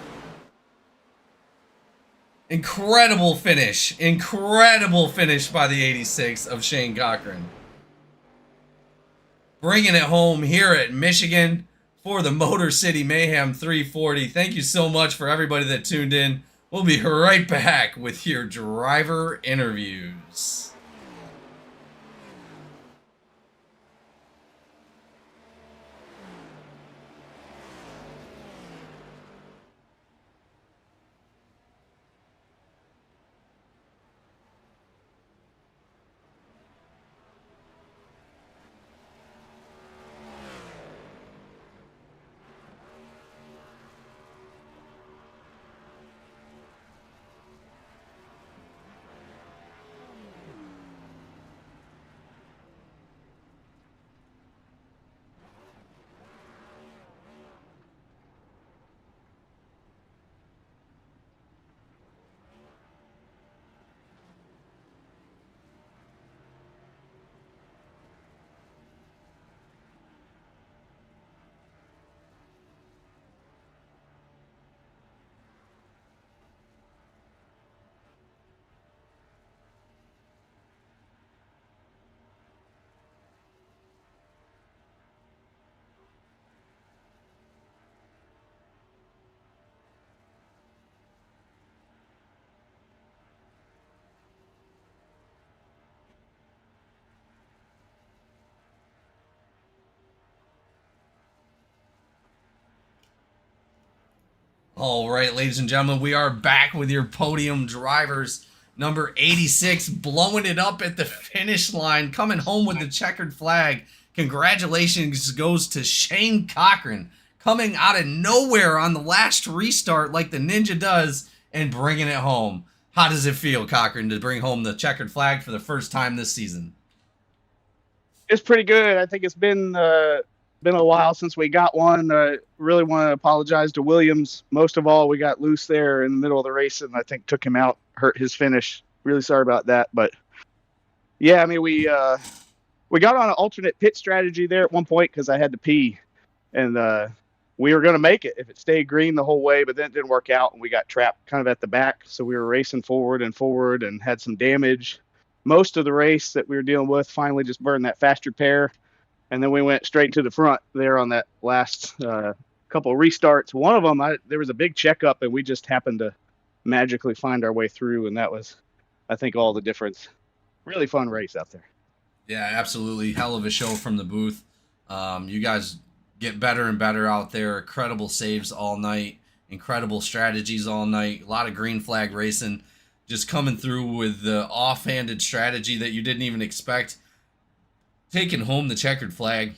Incredible finish. Incredible finish by the 86 of Shane Cochran. Bringing it home here at Michigan for the Motor City Mayhem 340. Thank you so much for everybody that tuned in. We'll be right back with your driver interviews. All right, ladies and gentlemen, we are back with your podium drivers. Number 86, blowing it up at the finish line, coming home with the checkered flag. Congratulations goes to Shane Cochran, coming out of nowhere on the last restart like the Ninja does and bringing it home. How does it feel, Cochran, to bring home the checkered flag for the first time this season? It's pretty good. I think it's been a while since we got one. Really want to apologize to Williams. Most of all, we got loose there in the middle of the race and I think took him out, hurt his finish. Really sorry about that. But yeah, I mean, we got on an alternate pit strategy there at one point because I had to pee, and we were going to make it if it stayed green the whole way, but then it didn't work out and we got trapped kind of at the back. So we were racing forward and had some damage. most of the race that we were dealing with, finally just burned that fast repair. And then we went straight to the front there on that last couple of restarts. One of them, there was a big checkup, and we just happened to magically find our way through. And that was, I think, all the difference. Really fun race out there. Yeah, absolutely. Hell of a show from the booth. You guys get better and better out there. Incredible saves all night. Incredible strategies all night. A lot of green flag racing. Just coming through with the offhanded strategy that you didn't even expect. Taking home the checkered flag.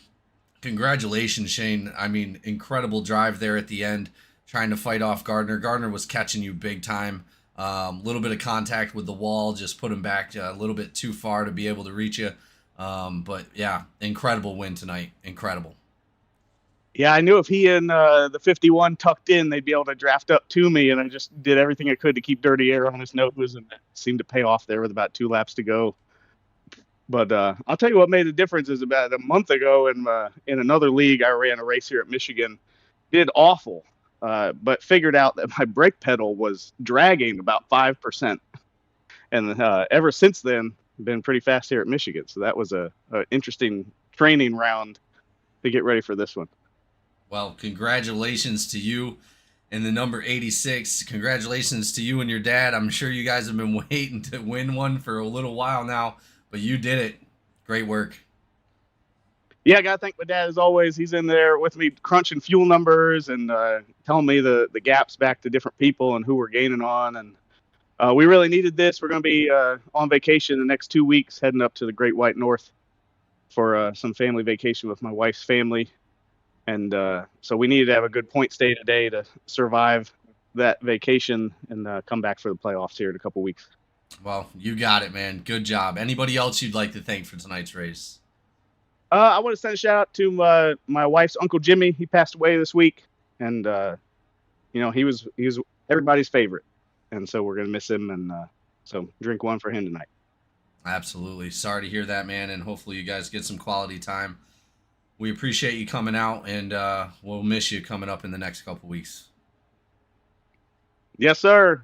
Congratulations, Shane. I mean, incredible drive there at the end. Trying to fight off Gardner. Gardner was catching you big time. Little bit of contact with the wall. Just put him back a little bit too far to be able to reach you. But yeah, incredible win tonight. Incredible. Yeah, I knew if he and the 51 tucked in, they'd be able to draft up to me, and I just did everything I could to keep dirty air on his nose, and it seemed to pay off there with about 2 laps to go. But I'll tell you what made a difference is about a month ago in another league, I ran a race here at Michigan. Did awful, but figured out that my brake pedal was dragging about 5%. And ever since then, been pretty fast here at Michigan. So that was a interesting training round to get ready for this one. Well, congratulations to you and the number 86. Congratulations to you and your dad. I'm sure you guys have been waiting to win one for a little while now, but you did it. Great work. Yeah, I got to thank my dad as always. He's in there with me crunching fuel numbers and telling me the gaps back to different people and who we're gaining on. And we really needed this. We're going to be on vacation the next 2 weeks, heading up to the Great White North for some family vacation with my wife's family. And so we needed to have a good points day today to survive that vacation and come back for the playoffs here in a couple weeks. Well, you got it, man. Good job. Anybody else you'd like to thank for tonight's race? I want to send a shout out to my wife's Uncle Jimmy. He passed away this week, and he was everybody's favorite, and so we're gonna miss him. And so drink one for him tonight. Absolutely. Sorry to hear that, man, and hopefully you guys get some quality time. We appreciate you coming out, and we'll miss you coming up in the next couple weeks. Yes, sir.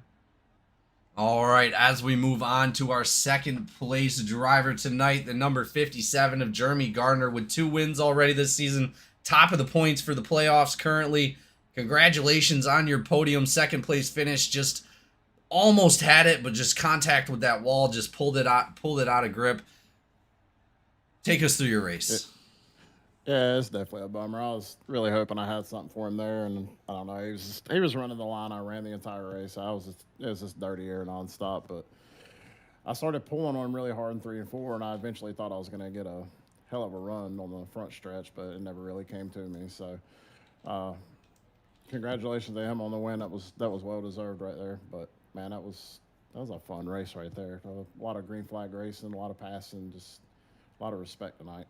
All right, as we move on to our second place driver tonight, the number 57 of Jeremy Gardner with 2 wins already this season. Top of the points for the playoffs currently. Congratulations on your podium second place finish. Just almost had it, but just contact with that wall just pulled it out of grip. Take us through your race. Yeah, it's definitely a bummer. I was really hoping I had something for him there, and I don't know. He was running the line. I ran the entire race. It was just dirty air nonstop. But I started pulling on him really hard in 3 and 4, and I eventually thought I was going to get a hell of a run on the front stretch, but it never really came to me. So, congratulations to him on the win. That was well deserved right there. But man, that was a fun race right there. A lot of green flag racing, a lot of passing, just a lot of respect tonight.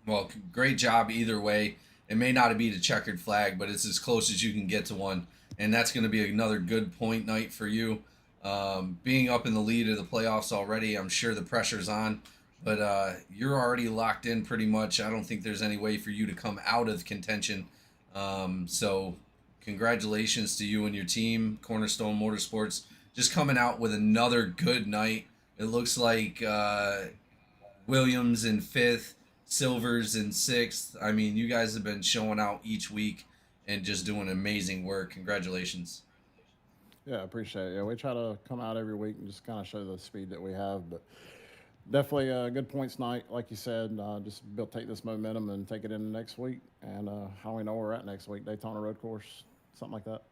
Well, great job either way. It may not be the checkered flag, but it's as close as you can get to one. And that's going to be another good point night for you. Being up in the lead of the playoffs already, I'm sure the pressure's on. But you're already locked in pretty much. I don't think there's any way for you to come out of contention. So congratulations to you and your team, Cornerstone Motorsports, just coming out with another good night. It looks like Williams in 5th. Silvers in 6th. I mean, you guys have been showing out each week and just doing amazing work. Congratulations. Yeah, I appreciate it. Yeah, we try to come out every week and just kind of show the speed that we have. But definitely a good points night, like you said. Just take this momentum and take it into next week. And how we know where we're at next week, Daytona Road Course, something like that.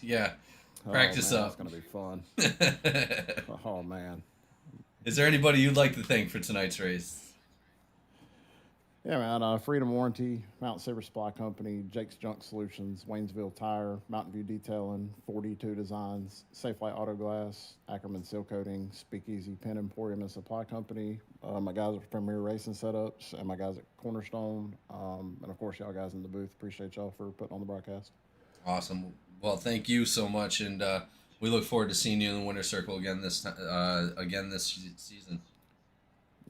Yeah. Practice up. up. It's going to be fun. Oh, man. Is there anybody you'd like to thank for tonight's race? Yeah, man. Freedom Warranty, Mountain Saber Supply Company, Jake's Junk Solutions, Waynesville Tire, Mountain View Detailing, 42 Designs, Safe Light Auto Glass, Ackerman Seal Coating, Speakeasy Pen Emporium and Supply Company, my guys at Premier Racing Setups, and my guys at Cornerstone, and of course y'all guys in the booth. Appreciate y'all for putting on the broadcast. Awesome. Well, thank you so much, and we look forward to seeing you in the winner's circle again this season.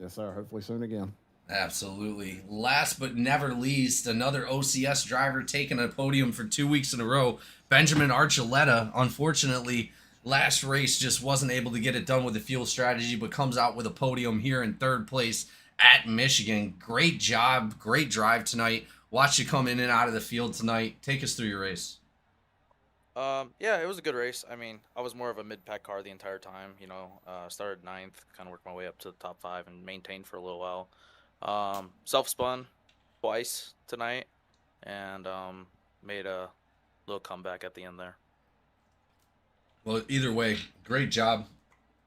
Yes, sir. Hopefully soon again. Absolutely. Last but never least, another OCS driver taking a podium for 2 weeks in a row. Benjamin Archuleta, unfortunately, last race just wasn't able to get it done with the fuel strategy, but comes out with a podium here in 3rd place at Michigan. Great job, great drive tonight. Watch you come in and out of the field tonight. Take us through your race. Yeah, it was a good race. I mean, I was more of a mid-pack car the entire time. You know, started 9th, kind of worked my way up to the top 5 and maintained for a little while. Self-spun twice tonight and made a little comeback at the end there. Well, either way, great job.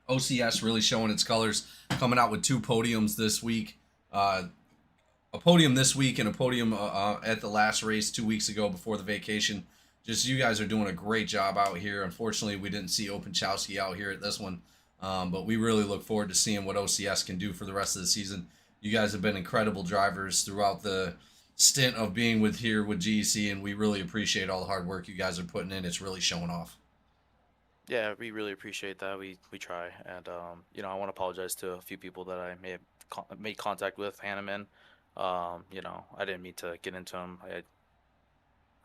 OCS really showing its colors, coming out with 2 podiums this week. A podium this week and a podium at the last race 2 weeks ago before the vacation. Just you guys are doing a great job out here. Unfortunately, we didn't see Openchowski out here at this one, but we really look forward to seeing what OCS can do for the rest of the season. You guys have been incredible drivers throughout the stint of being here with GEC, and we really appreciate all the hard work you guys are putting in. It's really showing off. Yeah, we really appreciate that. We try, and you know, I want to apologize to a few people that I may have made contact with, Hanneman. You know, I didn't mean to get into him.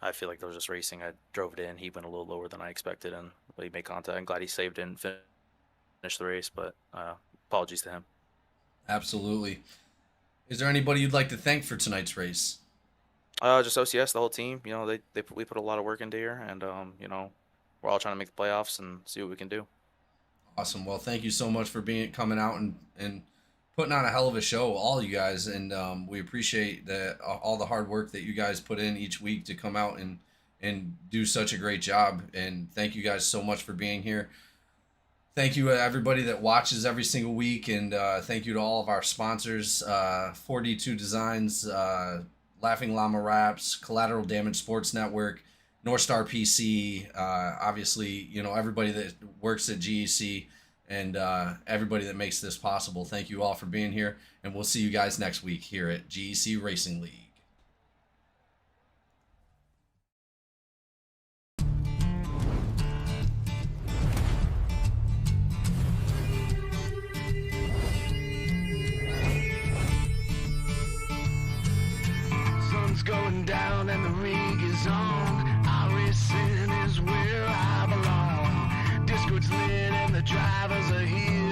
I feel like there was just racing. I drove it in. He went a little lower than I expected, and he made contact. I'm glad he saved it and finished the race, but apologies to him. Absolutely. Is there anybody you'd like to thank for tonight's race? Just OCS, the whole team. You know, we put a lot of work into here, and you know, we're all trying to make the playoffs and see what we can do. Awesome. Well, thank you so much for coming out and putting on a hell of a show, all you guys, and we appreciate all the hard work that you guys put in each week to come out and do such a great job. And thank you guys so much for being here. Thank you to everybody that watches every single week, and thank you to all of our sponsors, 4D2 Designs, Laughing Llama Wraps, Collateral Damage Sports Network, North Star PC, obviously, you know, everybody that works at GEC, and everybody that makes this possible. Thank you all for being here, and we'll see you guys next week here at GEC Racing League. Sun's going down and the rig is on. iRacing is where I belong. Discord's lit and the drivers are here.